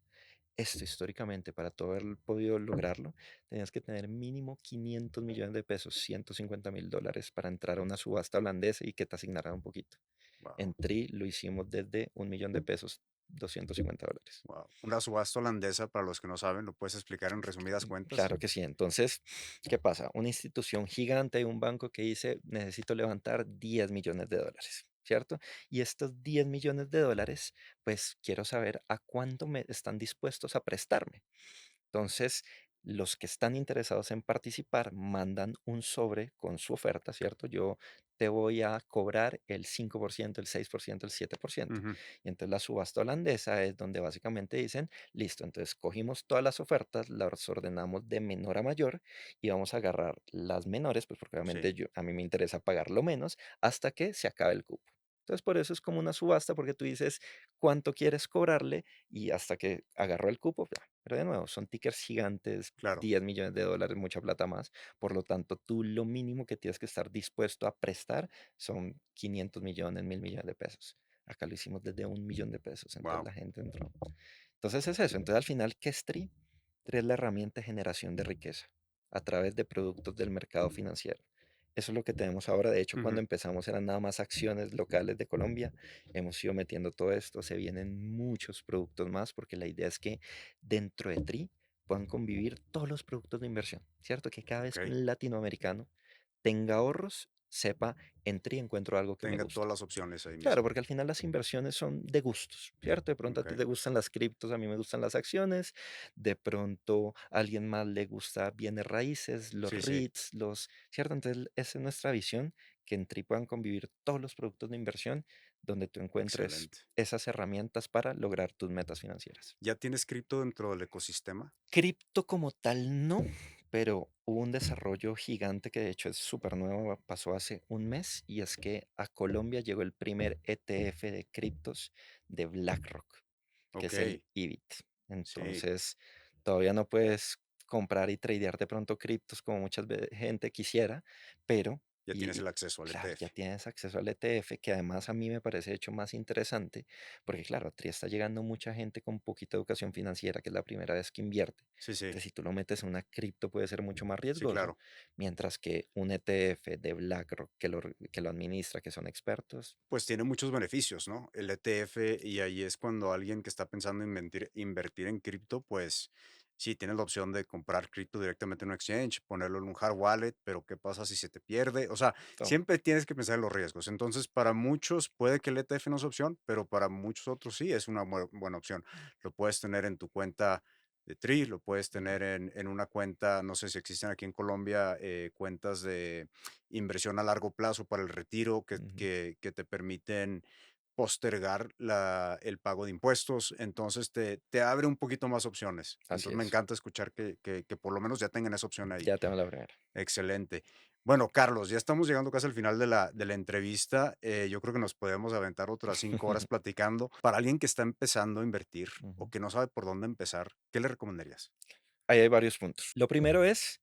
Speaker 2: Esto históricamente, para todo haber podido lograrlo, tenías que tener mínimo 500 millones de pesos, $150.000 para entrar a una subasta holandesa y que te asignaran un poquito.
Speaker 1: wow,
Speaker 2: En TRI lo hicimos desde 1 millón de pesos, $250.
Speaker 1: wow. Una subasta holandesa, para los que no saben, ¿lo puedes explicar en resumidas cuentas?
Speaker 2: Claro que sí. Entonces, ¿qué pasa? Una institución gigante, un banco que dice, necesito levantar $10 millones, ¿cierto? Y estos $10 millones, pues quiero saber a cuánto me están dispuestos a prestarme. Entonces, los que están interesados en participar mandan un sobre con su oferta, ¿cierto? Yo te voy a cobrar el 5%, el 6%, el 7%.
Speaker 1: Ujú.
Speaker 2: Y entonces la subasta holandesa es donde básicamente dicen, listo, entonces cogimos todas las ofertas, las ordenamos de menor a mayor y vamos a agarrar las menores, pues porque
Speaker 1: Sí,
Speaker 2: obviamente a mí me interesa pagar lo menos hasta que se acabe el cupo. Entonces por eso es como una subasta, porque tú dices cuánto quieres cobrarle y hasta que agarró el cupo, ya. Pero de nuevo, son tickets gigantes,
Speaker 1: claro.
Speaker 2: 10 millones de dólares, mucha plata más. Por lo tanto, tú lo mínimo que tienes que estar dispuesto a prestar son 500 millones, 1000 millones de pesos. Acá lo hicimos desde 1 millón de pesos, entonces
Speaker 1: Wow.
Speaker 2: la gente entró. Entonces es eso. Entonces al final, ¿qué es TRI? TRI es la herramienta de generación de riqueza a través de productos del mercado financiero. Eso es lo que tenemos ahora. De hecho, cuando empezamos eran nada más acciones locales de Colombia. Hemos ido metiendo todo esto. Se vienen muchos productos más porque la idea es que dentro de TRI puedan convivir todos los productos de inversión, ¿cierto? Que cada vez que
Speaker 1: Ok.
Speaker 2: un latinoamericano tenga ahorros, sepa, en TRI encuentro algo que me
Speaker 1: Tenga todas
Speaker 2: gusta.
Speaker 1: las opciones ahí
Speaker 2: Claro,
Speaker 1: mismo.
Speaker 2: porque al final las inversiones son de gustos, ¿cierto? De pronto a
Speaker 1: Ok.
Speaker 2: ti te gustan las criptos, a mí me gustan las acciones, de pronto a alguien más le gusta bienes raíces, los
Speaker 1: Sí, sí.
Speaker 2: REITs, ¿cierto? Entonces esa es nuestra visión, que en TRI puedan convivir todos los productos de inversión donde tú encuentres
Speaker 1: Excelente.
Speaker 2: esas herramientas para lograr tus metas financieras.
Speaker 1: ¿Ya tienes cripto dentro del ecosistema?
Speaker 2: Cripto como tal no, pero hubo un desarrollo gigante que de hecho es súper nuevo, pasó hace un mes, y es que a Colombia llegó el primer ETF de criptos de BlackRock, que
Speaker 1: Ok.
Speaker 2: es el IBIT.
Speaker 1: Sí.
Speaker 2: Entonces, todavía no puedes comprar y tradear de pronto criptos como gente quisiera, pero
Speaker 1: Ya tienes el acceso al
Speaker 2: claro, ya
Speaker 1: ETF.
Speaker 2: tienes acceso al ETF, que además a mí me parece hecho más interesante, porque claro, a ti está llegando mucha gente con poquita educación financiera, que es la primera vez que invierte.
Speaker 1: Sí, sí.
Speaker 2: Entonces, si tú lo metes en una cripto puede ser mucho más
Speaker 1: Sí,
Speaker 2: riesgoso,
Speaker 1: claro.
Speaker 2: mientras que un ETF de BlackRock que lo administra, que son expertos.
Speaker 1: Pues tiene muchos beneficios, ¿no? El ETF, y ahí es cuando alguien que está pensando en invertir en cripto, pues sí, tienes la opción de comprar cripto directamente en un exchange, ponerlo en un hard wallet, pero ¿qué pasa si se te pierde? O sea,
Speaker 2: Todo.
Speaker 1: siempre tienes que pensar en los riesgos. Entonces, para muchos puede que el ETF no es opción, pero para muchos otros sí es una buena opción. Lo puedes tener en tu cuenta de Tree, lo puedes tener en una cuenta, no sé si existen aquí en Colombia, cuentas de inversión a largo plazo para el retiro
Speaker 2: Ujú.
Speaker 1: que te permiten postergar el pago de impuestos, entonces te abre un poquito más opciones.
Speaker 2: Así
Speaker 1: Entonces me
Speaker 2: es.
Speaker 1: encanta escuchar que por lo menos ya tengan esa opción ahí.
Speaker 2: Ya tengo la primera.
Speaker 1: Excelente. Bueno, Carlos, ya estamos llegando casi al final de la entrevista. Yo creo que nos podemos aventar otras 5 horas platicando. Para alguien que está empezando a invertir o
Speaker 2: Ujú.
Speaker 1: que no sabe por dónde empezar, ¿qué le recomendarías?
Speaker 2: Ahí hay varios puntos. Lo primero es,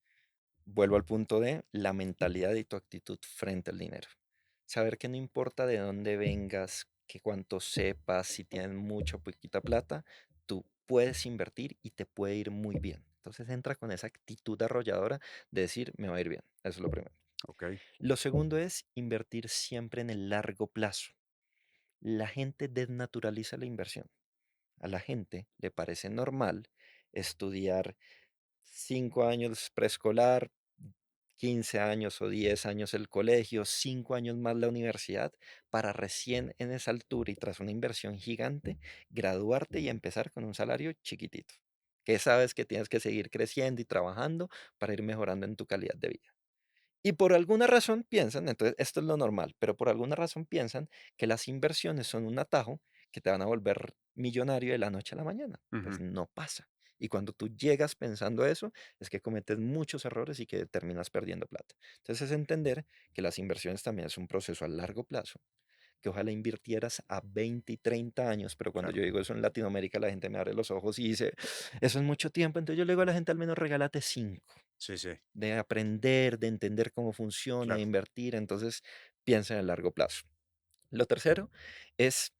Speaker 2: vuelvo al punto de la mentalidad y tu actitud frente al dinero. Saber que no importa de dónde vengas, que cuánto sepas, si tienes mucha o poquita plata, tú puedes invertir y te puede ir muy bien. Entonces entra con esa actitud arrolladora de decir, me va a ir bien. Eso es lo primero.
Speaker 1: Ok.
Speaker 2: Lo segundo es invertir siempre en el largo plazo. La gente desnaturaliza la inversión. A la gente le parece normal estudiar 5 años preescolar, 15 años o 10 años el colegio, 5 años más la universidad, para recién en esa altura y tras una inversión gigante, graduarte y empezar con un salario chiquitito, que sabes que tienes que seguir creciendo y trabajando para ir mejorando en tu calidad de vida. Y por alguna razón piensan, entonces esto es lo normal, pero por alguna razón piensan que las inversiones son un atajo que te van a volver millonario de la noche a la mañana. Pues
Speaker 1: Ujú.
Speaker 2: no pasa. Y cuando tú llegas pensando eso, es que cometes muchos errores y que terminas perdiendo plata. Entonces es entender que las inversiones también es un proceso a largo plazo, que ojalá invirtieras a 20 y 30 años, pero cuando yo
Speaker 1: Claro.
Speaker 2: digo eso en Latinoamérica la gente me abre los ojos y dice, eso es mucho tiempo, entonces yo le digo a la gente al menos regálate 5
Speaker 1: Sí, sí.
Speaker 2: de aprender, de entender cómo funciona, de
Speaker 1: Claro.
Speaker 2: invertir, entonces piensa en el largo plazo. Lo tercero es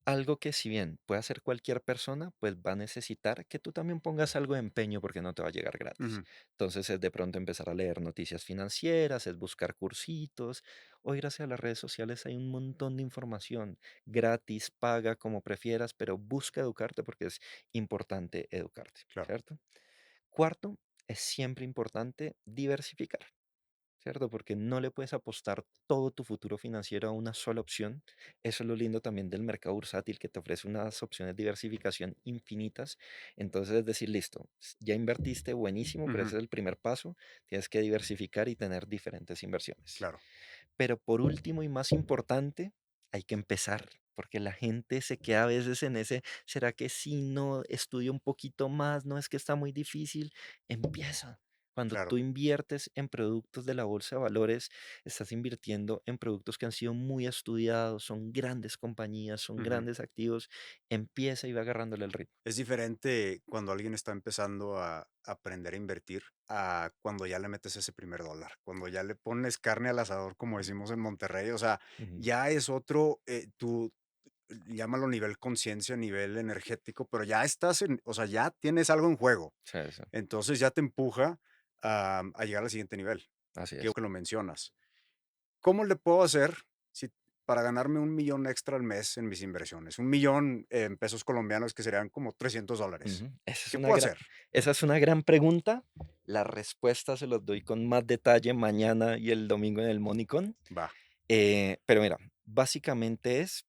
Speaker 2: algo que si bien puede hacer cualquier persona, pues va a necesitar que tú también pongas algo de empeño porque no te va a llegar gratis.
Speaker 1: Ujú.
Speaker 2: Entonces es de pronto empezar a leer noticias financieras, es buscar cursitos. Hoy gracias a las redes sociales hay un montón de información gratis, paga, como prefieras, pero busca educarte porque es importante educarte,
Speaker 1: Claro.
Speaker 2: ¿cierto? Cuarto, es siempre importante diversificar, ¿cierto? Porque no le puedes apostar todo tu futuro financiero a una sola opción. Eso es lo lindo también del mercado bursátil, que te ofrece unas opciones de diversificación infinitas. Entonces, es decir, listo, ya invertiste, buenísimo, pero
Speaker 1: Ujú.
Speaker 2: ese es el primer paso. Tienes que diversificar y tener diferentes inversiones.
Speaker 1: Claro.
Speaker 2: Pero por último y más importante, hay que empezar, porque la gente se queda a veces en ese, ¿será que si no estudio un poquito más, no es que está muy difícil? Empieza. Cuando
Speaker 1: Claro.
Speaker 2: tú inviertes en productos de la bolsa de valores, estás invirtiendo en productos que han sido muy estudiados, son grandes compañías, son
Speaker 1: Ujú.
Speaker 2: grandes activos. Empieza y va agarrándole el ritmo.
Speaker 1: Es diferente cuando alguien está empezando a aprender a invertir a cuando ya le metes ese primer dólar, cuando ya le pones carne al asador, como decimos en Monterrey, o sea,
Speaker 2: Ujú.
Speaker 1: ya es otro, tú llámalo nivel conciencia, nivel energético, pero ya estás en, o sea, ya tienes algo en juego.
Speaker 2: Sí, sí,
Speaker 1: Entonces ya te empuja a llegar al siguiente nivel,
Speaker 2: así
Speaker 1: que
Speaker 2: es.
Speaker 1: lo mencionas. ¿Cómo le puedo hacer si para ganarme 1,000,000 extra al mes en mis inversiones? 1,000,000 en pesos colombianos, que serían como $300.
Speaker 2: Ujú.
Speaker 1: ¿Qué puedo hacer?
Speaker 2: Esa es una gran pregunta. La respuesta se los doy con más detalle mañana y el domingo en el Monicon.
Speaker 1: Va.
Speaker 2: Pero mira, básicamente es,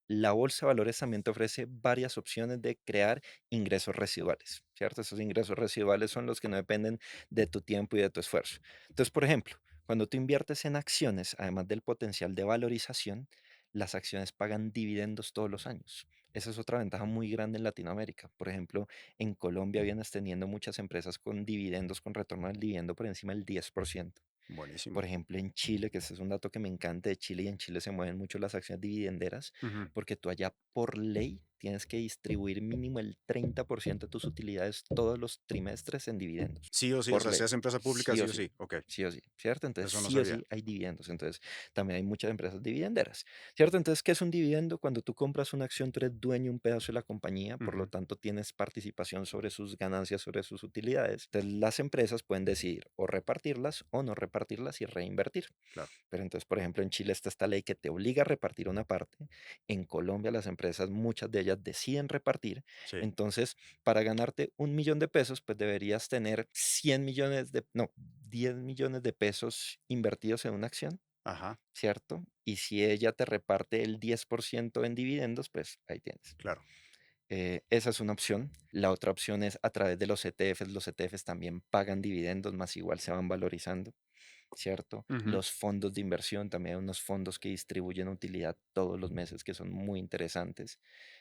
Speaker 2: la bolsa de valores también te ofrece varias opciones de crear ingresos residuales, ¿cierto? Esos ingresos residuales son los que no dependen de tu tiempo y de tu esfuerzo. Entonces, por ejemplo, cuando tú inviertes en acciones, además del potencial de valorización, las acciones pagan dividendos todos los años. Esa es otra ventaja muy grande en Latinoamérica. Por ejemplo, en Colombia vienes teniendo muchas empresas con dividendos, con retorno del dividendo por encima del 10%.
Speaker 1: Buenísimo.
Speaker 2: Por ejemplo, en Chile, que ese es un dato que me encanta de Chile, y en Chile se mueven mucho las acciones dividenderas,
Speaker 1: Ujú.
Speaker 2: porque tú allá por ley tienes que distribuir mínimo el 30% de tus utilidades todos los trimestres en dividendos,
Speaker 1: Sí o sí, o
Speaker 2: por
Speaker 1: sea,
Speaker 2: ley,
Speaker 1: seas empresa pública,
Speaker 2: sí o
Speaker 1: sí o
Speaker 2: sí.
Speaker 1: sí. Okey,
Speaker 2: Sí o sí, ¿cierto? Entonces,
Speaker 1: eso no
Speaker 2: sí o
Speaker 1: sabía.
Speaker 2: sí hay dividendos. Entonces, también hay muchas empresas dividenderas, ¿cierto? Entonces, ¿qué es un dividendo? Cuando tú compras una acción, tú eres dueño un pedazo de la compañía, por lo
Speaker 1: Ujú,
Speaker 2: tanto, tienes participación sobre sus ganancias, sobre sus utilidades. Entonces, las empresas pueden decidir o repartirlas o no repartirlas y reinvertir.
Speaker 1: claro.
Speaker 2: Pero entonces, por ejemplo, en Chile está esta ley que te obliga a repartir una parte. En Colombia las empresas, muchas de ellas deciden repartir.
Speaker 1: Sí.
Speaker 2: Entonces, para ganarte 1 millón de pesos, pues deberías tener 100 millones de, no, 10 millones de pesos invertidos en una acción,
Speaker 1: Ajá,
Speaker 2: ¿cierto? Y si ella te reparte el 10% en dividendos, pues ahí tienes.
Speaker 1: claro.
Speaker 2: Esa es una opción. La otra opción es a través de los ETFs. Los ETFs también pagan dividendos, más igual se van valorizando. ¿Cierto?
Speaker 1: Ujú.
Speaker 2: Los fondos de inversión, también hay unos fondos que distribuyen utilidad todos los meses que son muy interesantes.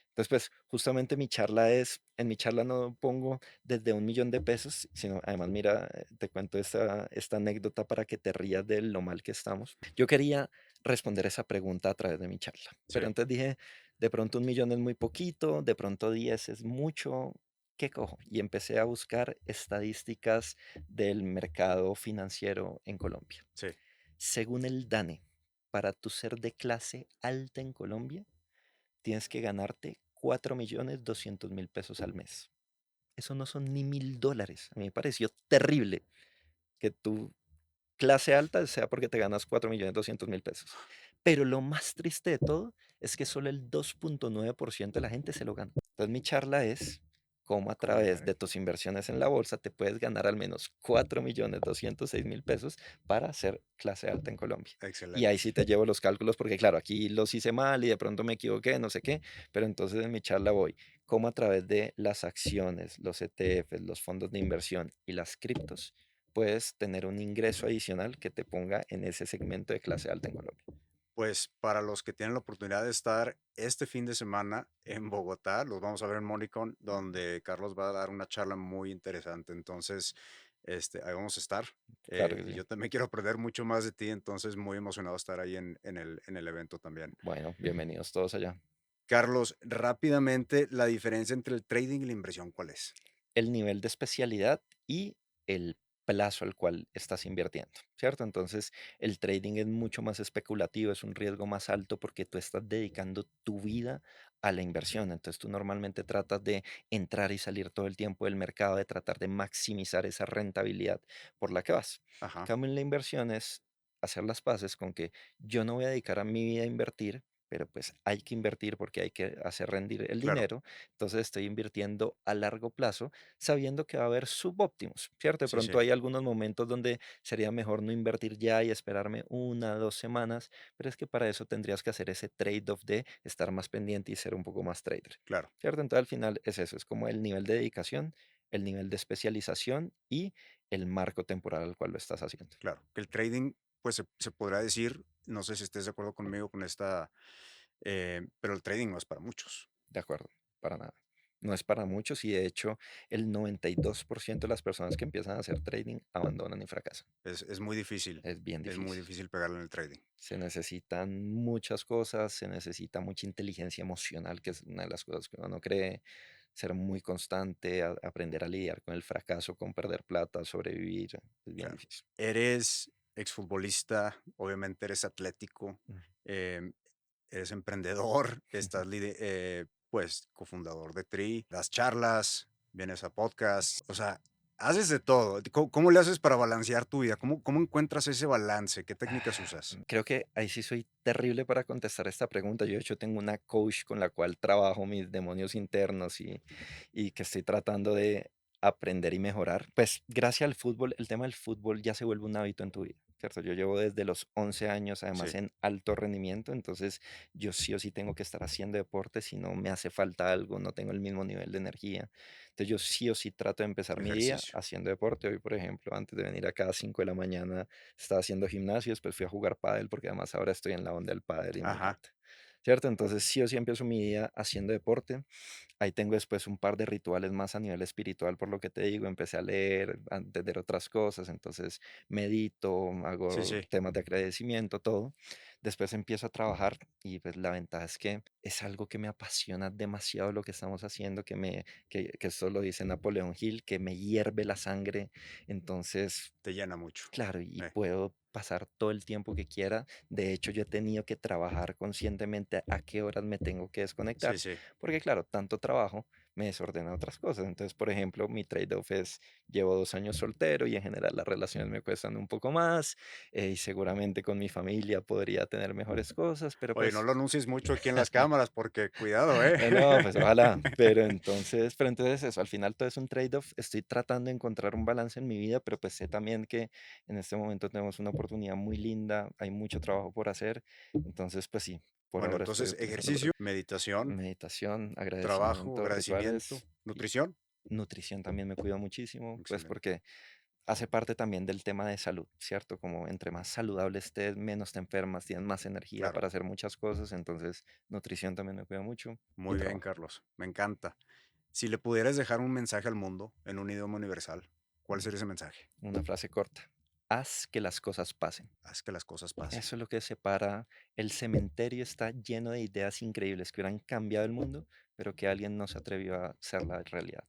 Speaker 2: Entonces, pues justamente en mi charla no pongo desde 1 millón de pesos, sino además, mira, te cuento esta anécdota para que te rías de lo mal que estamos. Yo quería responder esa pregunta a través de mi charla,
Speaker 1: Sí.
Speaker 2: pero antes dije, de pronto 1 millón es muy poquito, de pronto 10 es mucho. ¿Qué cojo? Y empecé a buscar estadísticas del mercado financiero en Colombia.
Speaker 1: Sí.
Speaker 2: Según el DANE, para tu ser de clase alta en Colombia, tienes que ganarte 4.200.000 pesos al mes. Eso no son ni $1.000. A mí me pareció terrible que tu clase alta sea porque te ganas 4.200.000 pesos. Pero lo más triste de todo es que solo el 2,9% de la gente se lo gana. Entonces mi charla es cómo a
Speaker 1: ¿Cómo le
Speaker 2: través
Speaker 1: haré?
Speaker 2: de tus inversiones en la bolsa te puedes ganar al menos 4.206.000 pesos para ser clase alta en Colombia. Y ahí
Speaker 1: Excelente.
Speaker 2: sí te llevo los cálculos porque claro, aquí los hice mal y de pronto me equivoqué, no sé qué, pero entonces en mi charla voy cómo a través de las acciones, los ETFs, los fondos de inversión y las criptos puedes tener un ingreso adicional que te ponga en ese segmento de clase alta en Colombia.
Speaker 1: Pues, para los que tienen la oportunidad de estar este fin de semana en Bogotá, los vamos a ver en Monicon, donde Carlos va a dar una charla muy interesante. Entonces, ahí vamos a estar.
Speaker 2: Claro que
Speaker 1: Y
Speaker 2: sí.
Speaker 1: yo también quiero aprender mucho más de ti, entonces muy emocionado de estar ahí en el evento también.
Speaker 2: Bueno, bienvenidos todos allá.
Speaker 1: Carlos, rápidamente, la diferencia entre el trading y la inversión, ¿cuál es?
Speaker 2: El nivel de especialidad y el plazo al cual estás invirtiendo, ¿cierto? Entonces, el trading es mucho más especulativo, es un riesgo más alto porque tú estás dedicando tu vida a la inversión. Entonces, tú normalmente tratas de entrar y salir todo el tiempo del mercado, de tratar de maximizar esa rentabilidad por la que vas. En
Speaker 1: Ajá,
Speaker 2: cambio, en la inversión es hacer las paces con que yo no voy a dedicar a mi vida a invertir, pero pues hay que invertir porque hay que hacer rendir el
Speaker 1: claro.
Speaker 2: dinero. Entonces estoy invirtiendo a largo plazo sabiendo que va a haber subóptimos, ¿cierto? De
Speaker 1: Sí,
Speaker 2: pronto
Speaker 1: sí,
Speaker 2: hay algunos momentos donde sería mejor no invertir ya y esperarme 1 o 2 semanas, pero es que para eso tendrías que hacer ese trade-off de estar más pendiente y ser un poco más trader,
Speaker 1: claro,
Speaker 2: ¿cierto? Entonces al final es eso, es como el nivel de dedicación, el nivel de especialización y el marco temporal al cual lo estás haciendo.
Speaker 1: claro. Que el trading pues se podrá decir, no sé si estés de acuerdo conmigo con esta, pero el trading no es para muchos.
Speaker 2: De acuerdo, para nada. No es para muchos y de hecho el 92% de las personas que empiezan a hacer trading abandonan y fracasan. Es bien
Speaker 1: Es muy
Speaker 2: difícil.
Speaker 1: difícil pegarle en el trading.
Speaker 2: Se necesitan muchas cosas, se necesita mucha inteligencia emocional, que es una de las cosas que uno no cree, ser muy constante, aprender a lidiar con el fracaso, con perder plata, sobrevivir, es bien
Speaker 1: Claro.
Speaker 2: difícil.
Speaker 1: Eres exfutbolista, obviamente eres atlético,
Speaker 2: Mm.
Speaker 1: em, eres emprendedor, estás, pues, cofundador de Tri, das charlas, vienes a podcast, o sea, haces de todo. ¿Cómo le haces para balancear tu vida? ¿Cómo encuentras ese balance? ¿Qué técnicas usas?
Speaker 2: Creo que ahí sí soy terrible para contestar esta pregunta. Yo, de hecho, tengo una coach con la cual trabajo mis demonios internos y que estoy tratando de aprender y mejorar. Pues gracias al fútbol, el tema del fútbol ya se vuelve un hábito en tu vida, ¿cierto? Yo llevo desde los 11 años, además
Speaker 1: Sí,
Speaker 2: en alto rendimiento, entonces yo sí o sí tengo que estar haciendo deporte, si no me hace falta algo, no tengo el mismo nivel de energía. Entonces yo sí o sí trato de empezar mi día
Speaker 1: ejercicio.
Speaker 2: haciendo deporte. Hoy, por ejemplo, antes de venir acá a 5 de la mañana, estaba haciendo gimnasio, después fui a jugar pádel, porque además ahora estoy en la onda del pádel y me
Speaker 1: Ajá,
Speaker 2: encanta, ¿cierto? Entonces sí o sí empiezo mi día haciendo deporte. Ahí tengo después un par de rituales más a nivel espiritual, por lo que te digo, empecé a leer, a entender otras cosas, entonces medito,
Speaker 1: sí,
Speaker 2: hago
Speaker 1: sí,
Speaker 2: temas de agradecimiento, todo. Después empiezo a trabajar y pues la ventaja es que es algo que me apasiona demasiado lo que estamos haciendo, que esto lo dice Napoleón Hill, que me hierve la sangre. Entonces
Speaker 1: te llena mucho.
Speaker 2: claro, y
Speaker 1: Eh,
Speaker 2: puedo pasar todo el tiempo que quiera. De hecho, yo he tenido que trabajar conscientemente a qué horas me tengo que
Speaker 1: Sí,
Speaker 2: desconectar,
Speaker 1: sí.
Speaker 2: porque claro, tanto trabajo me desordena otras cosas. Entonces, por ejemplo, mi trade-off es, llevo 2 años soltero y en general las relaciones me cuestan un poco más, y seguramente con mi familia podría tener mejores cosas, pero
Speaker 1: Oye, no
Speaker 2: pues
Speaker 1: lo anuncies mucho aquí en las cámaras porque cuidado, ¿eh?
Speaker 2: no, no, pues ojalá, pero entonces eso, al final todo es un trade-off. Estoy tratando de encontrar un balance en mi vida, pero pues sé también que en este momento tenemos una oportunidad muy linda, hay mucho trabajo por hacer. Entonces, pues sí, por
Speaker 1: Bueno,
Speaker 2: ahora estoy
Speaker 1: entonces
Speaker 2: utilizando por ahí
Speaker 1: ejercicio, meditación,
Speaker 2: meditación,
Speaker 1: trabajo,
Speaker 2: agradecimiento,
Speaker 1: agradecimiento,
Speaker 2: rituales y
Speaker 1: nutrición.
Speaker 2: nutrición también me cuida muchísimo, pues
Speaker 1: Excelente.
Speaker 2: porque hace parte también del tema de salud, ¿cierto? Como entre más saludable estés, menos te enfermas, tienes más energía
Speaker 1: Claro.
Speaker 2: para hacer muchas cosas, entonces nutrición también me cuida mucho y
Speaker 1: Muy bien,
Speaker 2: trabajo.
Speaker 1: Carlos. Me encanta. Si le pudieras dejar un mensaje al mundo en un idioma universal, ¿cuál sería ese mensaje?
Speaker 2: Una frase corta. Haz que las cosas pasen.
Speaker 1: Haz que las cosas pasen.
Speaker 2: Eso es lo que separa. El cementerio está lleno de ideas increíbles que hubieran cambiado el mundo, pero que alguien no se atrevió a hacer la realidad.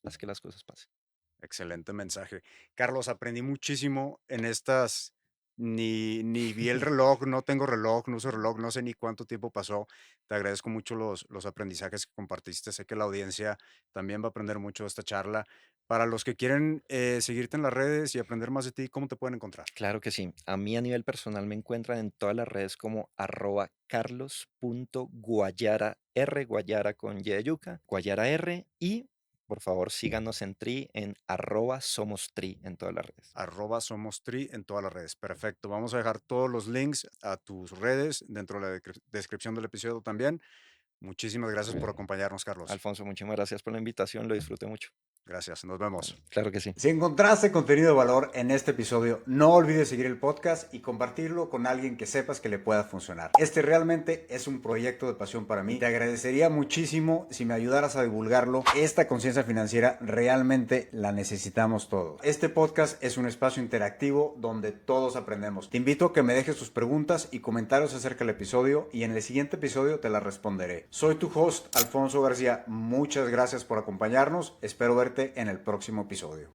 Speaker 2: Haz que las cosas pasen.
Speaker 1: Excelente mensaje. Carlos, aprendí muchísimo en estas. Ni vi el reloj, no tengo reloj, no uso reloj, no sé ni cuánto tiempo pasó. Te agradezco mucho los aprendizajes que compartiste. Sé que la audiencia también va a aprender mucho de esta charla. Para los que quieren seguirte en las redes y aprender más de ti, ¿cómo te pueden encontrar?
Speaker 2: Claro que sí. A mí a nivel personal me encuentran en todas las redes como @carlos.guayara, R Guayara con Y de yuca, Guayara R, y por favor síganos en Tri en @somostri en todas las redes.
Speaker 1: @somostri en todas las redes. Perfecto. Vamos a dejar todos los links a tus redes dentro de la descripción del episodio también. Muchísimas gracias
Speaker 2: Muy
Speaker 1: por
Speaker 2: bien.
Speaker 1: acompañarnos, Carlos.
Speaker 2: Alfonso, muchísimas gracias por la invitación, lo disfruté mucho.
Speaker 1: Gracias. Nos vemos.
Speaker 2: Claro que sí.
Speaker 1: Si encontraste contenido de valor en este episodio, no olvides seguir el podcast y compartirlo con alguien que sepas que le pueda funcionar. Este realmente es un proyecto de pasión para mí. Te agradecería muchísimo si me ayudaras a divulgarlo. Esta conciencia financiera realmente la necesitamos todos. Este podcast es un espacio interactivo donde todos aprendemos. Te invito a que me dejes tus preguntas y comentarios acerca del episodio y en el siguiente episodio te las responderé. Soy tu host, Alfonso García. Muchas gracias por acompañarnos. Espero verte en el próximo episodio.